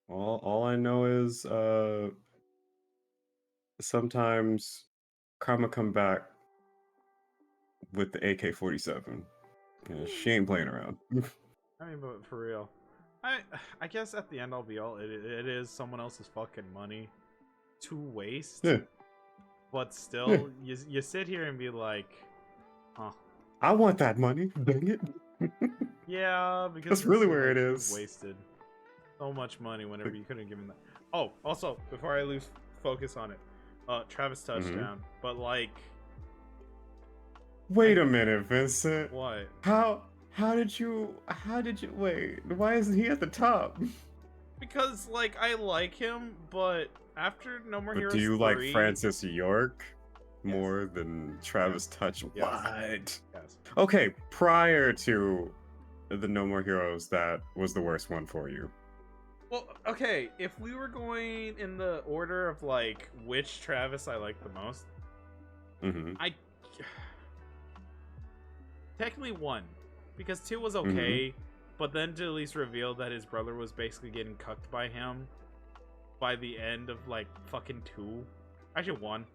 All I know is sometimes karma come back with the AK-47. Yeah, she ain't playing around. I mean, but for real, I guess at the end I'll be all it is someone else's fucking money to waste. Yeah. But Yeah. still, you sit here and be like, huh. I want that money. Dang it. Yeah, because That's this really is, where like, it you is. wasted so much money whenever you could have given that. Oh, also, before I lose focus on it, Travis touchdown. But like, Wait a minute, Vincent. what? How did you wait? Why isn't he at the top? Because like I like him, but after No More But Heroes do you 3, like Francis York Yes. more than Travis Yes. Touch? Yes. What? Yes. Okay, prior to the No More Heroes, that was the worst one for you. Well, okay, if we were going in the order of like which Travis I like the most, Mm-hmm. I technically 1, because 2 was okay, but then to at least reveal that his brother was basically getting cucked by him by the end of like fucking 2, actually 1,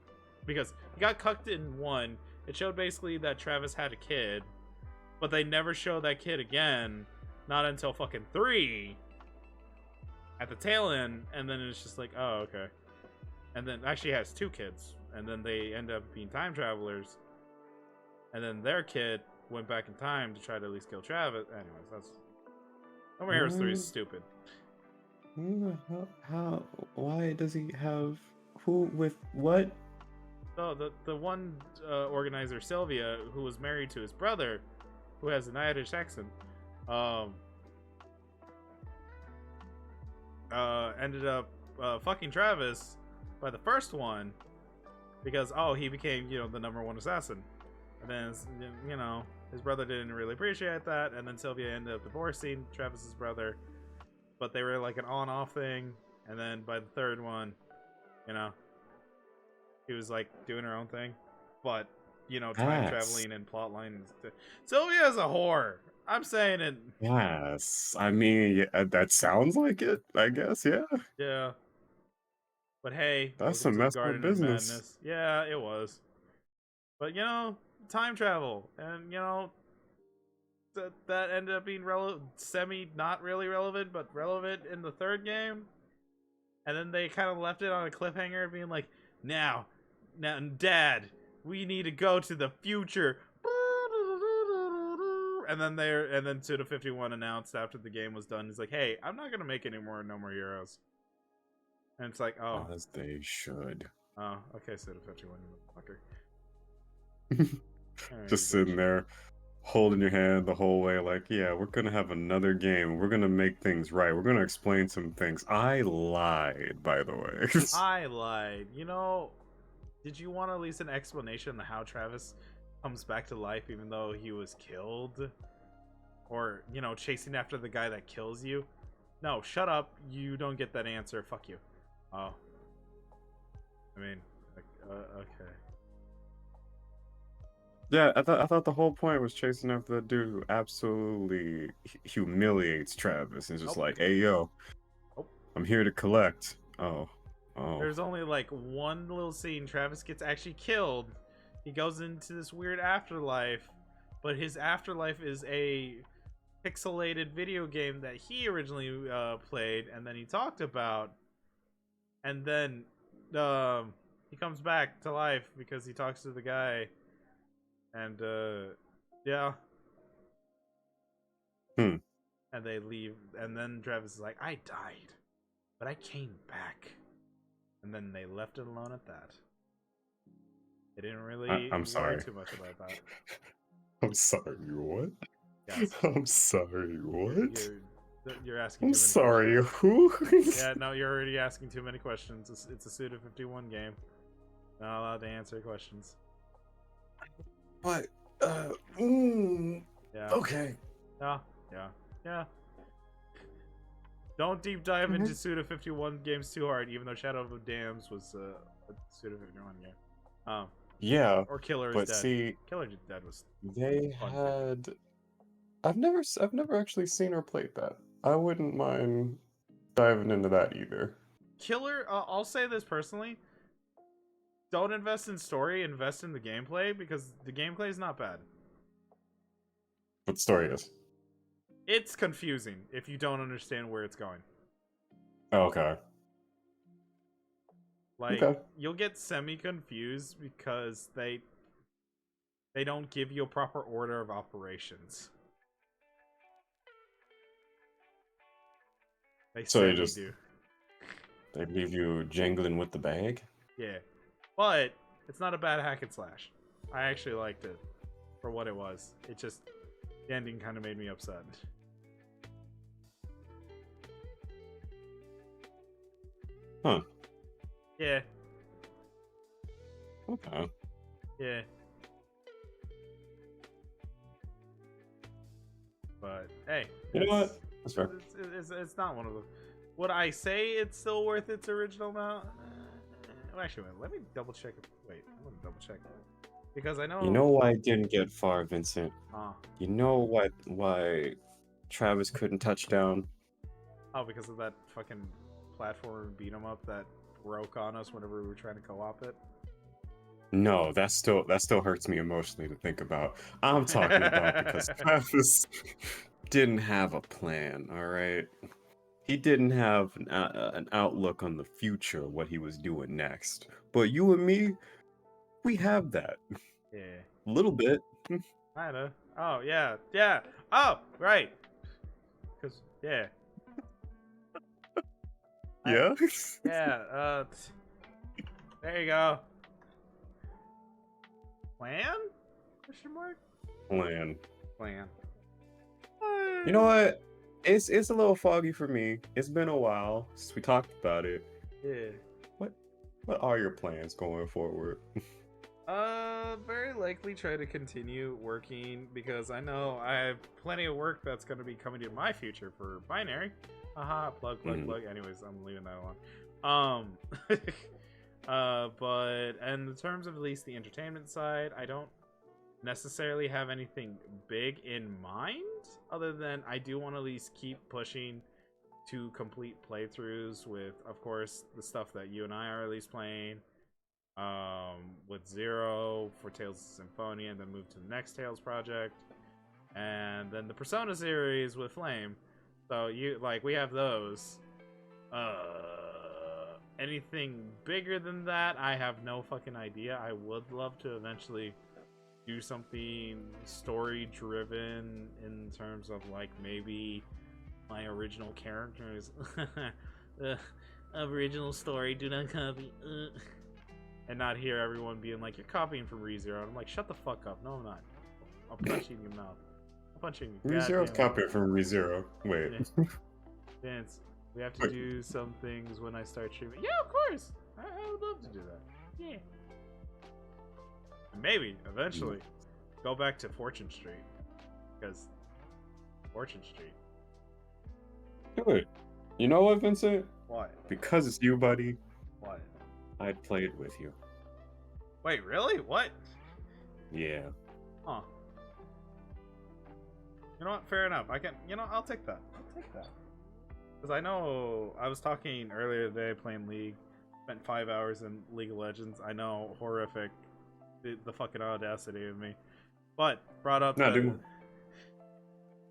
because he got cucked in 1. It showed basically that Travis had a kid, but they never show that kid again, not until fucking 3 at the tail end, and then it's just like, oh, okay. And then actually has 2 kids, and then they end up being time travelers, and then their kid went back in time to try to at least kill Travis. Anyways, that's No More Heroes 3 is stupid. How? Why does he have who with what? So the one organizer, Sylvia, who was married to his brother, who has an Irish accent, ended up fucking Travis by the first one because he became the #1 assassin, and then his brother didn't really appreciate that, and then Sylvia ended up divorcing Travis's brother, but they were like an on-off thing, and then by the third one, she was like doing her own thing, but time traveling and plot lines. Sylvia is a whore. I'm saying it. Yes, I mean that sounds like it. I guess, yeah. Yeah. But hey, That's welcome some to the messed up Garden of business. Madness. Yeah, it was. But time travel, and that ended up being not really relevant, but relevant in the third game. And then they kind of left it on a cliffhanger, being like, now, Dad, we need to go to the future. And then Suda 51 announced after the game was done, he's like, hey, I'm not gonna make any more No More Heroes. And it's like, oh, As they should. oh, okay, Suda 51, you motherfucker. Just sitting there, holding your hand the whole way, like, yeah, we're gonna have another game. We're gonna make things right. We're gonna explain some things. I lied, by the way. I lied. Did you want at least an explanation of how Travis comes back to life even though he was killed? Or, chasing after the guy that kills you? No, shut up. You don't get that answer. Fuck you. Oh. I mean, okay. Yeah, I thought the whole point was chasing after the dude who absolutely humiliates Travis. And just Nope. like, hey, yo, Nope. I'm here to collect. Oh. There's only like one little scene. Travis gets actually killed. He goes into this weird afterlife, but his afterlife is a pixelated video game that he originally played, and then he talked about, and then he comes back to life because he talks to the guy, and yeah. And they leave, and then Travis is like, I died, but I came back. And then they left it alone at that. They didn't really I'm sorry. worry too much about that. I'm sorry, what? Yes. I'm sorry, what? You're asking I'm too many sorry, who? questions. Yeah, no, you're already asking too many questions. It's a Suda 51 game. Not allowed to answer questions. But, Yeah. okay. Yeah. Don't deep dive into Suda 51 games too hard, even though Shadow of the Dams was a Suda 51 game. Yeah, Or Killer is but Dead. see, Killer is Dead was they fun. had. I've never actually seen or played that. I wouldn't mind diving into that either. Killer, I'll say this personally. Don't invest in story, invest in the gameplay, because the gameplay is not bad. What the story is? It's confusing if you don't understand where it's going. Oh, okay. Like, Okay. you'll get semi-confused because they don't give you a proper order of operations. They So you semi just do. they leave you jangling with the bag. Yeah. But it's not a bad hack and slash. I actually liked it for what it was. It just, the ending kind of made me upset. Huh. Yeah. Okay. Yeah. But hey, You know what? That's fair. It's not one of them. Would I say it's still worth its original amount? Actually, wait, let me double check. Wait, I'm gonna double check because I know. You know why I didn't get far, Vincent? You know why Travis couldn't touch down? Oh, because of that fucking platform beat 'em up that broke on us whenever we were trying to co-op it. No, that still hurts me emotionally to think about. I'm talking about because Travis didn't have a plan, all right? He didn't have an outlook on the future, what he was doing next. But you and me, we have that. Yeah. A little bit. Kinda. Oh, yeah. Yeah. Oh, right. Because, yeah. Yeah? Yeah, there you go. Plan? Question mark? Plan. Plan. You know what? It's a little foggy for me. It's been a while since we talked about it. Yeah. What are your plans going forward? Very likely try to continue working because I know I have plenty of work that's going to be coming in my future for Binary. Haha, plug. Anyways, I'm leaving that alone. But in terms of at least the entertainment side, I don't necessarily have anything big in mind other than I do want to at least keep pushing to complete playthroughs with, of course, the stuff that you and I are at least playing. With Zero for Tales of Symphonia, and then move to the next Tales project, and then the Persona series with Flame. So we have those. Anything bigger than that, I have no fucking idea. I would love to eventually do something story driven in terms of like maybe my original characters. Original story, do not copy. And not hear everyone being like, you're copying from ReZero. And I'm like, shut the fuck up. No, I'm not. I'll punch you in your mouth. I'll punch you in your ReZero's copying from ReZero. Wait. Yeah. Vince, we have to do some things when I start streaming. Yeah, of course. I would love to do that. Yeah. Maybe, eventually, go back to Fortune Street. Because Fortune Street. Good. You know what, Vincent? What? Because it's you, buddy. What? I'd play it with you. Wait, really? What? Yeah. Huh. You know what? Fair enough. I'll take that. I'll take that. Because I know I was talking earlier today playing League. Spent 5 hours in League of Legends. I know, horrific. The fucking audacity of me. But, brought up that... dude.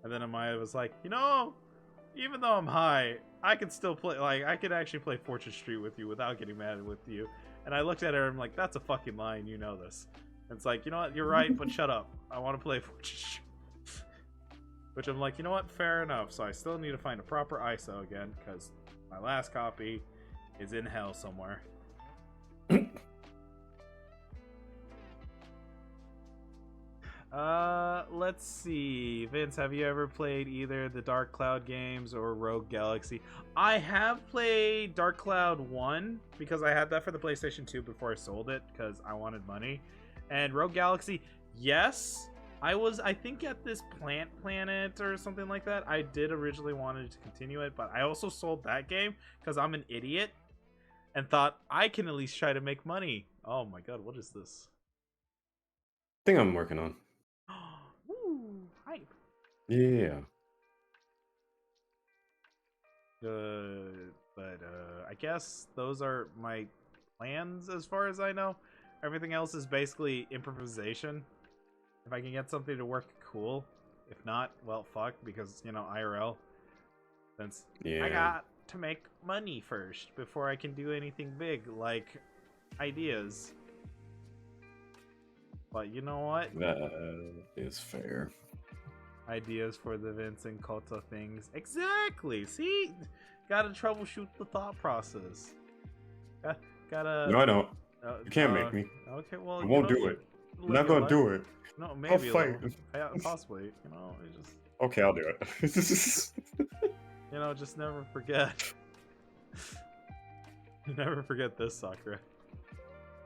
And then Amaya was like, even though I'm high, I could still play, I could actually play Fortune Street with you without getting mad with you. And I looked at her and I'm like, that's a fucking lie and you know this. And it's like, you know what, you're right, but shut up. I want to play Fortune Street. Which I'm like, you know what, fair enough. So I still need to find a proper ISO again, because my last copy is in hell somewhere. Let's see. Vince, have you ever played either the Dark Cloud games or Rogue Galaxy? I have played Dark Cloud 1 because I had that for the PlayStation 2 before I sold it because I wanted money. And Rogue Galaxy, yes. I think, at this plant planet or something like that. I did originally wanted to continue it, but I also sold that game because I'm an idiot and thought I can at least try to make money. Oh my god, what is this? Thing I'm working on. Woo, hype. Yeah. But I guess those are my plans as far as I know. Everything else is basically improvisation. If I can get something to work, cool. If not, well, fuck, because, you know, IRL. Since Yeah. I got to make money first before I can do anything big, like ideas. But you know what? That is fair. Ideas for the Vincent Cota things. Exactly. See, gotta troubleshoot the thought process. Gotta. No, I don't. You can't make me. Okay, well, I won't do it. I'm not gonna do it. No, I'll maybe fight. possibly. You know, it just. Okay, I'll do it. You know, just never forget. Never forget this, Sakura.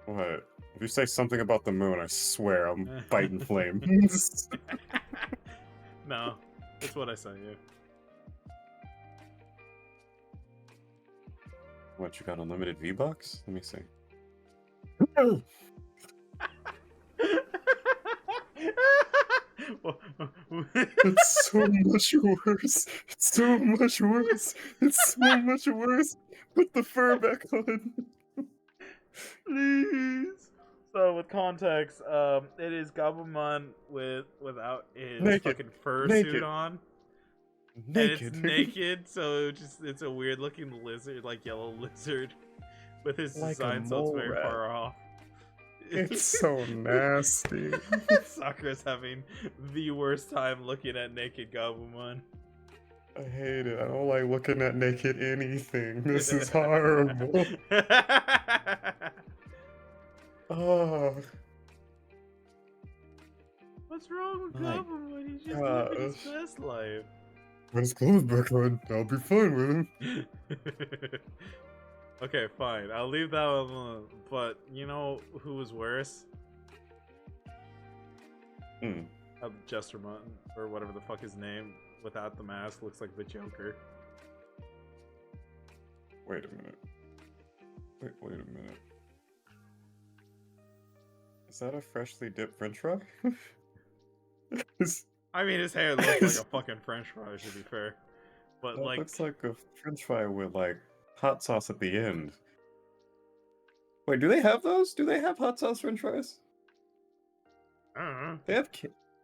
What? If you say something about the moon, I swear I'm biting flames. No, that's what I sent you. What, you got unlimited V-Bucks? Let me see. It's so much worse. It's so much worse. It's so much worse. Put the fur back on. Please. So with context, it is Gabumon without his Naked. fucking fur Naked. suit on. Naked. And it's naked, so it's a weird looking lizard, like yellow lizard, with his Like a design, so it's mole very rat. far off. It's so nasty. Sakura's having the worst time looking at naked Gabumon. I hate it. I don't like looking at naked anything. This is horrible. Oh. What's wrong with My Gabumon? He's just living his gosh. best life. When his clothes back on, I'll be fine with him. Okay, fine. I'll leave that alone. But you know who was worse? Jester Mutton, or whatever the fuck his name, without the mask, looks like the Joker. Wait a minute. Wait a minute. Is that a freshly dipped french fry? I mean, his hair looks like a fucking french fry, to be fair. But That like, looks like a french fry with like hot sauce at the end. Wait, do they have those? Do they have hot sauce french fries? I don't know. They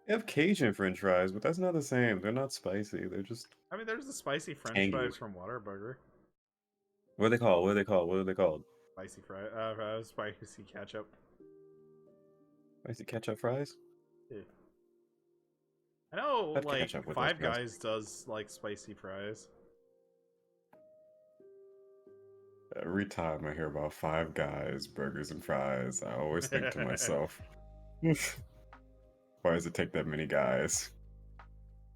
have Cajun french fries, but that's not the same. They're not spicy. They're just... I mean, there's the spicy french Tangy. fries from Whataburger. What are they called? What are they called? What are they called? Spicy spicy ketchup. Spicy ketchup fries? Yeah. I know, I'd like, catch up with Five those guys. Guys does, like, spicy fries. Every time I hear about Five Guys, burgers and fries, I always think to myself, why does it take that many guys?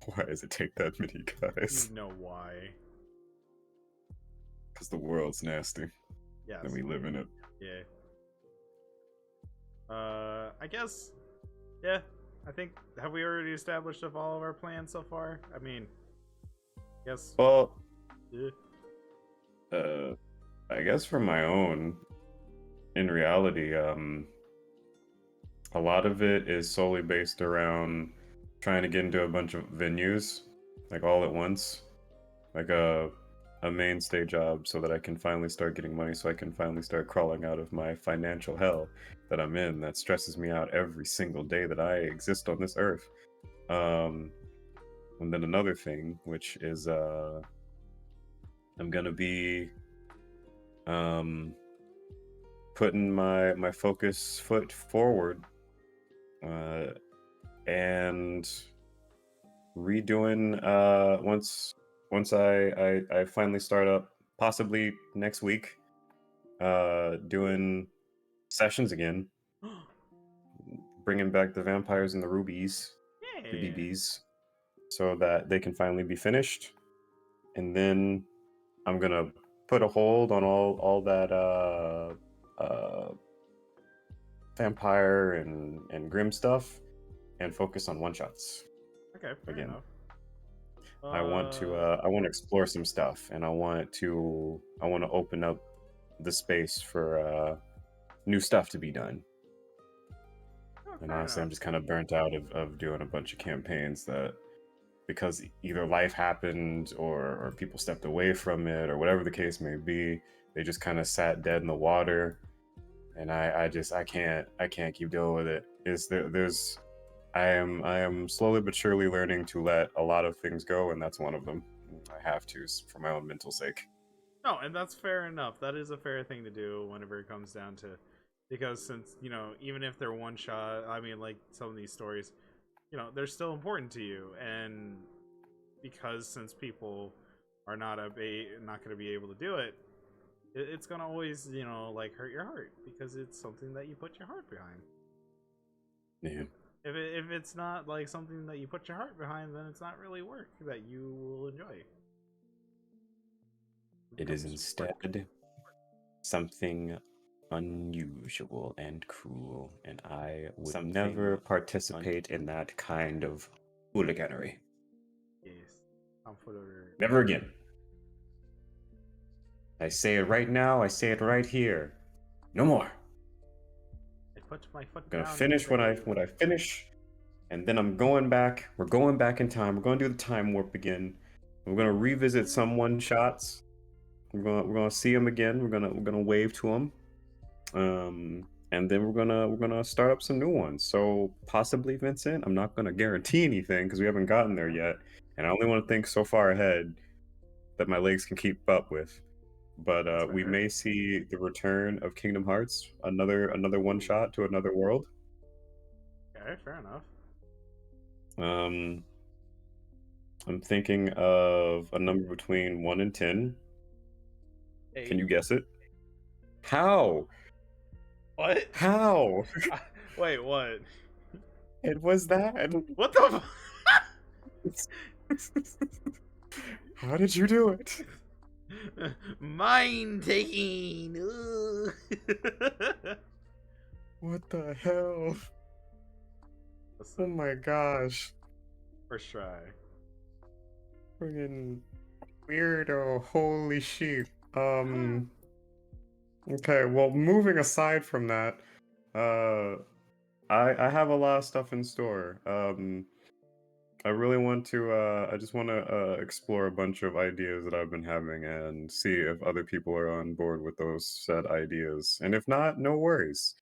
Why does it take that many guys? You know why. Because the world's nasty, Yes. and we live in it. Yeah. I guess, yeah, I think, have we already established of all of our plans so far? I mean, yes. Well, Yeah. I guess for my own, in reality, a lot of it is solely based around trying to get into a bunch of venues, like all at once, like a mainstay job, so that I can finally start getting money, so I can finally start crawling out of my financial hell that I'm in, that stresses me out every single day that I exist on this earth. And then another thing, which is I'm gonna be putting my focus foot forward and redoing once I finally start up, possibly next week, doing sessions again, bringing back the vampires and the rubies, the Yeah. BBs, so that they can finally be finished. And then I'm gonna put a hold on all that vampire and grim stuff, and focus on one shots Okay, fair again. enough. I want to explore some stuff, and I want to open up the space for new stuff to be done. Oh, And fair honestly, enough. I'm just kind of burnt out of doing a bunch of campaigns that, because either life happened or people stepped away from it or whatever the case may be, they just kind of sat dead in the water. And I can't keep dealing with it. I am slowly but surely learning to let a lot of things go, and that's one of them. I have to, for my own mental sake. No, and that's fair enough. That is a fair thing to do whenever it comes down to, because since, you know, even if they're one shot, I mean, like some of these stories, you know, they're still important to you, and because since people are not going to be able to do it, it's gonna always, you know, like hurt your heart because it's something that you put your heart behind. Yeah. If it's not like something that you put your heart behind, then it's not really work that you will enjoy. It is instead something unusual and cruel, and I would never participate in that kind of hooliganery. Yes. Never again. I say it right now, I say it right here. No more. I put my foot I'm gonna down finish and when I finish, and then I'm going back. We're going back in time. We're gonna do the time warp again. We're gonna revisit some one shots. We're gonna see them again. We're gonna wave to them. And then we're gonna start up some new ones. So possibly, Vincent, I'm not gonna guarantee anything because we haven't gotten there yet, and I only want to think so far ahead that my legs can keep up with. But we may see the return of Kingdom Hearts, another one shot to another world. Okay, fair enough. I'm thinking of a number between 1 and 10. 8. Can you guess it? How? What? How? Wait, what? It was that. What the? How did you do it? Mind taking. What the hell? Oh my gosh. First try. Friggin' weirdo. Holy sheep. Okay, well, moving aside from that, I have a lot of stuff in store. I really want to, I just want to explore a bunch of ideas that I've been having and see if other people are on board with those said ideas. And if not, no worries.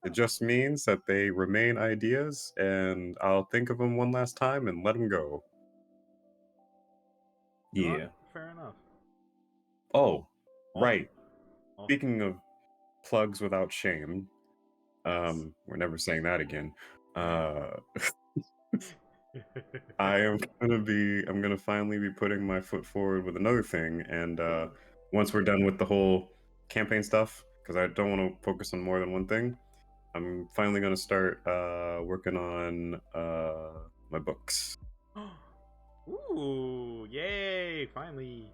It just means that they remain ideas, and I'll think of them one last time and let them go. Yeah. Fair enough. Oh, right. Oh. Speaking of plugs without shame, Yes. we're never saying that again. I'm gonna finally be putting my foot forward with another thing, and once we're done with the whole campaign stuff, because I don't want to focus on more than one thing, I'm finally gonna start working on my books. Ooh, yay, finally.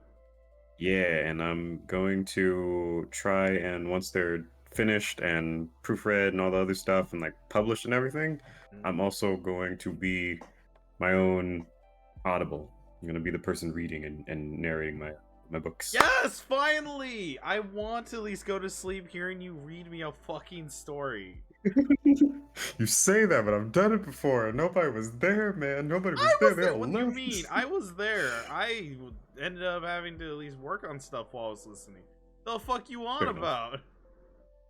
Yeah, and I'm going to try, and once they're finished and proofread and all the other stuff and like published and everything, I'm also going to be my own Audible. I'm gonna be the person reading and narrating my books. Yes, finally! I want to at least go to sleep hearing you read me a fucking story. You say that, but I've done it before, and nobody was there, man. Nobody was there. They all What do you left. mean? I was there. I ended up having to at least work on stuff while I was listening. The fuck you on Fair enough. about?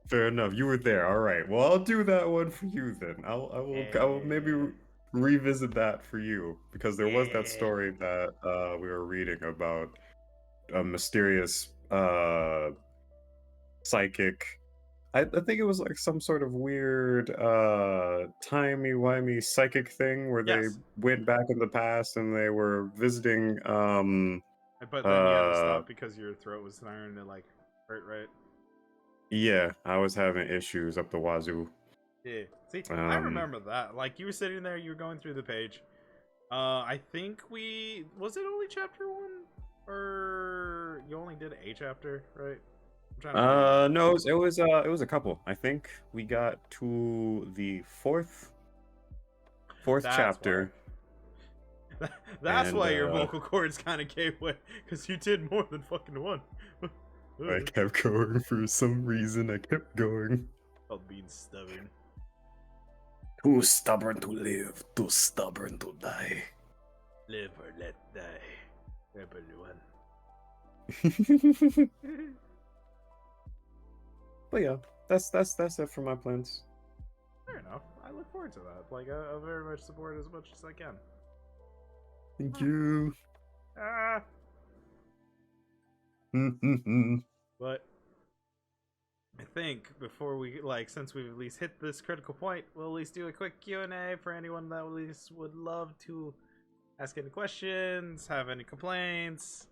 Fair enough. You were there. All right. Well, I'll do that one for you then. I will maybe revisit that for you, because there was that story that we were reading about a mysterious psychic. I think it was like some sort of weird timey-wimey psychic thing where they went back in the past and they were visiting but then you had to stop because your throat was starting to like hurt, right? Yeah, I was having issues up the wazoo. Yeah. See, I remember that. Like, you were sitting there, you were going through the page. I think was it only chapter 1? Or you only did a chapter, right? I'm trying to remember. No, it was a couple. I think we got to the fourth That's chapter. That's and, why your vocal cords kind of gave way, because you did more than fucking one. I kept going for some reason. I kept going. Called being stubborn. Too stubborn to live, too stubborn to die. Live or let die. Rebel one. But yeah, that's it for my plans. Fair enough. I look forward to that. Like, I'll very much support it as much as I can. Thank you. But I think before we, like, since we've at least hit this critical point, we'll at least do a quick Q&A for anyone that at least would love to ask any questions, have any complaints.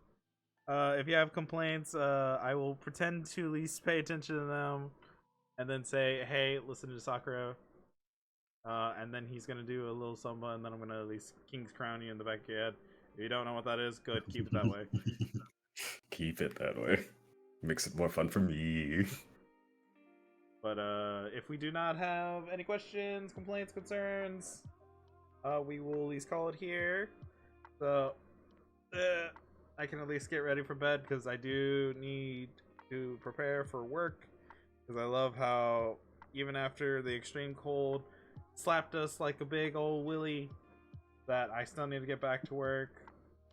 If you have complaints, I will pretend to at least pay attention to them and then say, hey, listen to Sakura. And then he's gonna do a little samba, and then I'm gonna at least King's Crown you in the back of your head. If you don't know what that is, good, keep it that way. Keep it that way. Makes it more fun for me. But if we do not have any questions, complaints, concerns, we will at least call it here. So I can at least get ready for bed, because I do need to prepare for work, because I love how even after the extreme cold slapped us like a big old willy, that I still need to get back to work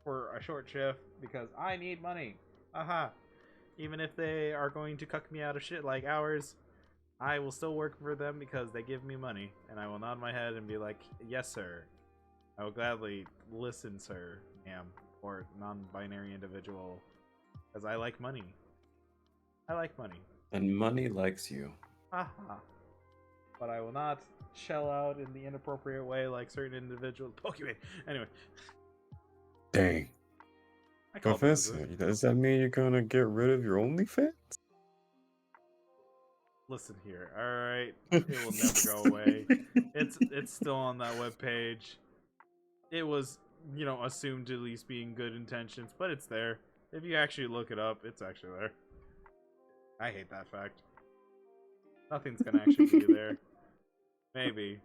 for a short shift, because I need money. Aha. Even if they are going to cuck me out of shit like hours, I will still work for them because they give me money, and I will nod my head and be like, yes sir. I will gladly listen, sir, ma'am, or non-binary individual, because I like money. I like money. And money likes you. Haha. But I will not shell out in the inappropriate way like certain individuals. Pokemon. Anyway. Dang. Professor, does that mean you're gonna get rid of your OnlyFans? Listen here, alright? It will never go away. It's still on that webpage. It was, you know, assumed to at least be in good intentions, but it's there. If you actually look it up, it's actually there. I hate that fact. Nothing's gonna actually be there. Maybe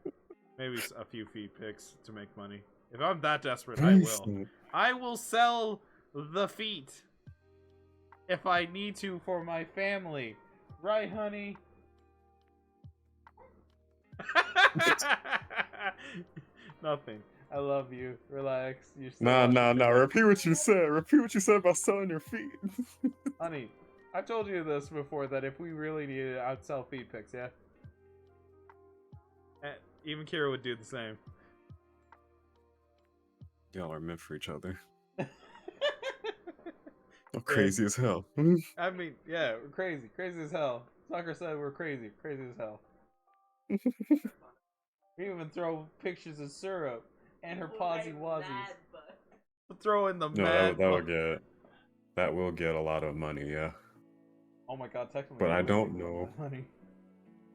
a few feed pics to make money. If I'm that desperate, I will. I will sell the feet if I need to for my family. Right, honey? Nothing. I love you. Relax. You're still Nah. Repeat what you said. Repeat what you said about selling your feet. Honey, I've told you this before, that if we really needed it, I'd sell feed pics, yeah? And even Kira would do the same. Y'all are meant for each other. Oh, crazy as hell. I mean, yeah, we're crazy. Crazy as hell. Sakura said we're crazy. Crazy as hell. We even throw pictures of syrup and her posy wazzies. Throw in the mad that will get a lot of money, yeah. Oh my god, technically. But I don't know. Money.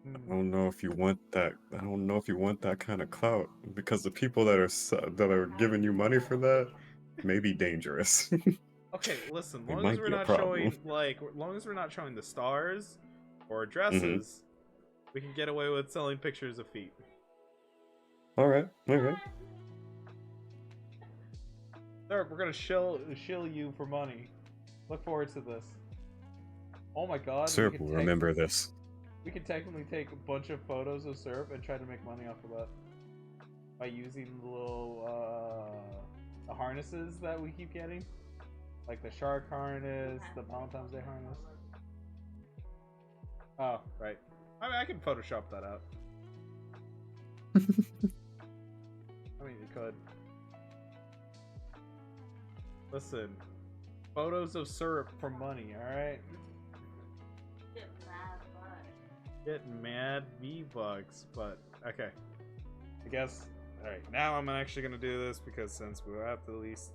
I don't know if you want that. I don't know if you want that kind of clout, because the people that are giving you money for that may be dangerous. Okay, listen. It Long might as we're be a not problem. showing long as we're not showing the stars or dresses, we can get away with selling pictures of feet. All right. Sir, we're gonna shill you for money. Look forward to this. Oh my god. Syrup will remember this. We could technically take a bunch of photos of syrup and try to make money off of that by using the little the harnesses that we keep getting, like the shark harness, the Valentine's Day harness. Oh, right. I mean, I can Photoshop that out. I mean, you could. Listen, photos of syrup for money, alright? Get mad V-Bucks, but okay. I guess, alright, now I'm actually gonna do this, because since we have to at least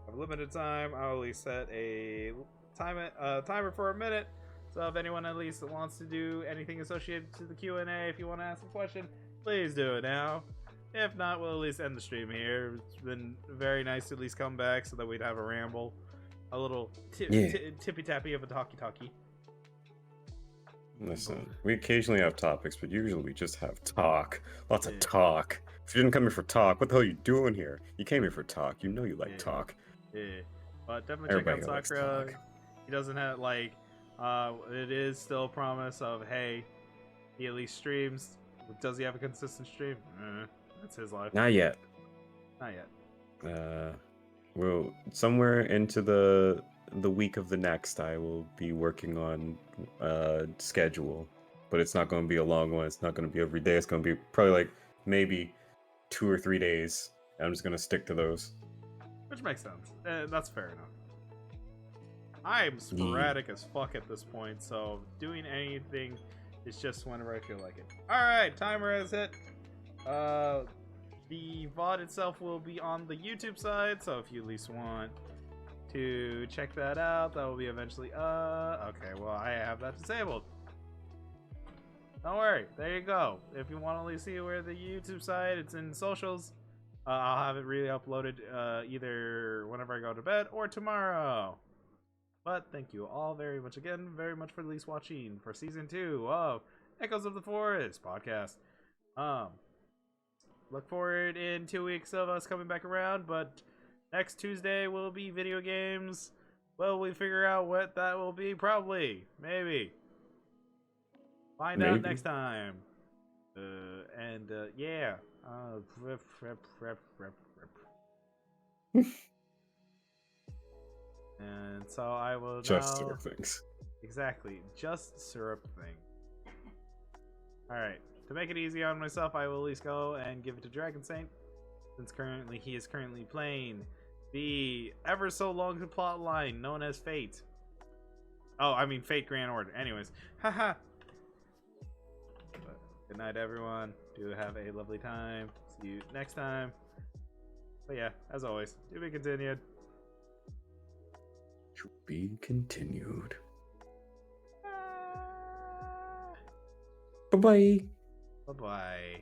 have limited time, I'll at least set a timer for a minute, So if anyone at least wants to do anything associated to the Q&A, if you want to ask a question, please do it now. If not, we'll at least end the stream here. It's been very nice to at least come back so that we'd have a ramble. A little tippy-tappy of a talkie-talkie. Listen, we occasionally have topics, but usually we just have talk. Lots of talk. If you didn't come here for talk, what the hell are you doing here? You came here for talk. You know you like talk. Yeah. But definitely Everybody check out likes Sakura. talk. He doesn't have, like, it is still a promise of, hey, he at least streams. Does he have a consistent stream? That's his life. Not yet. Not yet. Well, somewhere into the week of the next, I will be working on schedule, but it's not going to be a long one. It's not going to be every day. It's going to be probably like maybe 2 or 3 days. I'm just going to stick to those. Which makes sense. That's fair enough. I'm sporadic as fuck at this point, so doing anything is just whenever I feel like it. Alright, timer has hit. The VOD itself will be on the YouTube side, so if you at least want to check that out, that will be eventually, okay, well, I have that disabled. Don't worry, there you go. If you want to at least see where the YouTube side, it's in socials. I'll have it really uploaded either whenever I go to bed or tomorrow. But thank you all very much again, very much for at least watching for season 2 of Echoes of the Forest podcast. Look forward in 2 weeks of us coming back around, but next Tuesday will be video games. Well, we figure out what that will be, probably, maybe. Find out next time. Yeah. And so I will Just now... syrup things. Exactly, just syrup thing. Alright, to make it easy on myself, I will at least go and give it to Dragon Saint, since he is currently playing the ever so long plot line known as Fate. Oh, I mean Fate Grand Order. Anyways, haha. Good night, everyone. Do have a lovely time. See you next time. But yeah, as always, to be continued. To be continued. Bye-bye. Bye-bye.